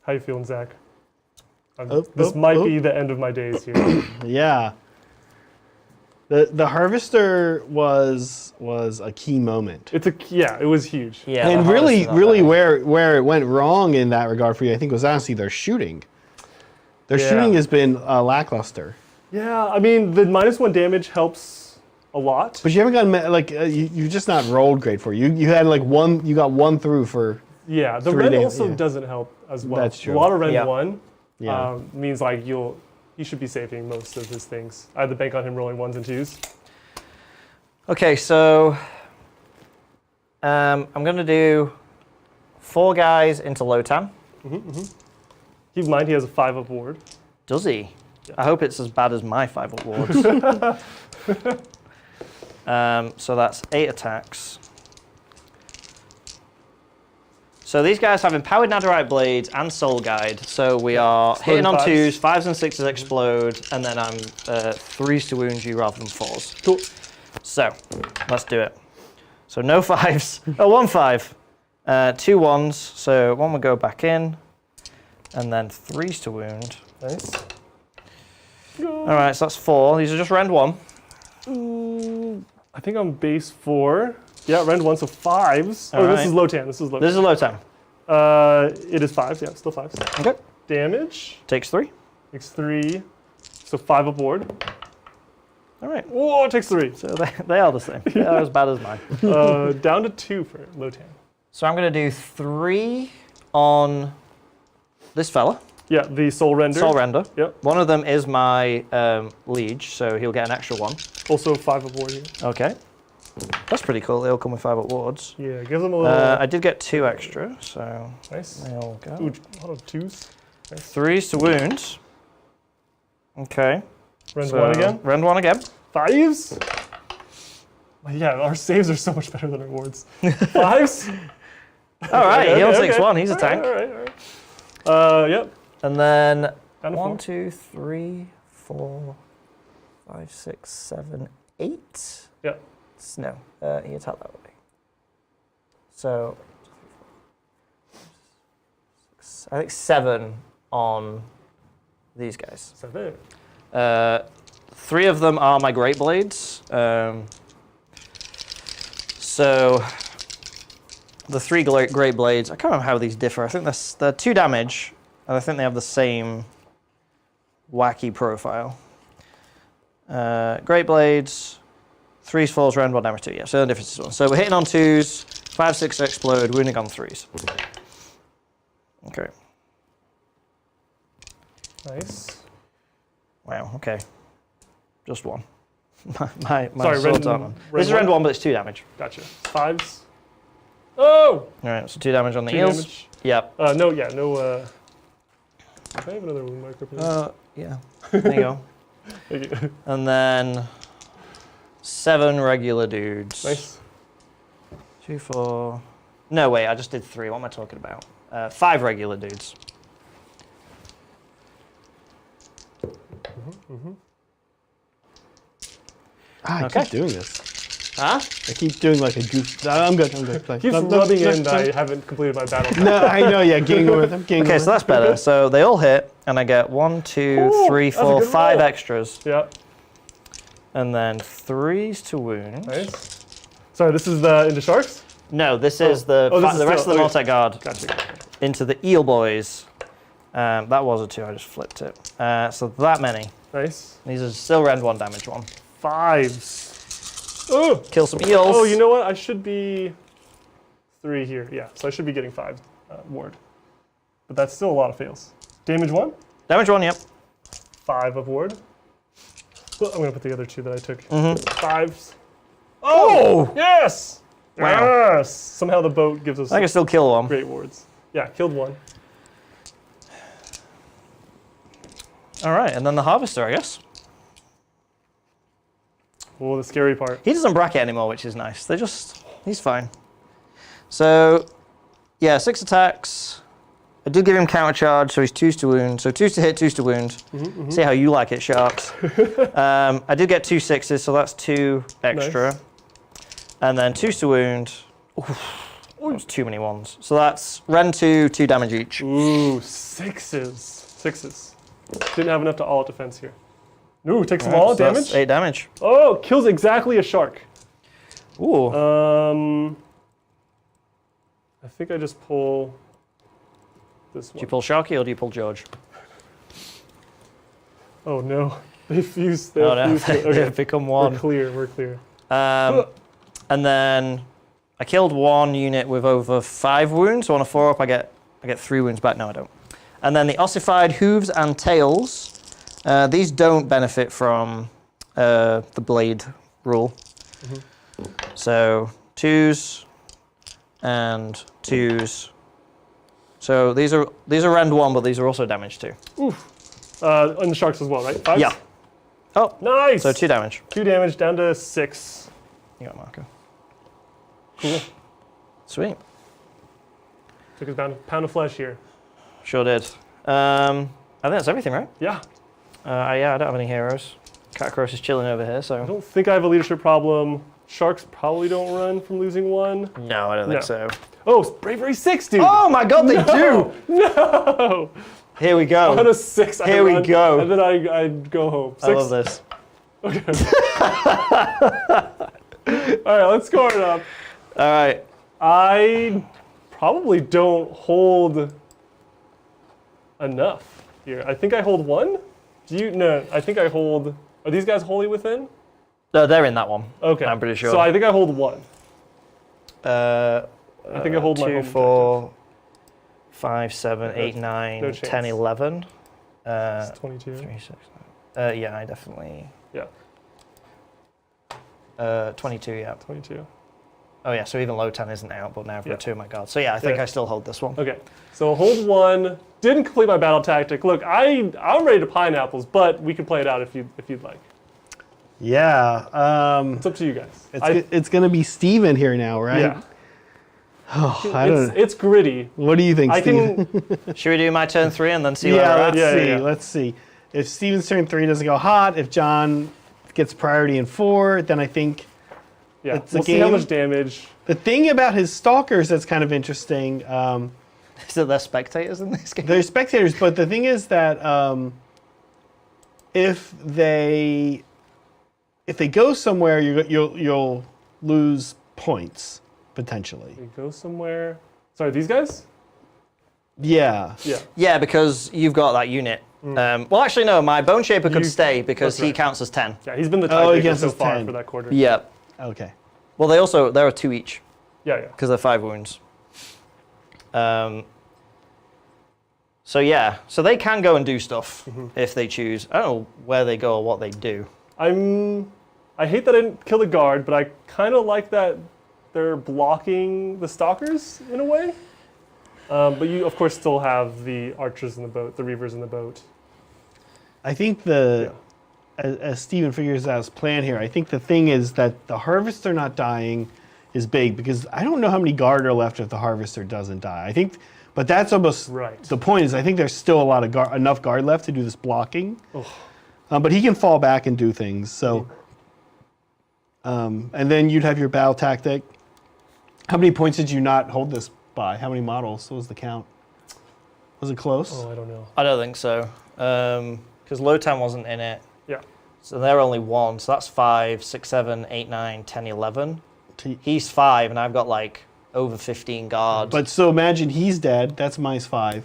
How you feeling, Zach? This might be the end of my days here. Yeah. The harvester was a key moment. It was huge. Yeah. And the really, harvest is not really bad. where it went wrong in that regard for you, I think, was honestly their shooting. Their Yeah. shooting has been lackluster. Yeah, I mean the -1 damage helps a lot. But you haven't gotten you just not rolled great for you. You had like one. You got 1 through for. Yeah, the 3 rend damage, also yeah. doesn't help as well. That's true. A lot of rend Yeah. 1 Yeah. means like he should be saving most of his things. I had to bank on him rolling 1s and 2s. Okay, so I'm going to do 4 guys into Lotan. Keep in mind he has a 5-up ward. Does he? I hope it's as bad as my 5-up wards. So that's 8 attacks. So these guys have empowered Netherite blades and soul guide. So we are hitting on 2s, 5s and 6s explode, and then I'm 3s to wound you rather than 4s. Cool. So let's do it. So no 5s. Oh, 1 5. 2 1s. So 1 will go back in, and then 3s to wound. Nice. All right, so that's 4. These are just rend 1. I think I'm base 4. Yeah, rend 1, so 5s. All This right. is Lotan. This is Lotan. This is Lotan. It is 5s. Yeah, still 5s. Okay. Damage. Takes 3. Takes 3. So 5 aboard. All right. Whoa, it takes 3. So they are the same. They are as bad as mine. Down to 2 for Lotan. So I'm going to do 3 on this fella. Yeah, the Soul Render. Soul Render. Yep. One of them is my liege, so he'll get an extra 1. Also 5 aboard here. Okay. That's pretty cool. They all come with 5 at wards. Yeah, give them a little. I did get 2 extra, so Nice. they all go. Ooh, a lot of 2s. 3s to wound. Okay. Rend so 1 again. Rend 1 again. 5s? Yeah, our saves are so much better than our wards. 5s? All right, Okay, he only okay, takes okay. 1. He's a tank. All right. Yep. And then Down to 1, 4. 2, 3, 4, 5, 6, 7, 8. Yep. No, he attacked that way. So, I think 7 on these guys. 7. 3 of them are my Great Blades. So, the 3 Great Blades, I can't remember how these differ. I think they're 2 damage, and I think they have the same wacky profile. Great Blades, 3s, 4s, round 1 damage 2. Yeah, so the difference is 1. So we're hitting on 2s, 5, 6 to explode, wounding on 3s. Okay. Nice. Wow, okay. Just 1. my Sorry, swords aren't on. This is round 1, but it's 2 damage. Gotcha. 5s. Oh! All right, so 2 damage on the 2 eels. damage. Yep. No. Can I have another wound marker, please? Yeah. There you go. Thank you. And then 7 regular dudes. Nice. 2, 4. No, wait, I just did 3. What am I talking about? 5 regular dudes. I Okay. keep doing this. Huh? I keep doing like a goof. I'm good. Play. Keeps rubbing in that I haven't completed my battle. No, I know. Yeah, getting over them. Okay, so that's better. So they all hit, and I get 1, 2, 3, 4, 5 extras. Yeah. And then 3s to wound. Nice. Sorry, this is the into sharks? No, this is the rest of the multi-guard. Gotcha. Into the eel boys. That was a 2, I just flipped it. So that many. Nice. These are still rend 1 damage 1. 5s. Oh! Kill some eels. Oh, you know what? I should be 3 here. Yeah, so I should be getting 5 ward. But that's still a lot of fails. Damage 1? Damage 1, yep. 5 of ward. Well, I'm going to put the other 2 that I took. 5s. Oh! Yes! Wow. Yes! Somehow the boat gives us I can still kill one. great wards. Yeah, killed 1. All right, and then the harvester, I guess. Oh, the scary part. He doesn't bracket anymore, which is nice. He's fine. So, yeah, 6 attacks. I do give him counter charge, so he's 2s to wound. So 2s to hit, 2s to wound. See how you like it, Sharks. I do get 2 6s, so that's 2 extra. Nice. And then 2s to wound. Oof, that was too many ones. So that's rend 2, 2 damage each. Ooh, 6s. 6s. Didn't have enough to all-out defense here. Ooh, takes them all So that's damage. 8 damage. Oh, kills exactly a shark. Ooh. I think I just pull this Do one. you pull Sharky or do you pull George? Oh no, they fused. Oh no, Okay. they've become one. We're clear. We're clear. And then I killed 1 unit with over 5 wounds. So on a 4-up, I get 3 wounds back. No, I don't. And then the ossified hooves and tails. These don't benefit from the blade rule. So 2s and 2s. So these are rend 1, but these are also damage 2. Oof. On the sharks as well, right? 5s? Yeah. Oh, Nice. so 2 damage. 2 damage down to 6. You got Marco. Cool. Sweet. Took us down a pound of flesh here. Sure did. I think that's everything, right? Yeah. Yeah, I don't have any heroes. Catacross is chilling over here, I so. don't think I have a leadership problem. Sharks probably don't run from losing 1. No, I don't think so. Oh, bravery 6, dude. Oh my god, they do! No. Here we On go. a 6. I Here we run, go. And then I go home. 6. I love this. All right, let's score it up. All right. I probably don't hold enough here. I think I hold 1. Do you? No, I think I hold. Are these guys wholly within? No, they're in that one. Okay. I'm pretty sure. So I think I hold 1. I think I hold my 2, home 4, 5, 7, 8, 9, no 10, chance. 11. It's 22. 3, 6, 9. Yeah, I definitely. Yeah, 22, yeah. 22. Oh yeah, so even low 10 isn't out, but now I've got Yeah. 2 of my guards. So yeah, I think Yeah. I still hold this one. Okay. So hold 1. Didn't complete my battle tactic. Look, I'm ready to pineapples, but we can play it out if you'd like. Yeah. It's up to you guys. It's going to be Steven here now, right? Yeah. Oh, I don't. It's gritty. What do you think, I Steven? can. Should we do my turn 3 and then see where Yeah, we're at? let's see. Yeah. Let's see. If Steven's turn 3 doesn't go hot, if John gets priority in 4, then I think Yeah. It's a We'll see how game. much damage. the thing about his stalkers that's kind of interesting. So they're spectators in this game? They're spectators, but the thing is that if they go somewhere, you'll lose points potentially. We go somewhere. Sorry, these guys? Yeah. Yeah. Yeah, because you've got that unit. Well, actually, no, my Bone Shaper could stay because that's he right. counts as 10. Yeah, he's been the Oh, he tiebreaker gets so his far 10. for that quarter. Yeah. Okay. Well, there are 2 each Yeah. because they're 5 wounds. So yeah, so they can go and do stuff if they choose. I don't know where they go or what they do. I hate that I didn't kill the guard, but I kind of like that they're blocking the stalkers in a way. But you, of course, still have the archers in the boat, the reavers in the boat. I think as Steven figures out his plan here, I think the thing is that the harvester not dying is big because I don't know how many guard are left if the harvester doesn't die. I think, but that's almost Right. the point is I think there's still a lot of enough guard left to do this blocking. But he can fall back and do things. So And then you'd have your battle tactic. How many points did you not hold this by? How many models? What was the count? Was it close? Oh, I don't know. I don't think so. Because Lotan wasn't in it. Yeah. So they're only 1. So that's 5, 6, 7, 8, 9, 10, 11. He's 5, and I've got like over 15 guards. But so imagine he's dead. That's -5.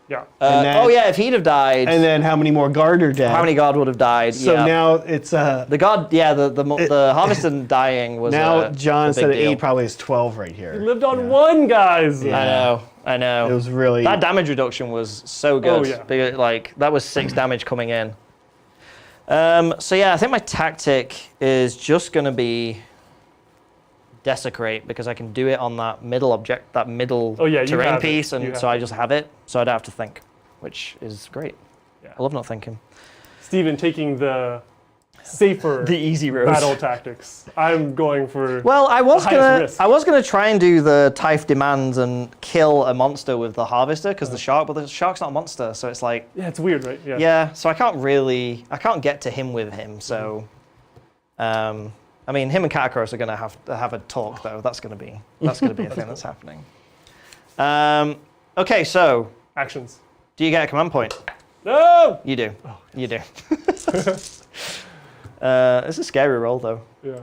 Yeah. Oh yeah, if he'd have died. And then how many more guard are dead? How many guard would have died? So yeah. now it's The guard, yeah, the harvester dying was now a John big said deal. 8 probably is 12 right here. He lived on 1, guys. Yeah. I know. It was really That damage reduction was so good. Oh, yeah. Like that was 6 damage coming in. So yeah, I think my tactic is just gonna be desecrate because I can do it on that middle object, that middle terrain have piece, it. and so I just have it, so I don't have to think, which is great. Yeah. I love not thinking. Stephen taking the safer The easy road. battle tactics. I'm going for Well, I was highest risk. gonna try and do the Typh demands and kill a monster with the harvester because the shark, but the shark's not a monster, so it's like Yeah, it's weird, right? yeah. So I can't get to him with him. So, I mean, him and Katakros are gonna have to have a talk though. That's gonna be a thing that's happening. Okay, so Actions. do you get a command point? No! You do. Oh, You do. It's a scary roll though. Yeah.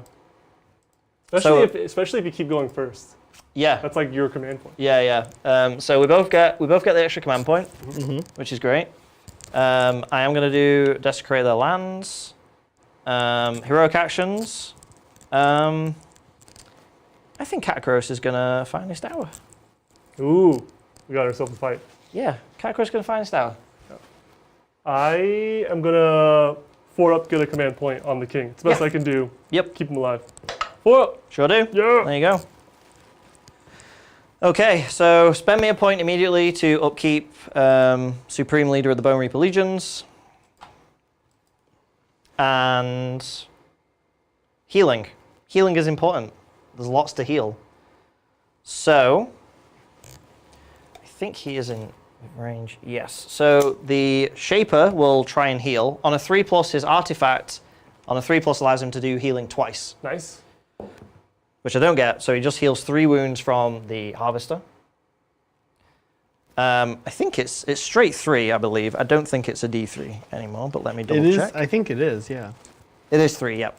So- Especially if you keep going first. Yeah. That's like your command point. Yeah. So we both get the extra command point, which is great. I am going to do desecrate their lands, heroic actions. I think Katakros is going to find his tower. Ooh, we got ourselves a fight. Yeah, Katakros is going to find his tower. I am gonna 4-up, get a command point on the king. It's the best Yeah. I can do. Yep, Keep him alive. 4-up. sure do. Yeah. There you go. Okay, so spend me a point immediately to upkeep Supreme Leader of the Bonereaper Legions. And healing. Healing is important. There's lots to heal. So, I think he is in range. Yes. So the Shaper will try and heal. On a 3+, his artifact on a 3+ allows him to do healing twice. Nice. Which I don't get, so he just heals 3 wounds from the Harvester. I think it's straight 3, I believe. I don't think it's a D3 anymore, but let me double check. I think it is, yeah. It is 3, yep.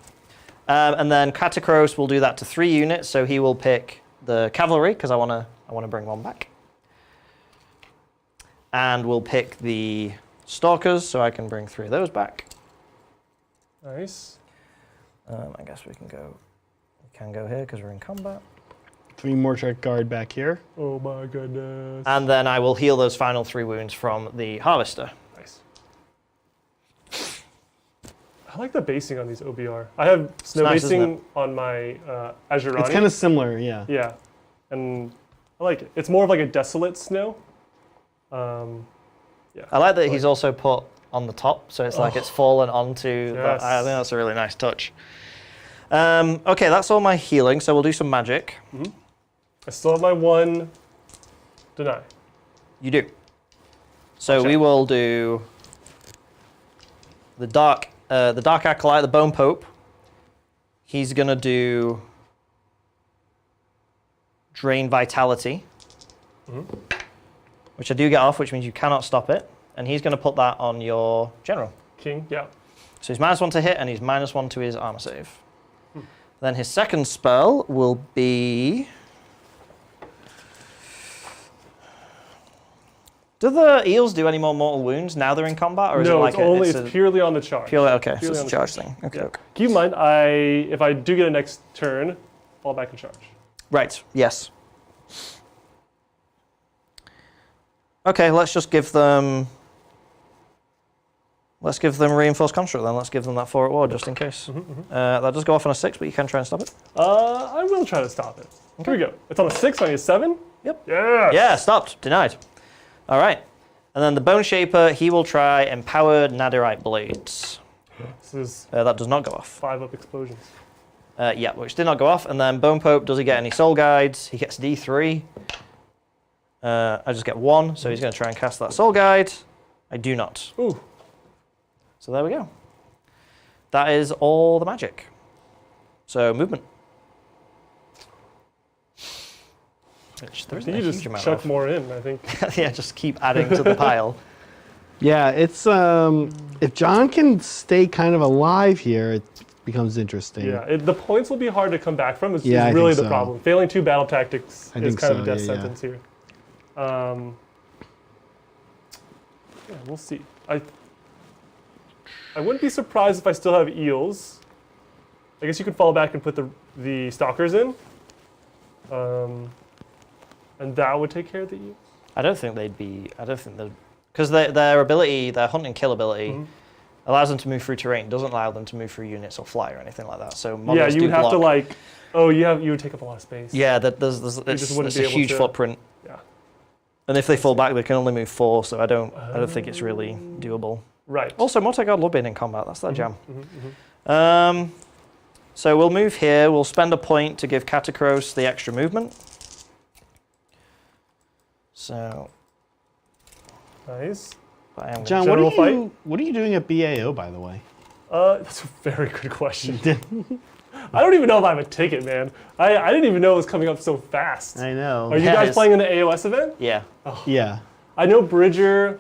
And then Katakros will do that to 3 units, so he will pick the Cavalry, because I wanna bring one back. And we'll pick the Stalkers, so I can bring 3 of those back. Nice. I guess we can go here because we're in combat. 3 more check guard back here. Oh my goodness. And then I will heal those final 3 wounds from the Harvester. Nice. I like the basing on these OBR. I have snow nice, basing on my Azurani. It's kind of similar, yeah. Yeah, and I like it. It's more of like a desolate snow. Yeah. I like that he's also put on the top, so it's like it's fallen onto. Yes. I think that's a really nice touch. Okay, that's all my healing, so we'll do some magic. I still have my 1 deny. You do. So Okay. we will do the Dark Acolyte, the Bone Pope. He's gonna do Drain Vitality, which I do get off, which means you cannot stop it. And he's gonna put that on your general. King, yeah. So he's -1 to hit, and he's -1 to his armor save. Then his second spell will be. Do the eels do any more mortal wounds now they're in combat, or is No, it like it's purely on the charge. purely okay? purely So on it's the a charge thing. Okay. Yeah. Okay. Keep in mind, if I do get a next turn, fall back in charge. Right. Yes. Okay. Let's just give them. Let's give them reinforced construct then. Let's give them that 4 at war just in case. That does go off on a 6, but you can try and stop it. I will try to stop it. Here we go. It's on a 6, on a 7. Yep. Yeah. Yeah. Stopped. Denied. All right. And then the Bone Shaper, he will try Empowered Nadirite Blades. This is That does not go off. 5-up explosions. Yeah, which did not go off. And then Bone Pope, does he get any Soul Guides? He gets D3. I just get 1, so he's going to try and cast that Soul Guide. I do not. Ooh. So there we go. That is all the magic. So movement. Which there I isn't think a you huge just amount chuck of. more in, I think. Yeah, just keep adding to the pile. Yeah, it's if John can stay kind of alive here, it becomes interesting. Yeah, the points will be hard to come back from. It's Yeah, I really think the so. problem. Failing 2 battle tactics I is think kind of so, a death yeah, yeah. sentence here. Yeah, we'll see. I wouldn't be surprised if I still have eels. I guess you could fall back and put the stalkers in. And that would take care of the eels. I don't think they'd be. I don't think they'd. Because their ability, their hunt and kill ability, allows them to move through terrain. Doesn't allow them to move through units or fly or anything like that. So models Yeah, you would do have block. to like. Oh, you would take up a lot of space. Yeah, there's just it's wouldn't a be able huge to- footprint. Yeah. And if they fall back, they can only move 4. So I don't think it's really doable. Right. Also, Multi-God love being in combat. That's their jam. So we'll move here. We'll spend a point to give Catacross the extra movement. So. Nice. I am John, General what are you doing at BAO, by the way? That's a very good question. I don't even know if I have a ticket, man. I didn't even know it was coming up so fast. I know. Are you Yeah, guys it's- playing in the AOS event? Yeah. Yeah. I know Bridger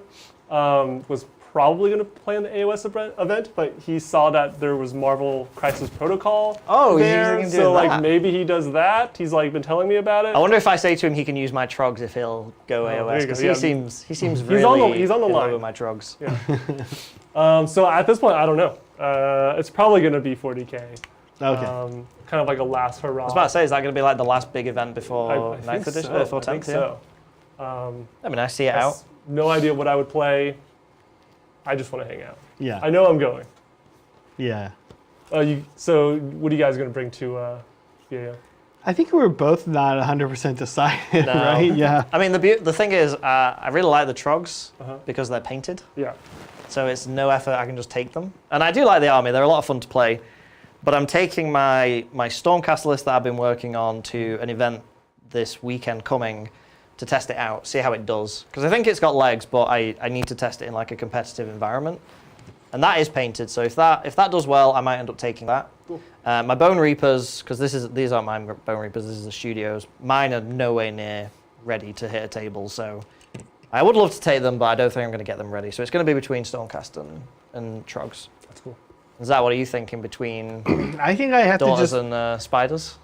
was probably going to play in the AOS event, but he saw that there was Marvel Crisis Protocol Oh, he's there, thinking so doing like that. maybe he does that. He's like been telling me about it. I wonder if I say to him he can use my trogs if he'll go there AOS you go, because yeah. he seems really he's on the in love line. with my trogs. Yeah. So at this point, I don't know. It's probably going to be 40K. Okay. Kind of like a last hurrah. I was about to say, is that going to be like the last big event before I 9th think edition, so. before 10th? I think so. I mean, I see it out. No idea what I would play. I just want to hang out. Yeah. I know I'm going. Yeah. So what are you guys going to bring to BAO? I think we're both not 100% decided, No. right? Yeah. I mean, the thing is, I really like the trogs because they're painted. Yeah. So it's no effort, I can just take them. And I do like the army, they're a lot of fun to play. But I'm taking my Stormcast list that I've been working on to an event this weekend coming to test it out, see how it does. Because I think it's got legs, but I need to test it in like a competitive environment. And that is painted, so if that does well, I might end up taking that. Cool. My Bonereapers, because these aren't my Bonereapers, this is the studio's. Mine are nowhere near ready to hit a table, so I would love to take them, but I don't think I'm going to get them ready. So it's going to be between Stormcast and Trogs. That's cool. Zach, what are you thinking between I think I have to Daughters just. and Spiders?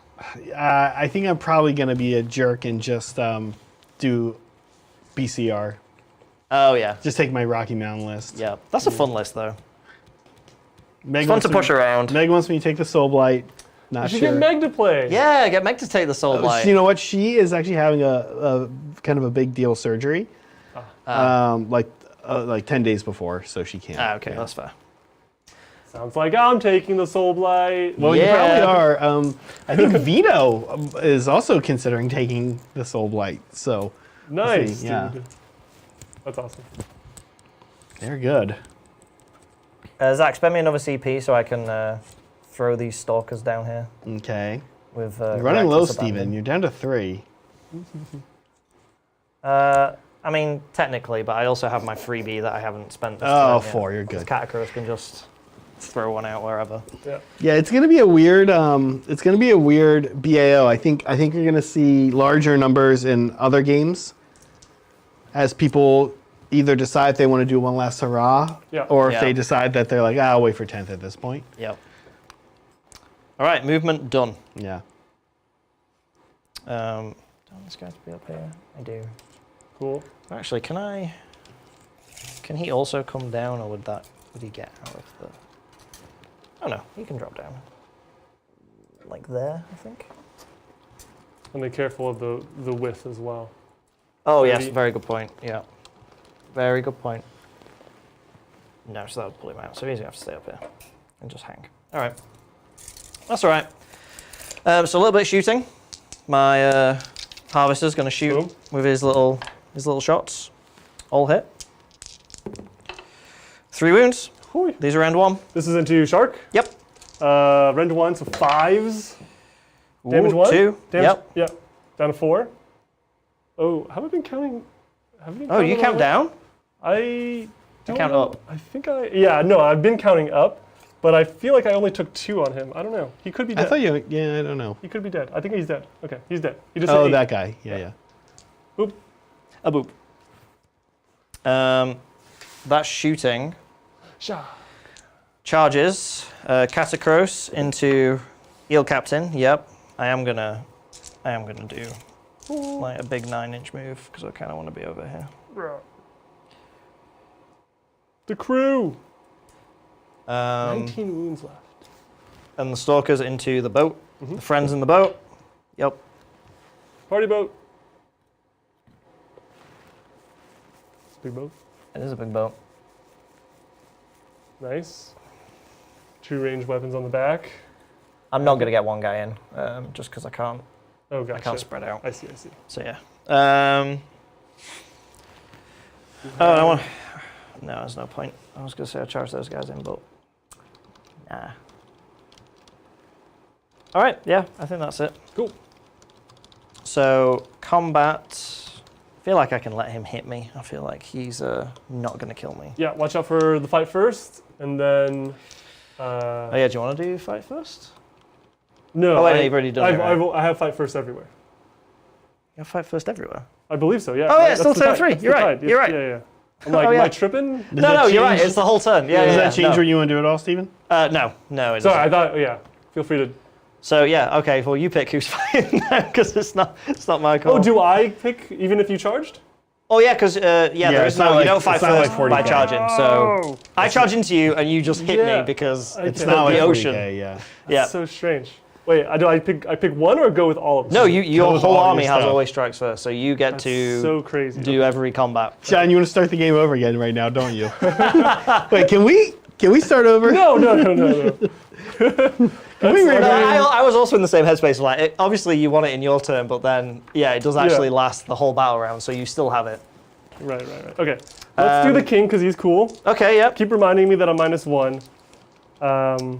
I think I'm probably going to be a jerk and just do BCR. Oh, yeah. Just take my Rocky Mountain list. Yeah. That's a fun list, though. Meg It's fun wants to push around. Meg wants me to take the Soul Blight. Not You should sure. get Meg to play. Yeah, get Meg to take the Soul Blight. You know what? She is actually having a kind of a big deal surgery, like 10 days before, so she can't. Okay, yeah. that's fair. Sounds like I'm taking the Soul Blight. Well, Yeah. you probably are. I think Vito is also considering taking the Soul Blight. So Nice, see, yeah. dude. That's awesome. they're good. Zach, spend me another CP so I can throw these stalkers down here Okay. with. You're running low, Reckless Steven. Abandon. You're down to 3. I mean, technically, but I also have my freebie that I haven't spent. This Oh, turn yet. 4. You're good. Catacross can just throw one out wherever. Yeah. Yeah, it's gonna be a weird. It's gonna be a weird BAO. I think you're gonna see larger numbers in other games as people either decide if they want to do one last hurrah, Yeah. or if Yeah. they decide that they're like, I'll wait for 10th at this point. Yep. All right, movement done. Yeah. Don't this guy to be up here? I do. Cool. Actually, can he also come down, or would he get out of the? Oh no, he can drop down. Like there, I think. And be careful of the width as well. Oh yes, Maybe. very good point. Yeah, very good point. No, so that would pull him out. So he's gonna have to stay up here and just hang. All right, that's all right. So a little bit of shooting. My harvester's gonna shoot Boom. with his little shots. All hit. 3 wounds. Whew. These are round 1. This is into Shark. Yep. Rend 1, so 5s. Damage Ooh, 1. 2. Damage, Yep. Yep. Down to 4. Oh, have I been counting? Oh, you count down? I don't count know. up. I think yeah, no, I've been counting up. but I feel like I only took 2 on him. I don't know. He could be dead. I thought you. Yeah, I don't know. He could be dead. I think he's dead. Okay, he's dead. He just Oh, hit 8. that guy. Yeah. Boop. A boop. That shooting Sha. charges Catacross into Eel Captain. Yep, I am gonna do like a big 9-inch move because I kind of want to be over here. The crew. 19 19 wounds left. And the Stalkers into the boat. The friends in the boat. Yep. Party boat. Big boat. It is a big boat. Nice. 2 ranged weapons on the back. I'm not gonna get one guy in just because I can't. Oh, gotcha. I can't spread out. I see. So yeah. I want. No, there's no point. I was gonna say I'll charge those guys in, but nah. All right. Yeah, I think that's it. Cool. So combat. I feel like I can let him hit me. I feel like he's not gonna kill me. Yeah, watch out for the fight first, and then... Oh yeah, do you want to do fight first? No, Oh wait, you've already done it, right? I have fight first everywhere. You have fight first everywhere. I believe so, yeah. Oh yeah, That's still the turn tide. 3. That's You're the right. tide. You're right. Yeah. I'm like, Oh, yeah. am I tripping? Does No, that you're right. change- It's the whole turn. Yeah, Does yeah. that change no. when you want to do it all, Steven? No, it Sorry, doesn't. I thought, yeah. Feel free to... So yeah, okay. Well, you pick who's fighting because it's not my call. Oh, do I pick even if you charged? Oh yeah, because there it's is not no. like- You don't fight it's not like first 40K. by charging. So Oh, I charge into you, and you just hit Yeah, me because okay. It's not like the ocean. 40K, yeah. Yeah. so strange. Wait, I pick one or go with all of them? No, your with whole all your army has stuff. always strikes first, so you get That's to so crazy. do every combat. John, you want to start the game over again right now, don't you? Wait, can we start over? No. Can we No, rerun? I was also in the same headspace. Like, obviously, you want it in your turn, but then it does actually last the whole battle round, so you still have it. Right. Okay, let's do the king because he's cool. Okay, yep. Keep reminding me that I'm -1.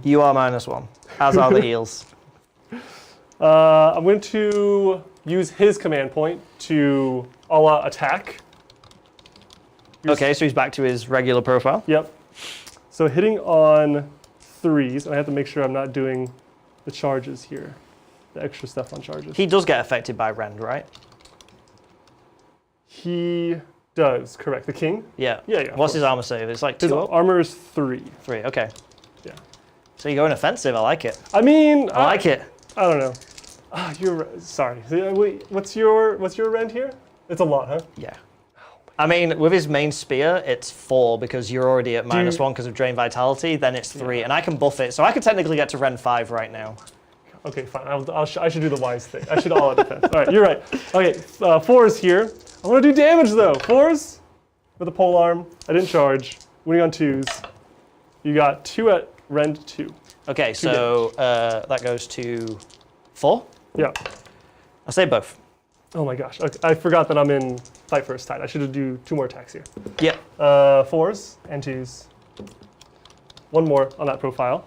You are -1, as are the eels. I'm going to use his command point to a la attack. Okay, so he's back to his regular profile. Yep. So hitting on 3s, and I have to make sure I'm not doing the charges here, the extra stuff on charges. He does get affected by rend, right? He does, correct. The king? Yeah. Yeah, of What's his course. armor save? It's like His 2 up? armor is 3. 3, okay. Yeah. So you're going offensive, I like it. I mean, I like it. I don't know. You're sorry. Wait, what's your rend here? It's a lot, huh? Yeah. I mean, with his main spear, it's 4 because you're already at -1 because of Drain Vitality, then it's 3, and I can buff it, so I could technically get to rend 5 right now. Okay, fine. I should do the wise thing. I should all out defense. All right, you're right. Okay, 4s here. I want to do damage though. 4s with a pole arm. I didn't charge. Winning on 2s. You got 2 at rend 2. Okay, so that goes to 4? Yeah. I'll say both. Oh my gosh. Okay, I forgot that I'm in fight first tide. I should do 2 more attacks here. Yep. 4s and 2s. 1 more on that profile.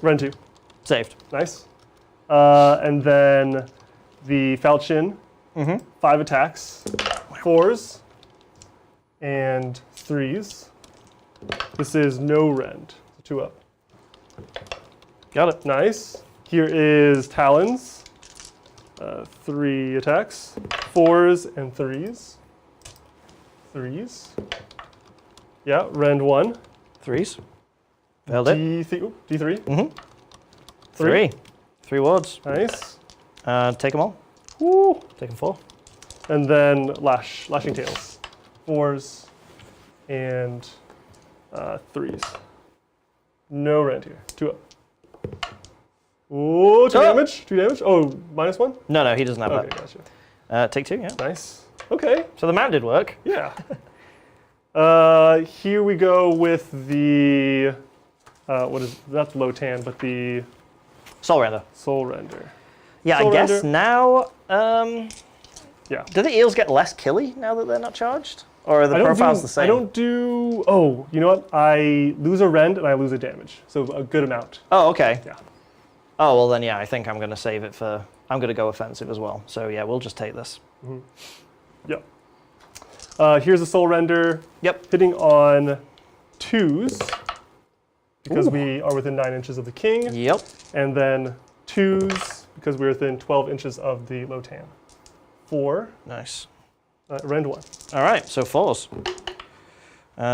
Rend 2. Saved. Nice. And then the falchion. 5 attacks. 4s and 3s. This is no rend. 2 up. Got it. Nice. Here is talons. 3 attacks. 4s and 3s. 3s. Yeah, rend 1. 3s. Failed it. D3. Mm-hmm. 3. 3 wards. Nice. Take them all. Woo. Take them 4. And then lashing tails. 4s and 3s. No rend here. 2 up. Ooh, 2 damage. 2 damage. Oh, -1? No, he doesn't have Okay, that. gotcha. Take 2, yeah. Nice. Okay. So the mount did work. Yeah. Here we go with the what is not the Lotan, but the Soul Render. Soul Render. Yeah, Soul I guess Render. now. Yeah. Do the eels get less killy now that they're not charged, or are the profiles the same? I don't do. Oh, you know what? I lose a rend and I lose a damage, so a good amount. Oh, okay. Yeah. Oh well, then yeah, I think I'm going to save it for. I'm going to go offensive as well. So yeah, we'll just take this. Yep. Here's a Soul Render. Yep. Hitting on 2s. because we are within 9 inches of the king. Yep. And then 2s because we're within 12 inches of the Lotan. 4. Nice. Rend 1. All right, so 4s.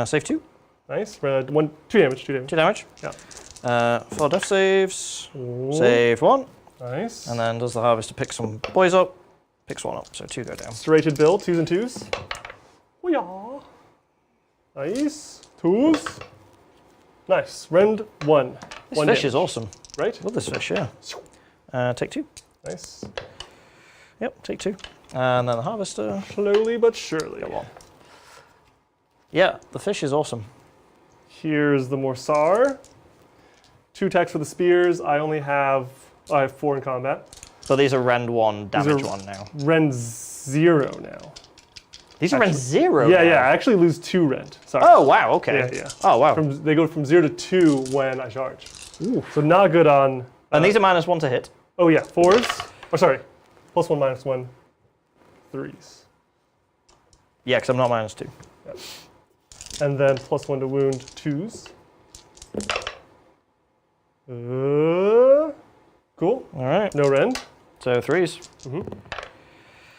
Save 2. Nice. 2 damage. 2 damage. 2 damage. Yeah. 4 death saves. Ooh. Save 1. Nice. And then does the harvester pick some boys up? Picks 1 up, so 2 go down. Serrated bill, 2s and 2s. Oh yeah. Nice. 2s. Nice. Rend 1. This 1 fish damage. is awesome. Right? Love this fish, yeah. Take 2. Nice. Yep, take 2. And then the harvester. Slowly but surely. Go on. Yeah, the fish is awesome. Here's the Morsar. 2 attacks for the spears. I have 4 in combat. So these are Rend 1, damage 1 now. Rend 0 now. These are Rend 0 Yeah, now? yeah. I actually lose 2 Rend. Sorry. Oh, wow, okay. Yeah, yeah. Oh, wow. They go from 0 to 2 when I charge. Ooh. So not good on... And these are -1 to hit. Oh yeah, 4s. Oh, sorry. +1, -1. 3s. Yeah, because I'm not -2. Yep. And then +1 to wound 2s. Cool. All right. No rend. So 3s.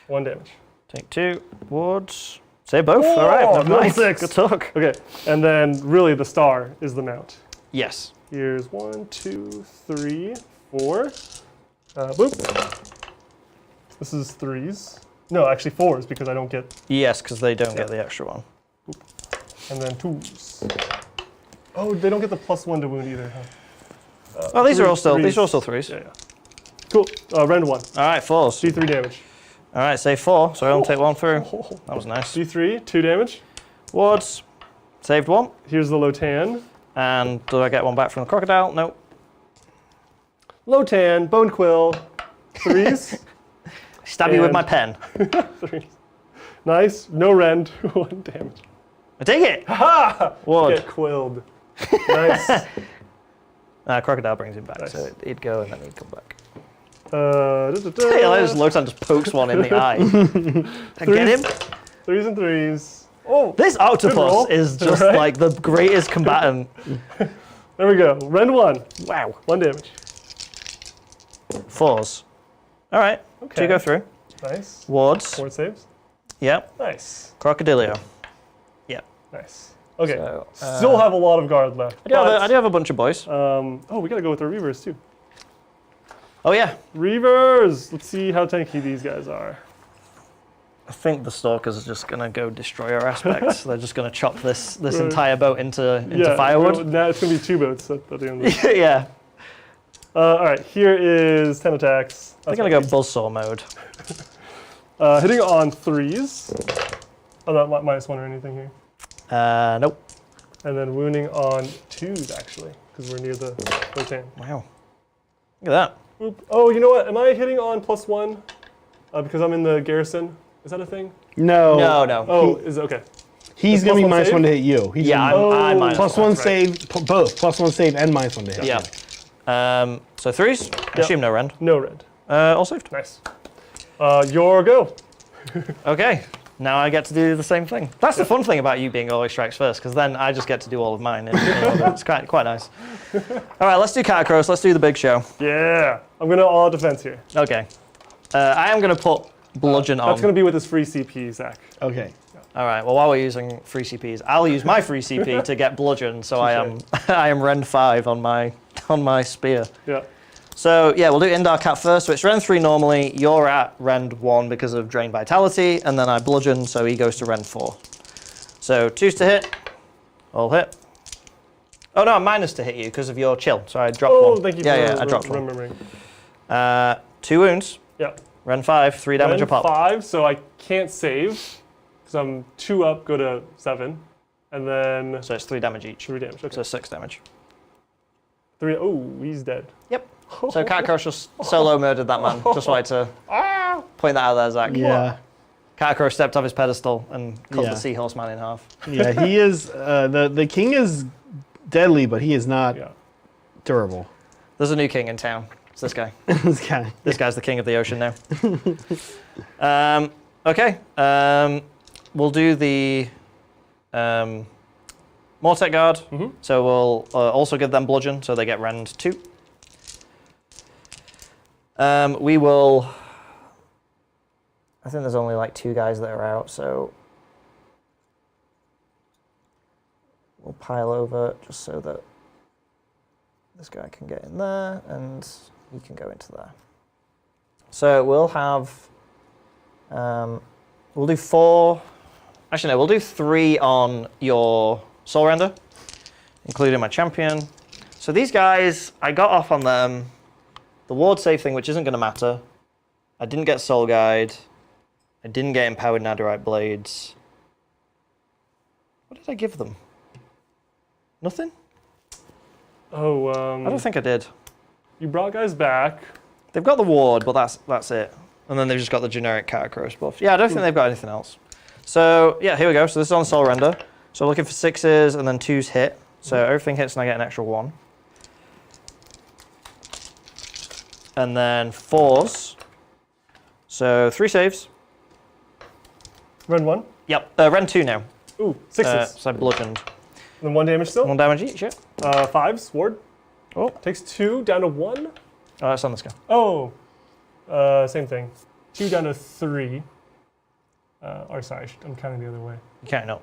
1 damage. Take 2. Wards. Save both. Oh, All right. level Nice. 6. Good talk. Okay. And then really the star is the mount. Yes. Here's 1, 2, 3, 4. Boop. This is 3s. No, actually 4s because I don't get... Yes, because they don't get the extra one. And then 2s. Oh, they don't get the +1 to wound either, huh? Oh, these are all still 3s. 3s. Yeah, yeah. Cool. Rend 1. All right, 4s. D3 damage. All right, save 4, so I only take 1 through. Oh. That was nice. D3, 2 damage. Wards. Saved 1. Here's the Lotan. And do I get 1 back from the crocodile? Nope. Lotan, Bone Quill, 3s. Stab you with my pen. 3s. Nice. No rend. 1 damage. I take it. Ha! Ward. Get quilled. Nice. Crocodile brings him back, Nice. so he'd go and then he'd come back. Da, da, da. Yeah, just Lotan just pokes one in the eye. Get him? 3s and 3s. Oh, This roll. octopus is just Right? like the greatest combatant. there we go. Rend 1. Wow. 1 damage. 4s. All right. Okay. 2 go through. Nice. Wards. 4 saves. Yep. Nice. Crocodilio. Yep. Nice. Okay. So, Still have a lot of guard left. I do have a bunch of boys. Oh, we gotta go with our Reavers too. Oh yeah. Reavers! Let's see how tanky these guys are. I think the stalkers are just gonna go destroy our aspects. They're just gonna chop this Right. entire boat into Yeah, firewood. well, now it's gonna be 2 boats at the end of this. Yeah. All right, here is 10 attacks. They're gonna go buzzsaw mode. Hitting on 3s. Oh, not -1 or anything here. Nope. And then wounding on 2s actually, because we're near the Lotan. Wow. Look at that. Oop. Oh, you know what? Am I hitting on +1? Because I'm in the garrison. Is that a thing? No. No. Oh, is it okay? He's The gonna be +1 +1 save? to hit you. He's Yeah, gonna be I'm Oh, +1 that's right. save, both +1 save and -1 to hit. Yeah. So 3s. I assume no rend. No red. All saved. Nice. Your go. Okay. Now I get to do the same thing. That's the fun thing about you being always strikes first, because then I just get to do all of mine. It's quite nice. All right, let's do Catacross. Let's do the big show. Yeah. I'm gonna all defense here. Okay. I am going to put bludgeon on. That's gonna be with his free CP, Zach. Okay. All right. Well, while we're using free CPs, I'll use my free CP to get bludgeon. So I am rend 5 on my spear. Yeah. So yeah, we'll do Indar Cat first. So it's rend 3 normally. You're at rend 1 because of drain vitality, and then I bludgeon, so he goes to rend 4. So 2s to hit. All hit. Oh no, I'm minus to hit you because of your chill. So I dropped 1. Oh, thank you for I dropped 1. remembering. 2 wounds. Yeah. Rend 5, 3 damage a Rend pop. 5, so I can't save because I'm 2 up, go to 7, and then So it's 3 damage each. 3 damage. Okay. So 6 damage. 3. Oh, he's dead. Yep. So Catacross just solo murdered that man. Just wanted to point that out there, Zach. Yeah. Catacross stepped off his pedestal and cut Yeah. the seahorse man in half. Yeah, he is. The king is deadly, but he is not Yeah. durable. There's a new king in town. It's this guy. This guy. This guy's the king of the ocean now. Okay. We'll do the Mortec Guard. So we'll also give them bludgeon, so they get rend 2. We will. I think there's only like 2 guys that are out, so we'll pile over just so that this guy can get in there and he can go into there. So we'll have, we'll do 4, actually no, we'll do 3 on your Soul Render, including my champion. So these guys, I got off on them. The ward save thing, which isn't going to matter. I didn't get Soul Guide. I didn't get Empowered Netherite Blades. What did I give them? Nothing? Oh, I don't think I did. You brought guys back. They've got the ward, but that's it. And then they've just got the generic Catacross buff. Yeah, I don't think they've got anything else. So yeah, here we go. So this is on Soul Render. So we're looking for 6s and then 2s hit. So everything hits and I get an extra 1. And then 4s. So 3 saves. Rend 1. Yep, rend 2 now. Ooh, 6s. So I bludgeoned. Then 1 damage still. 1 damage each, yeah. 5s, ward. Oh. Takes 2 down to 1. Oh, that's on this guy. Oh, same thing. 2 down to 3. Or sorry, I'm counting the other way. You can't not.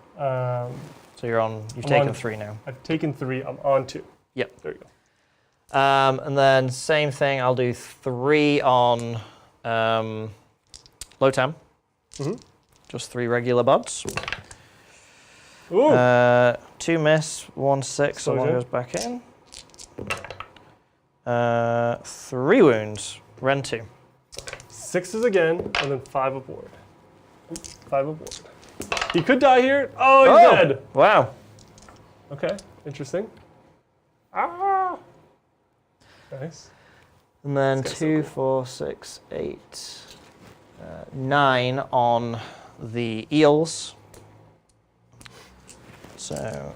So you've I'm taken on 3 now. I've taken 3. I'm on 2. Yep. There you go. And then same thing, I'll do 3 on Lotam. Just 3 regular buds. Ooh. 2 miss, 1 6, so 1 goes back in. 3 wounds, rend 2. 6s again, and then 5 aboard. 5 aboard. He could die here. Oh, he's dead. Wow. Okay, interesting. Ah. Nice. And then 2, 4, 6, 8, 9 on the eels. So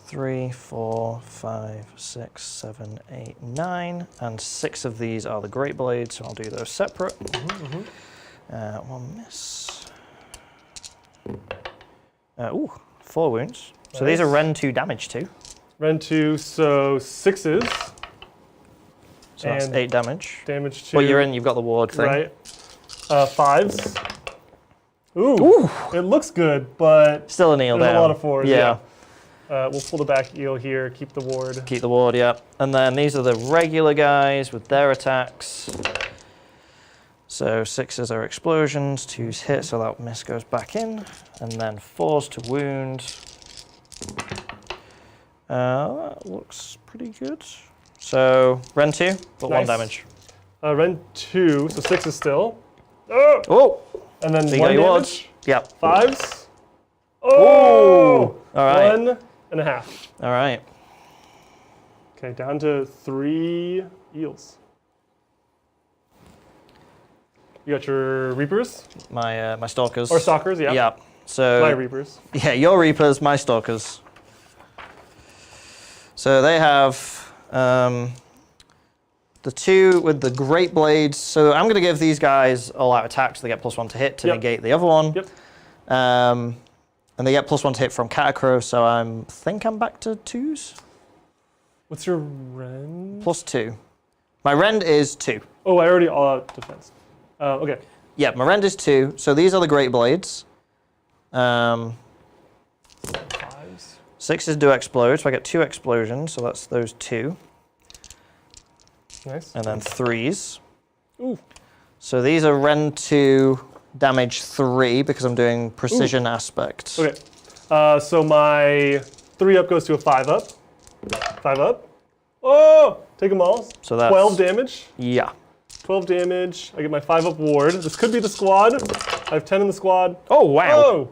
3, 4, 5, 6, 7, 8, 9, and 6 of these are the Great Blades, so I'll do those separate. 1 miss. 4 wounds. So these are rend 2 damage too. Rend 2, so 6s. So that's 8 damage. Damage 2. Well, you've got the ward thing. Right. 5s. Ooh, it looks good, but Still an eel there's down. a lot of 4s. Yeah. We'll pull the back eel here, keep the ward. Keep the ward, yeah. And then these are the regular guys with their attacks. So 6s are explosions, 2s hit, so that miss goes back in. And then 4s to wound. That looks pretty good. So rend 2, but 1 damage. Rend 2, so 6 is still. Oh! And then So 1 damage. Wards. Yep. 5s. Oh! All right. 1.5. All right. Okay, down to 3 eels. You got your Reapers? My stalkers. Or Stalkers, yeah. Yeah. So My Reapers. yeah, your Reapers, my stalkers. So they have the 2 with the Great Blades. So I'm going to give these guys all-out attack, so they get +1 to hit to negate the other one. Yep. And they get +1 to hit from Catacrow, so I think I'm back to 2s. What's your rend? +2. My rend is 2. Oh, I already all-out defense. Okay. Yeah, my rend is 2. So these are the Great Blades. 5s. 6s do explode, so I get 2 explosions, so that's those 2. Nice. And then 3s. Ooh. So these are rend 2, damage 3, because I'm doing precision aspect. Okay. So my 3 up goes to a 5 up. 5 up. Oh! Take them all. So that's 12 damage. Yeah. 12 damage. I get my 5 up ward. This could be the squad. I have 10 in the squad. Oh, wow. Oh!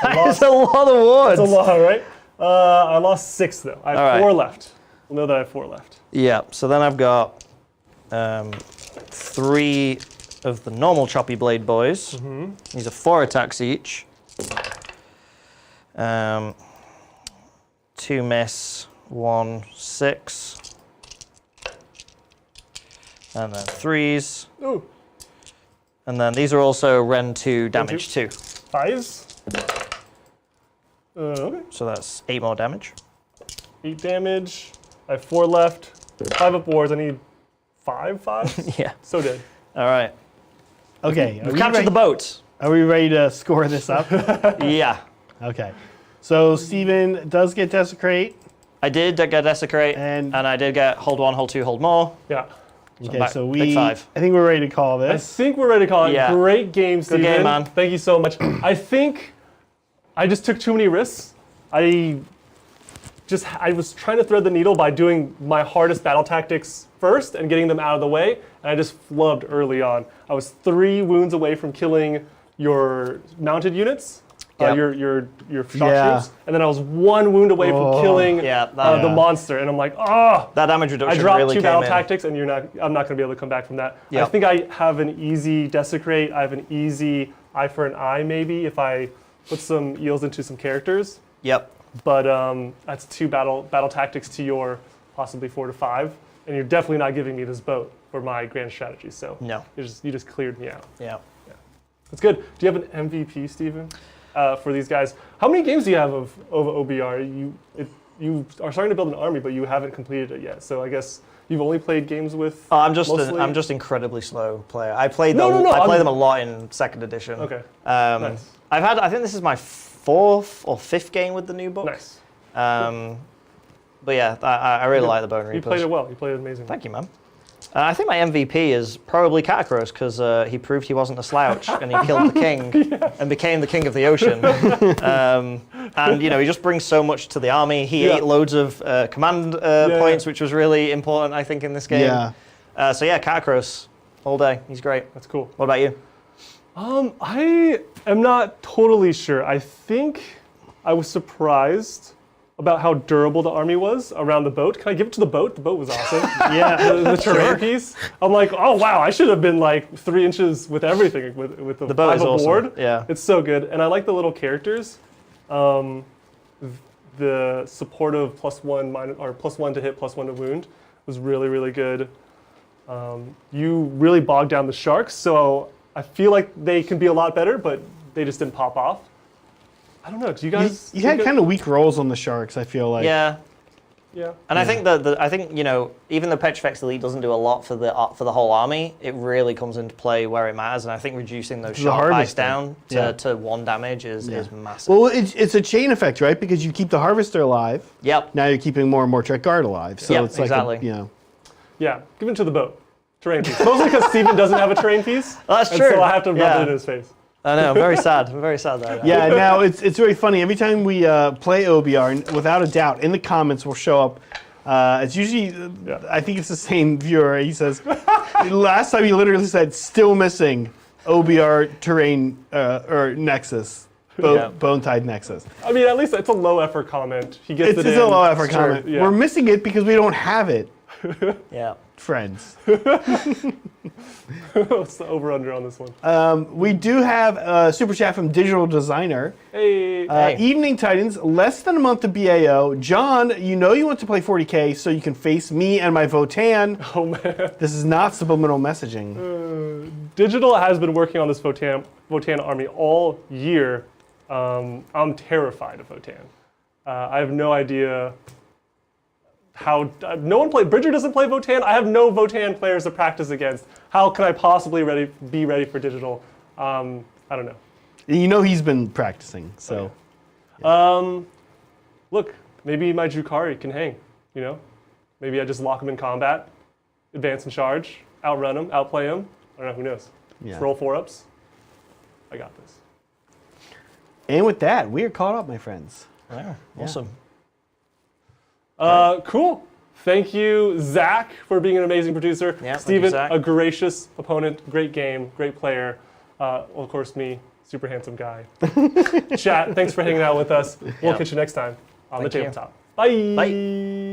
That's a lot of wards. That's a lot, right? I lost 6 though. I have All right. 4 left. We'll know that I have 4 left. Yeah, so then I've got 3 of the normal choppy blade boys. These are 4 attacks each. 2 miss, 1 6. And then 3s. Ooh. And then these are also rend 2 damage 2. 5s. Okay. So that's 8 more damage. 8 damage. I have 4 left. 5 up boards. I need 5 fives. Yeah. So dead. All right. Okay. We've captured the boat. Are we ready to score this up? Yeah. Okay. So Stephen does get Desecrate. I did get Desecrate, and I did get Hold 1, Hold 2, Hold More. Yeah. Okay, back. so Big 5. I think we're ready to call I this. think we're ready to call it. Yeah. Great game, Stephen. game, man. Thank you so much. I think I just took too many risks. I was trying to thread the needle by doing my hardest battle tactics first and getting them out of the way, and I just flubbed early on. I was 3 wounds away from killing your mounted units, Yep. your shock troops, and then I was 1 wound away from killing the monster, and I'm like, oh! That damage reduction I dropped really 2 came battle in. tactics, and I'm not going to be able to come back from that. Yep. I think I have an easy Desecrate. I have an easy eye for an eye, maybe, if I put some eels into some characters. Yep. But that's 2 battle tactics to your possibly 4 to 5, and you're definitely not giving me this boat for my grand strategy. So No. you just cleared me out. Yeah. That's good. Do you have an MVP, Stephen, for these guys? How many games do you have of OBR? You are starting to build an army, but you haven't completed it yet. So I guess you've only played games with. I'm mostly... just incredibly slow player. I played No, I play them a lot in 2nd edition. Okay. Nice. I think this is my 4th or 5th game with the new book. Nice. But yeah, I really like the Bonereapers. You played it well. You played it amazing. Thank you, man. I think my MVP is probably Catacross because he proved he wasn't a slouch and he killed the king and became the king of the ocean. And he just brings so much to the army. He ate loads of command points, which was really important, I think, in this game. Yeah. So yeah, Catacross all day. He's great. That's cool. What about you? I am not totally sure. I think I was surprised about how durable the army was around the boat. Can I give it to the boat? The boat was awesome. Yeah. The terrain piece. I'm like, oh wow, I should have been like 3 inches with everything with the boat is 5 awesome. aboard. Yeah. It's so good, and I like the little characters. The supportive +1 or +1 to hit, +1 to wound was really, really good. You really bogged down the sharks, so I feel like they can be a lot better, but they just didn't pop off. I don't know. Do you guys? You had kind of weak rolls on the sharks, I feel like. Yeah. Yeah. And I think even though Petrifex Elite doesn't do a lot for the whole army, it really comes into play where it matters. And I think reducing those shark dice down to 1 damage is massive. Well, it's a chain effect, right? Because you keep the harvester alive. Yep. Now you're keeping more and more Trek Guard alive. So it's like exactly. Yeah. Give it to the boat. Terrain piece. Mostly because Stephen doesn't have a terrain piece. That's and true. So I have to rub it in his face. I know. I'm very sad. I'm very sad though. Yeah, now it's very funny. Every time we play OBR, and without a doubt, in the comments will show up. It's usually, I think it's the same viewer. He says, last time he literally said, still missing OBR terrain or Nexus, Bone-Tide Nexus. I mean, at least it's a low effort comment. He gets It's a low effort comment. Yeah. We're missing it because we don't have it. Yeah. Friends. What's the over-under on this one? We do have a super chat from Digital Designer. Hey. Evening Titans, less than a month to BAO. John, you want to play 40K so you can face me and my Votan. Oh man. This is not subliminal messaging. Digital has been working on this Votan army all year. I'm terrified of Votan. I have no idea how no one play. Bridger doesn't play Votan. I have no Votan players to practice against. How can I possibly be ready for Digital? I don't know. He's been practicing, so. Look, maybe my Drukari can hang. Maybe I just lock him in combat, advance and charge, outrun him, outplay him. I don't know. Who knows? Yeah. Just roll 4-ups. I got this. And with that, we are caught up, my friends. Wow. Awesome. Cool. Thank you, Zach, for being an amazing producer. Yeah, Stephen, Zach. a gracious opponent, great game, great player. Of course, me, super handsome guy. Chat, thanks for hanging out with us. We'll catch you next time on the Tabletop. Bye. Bye.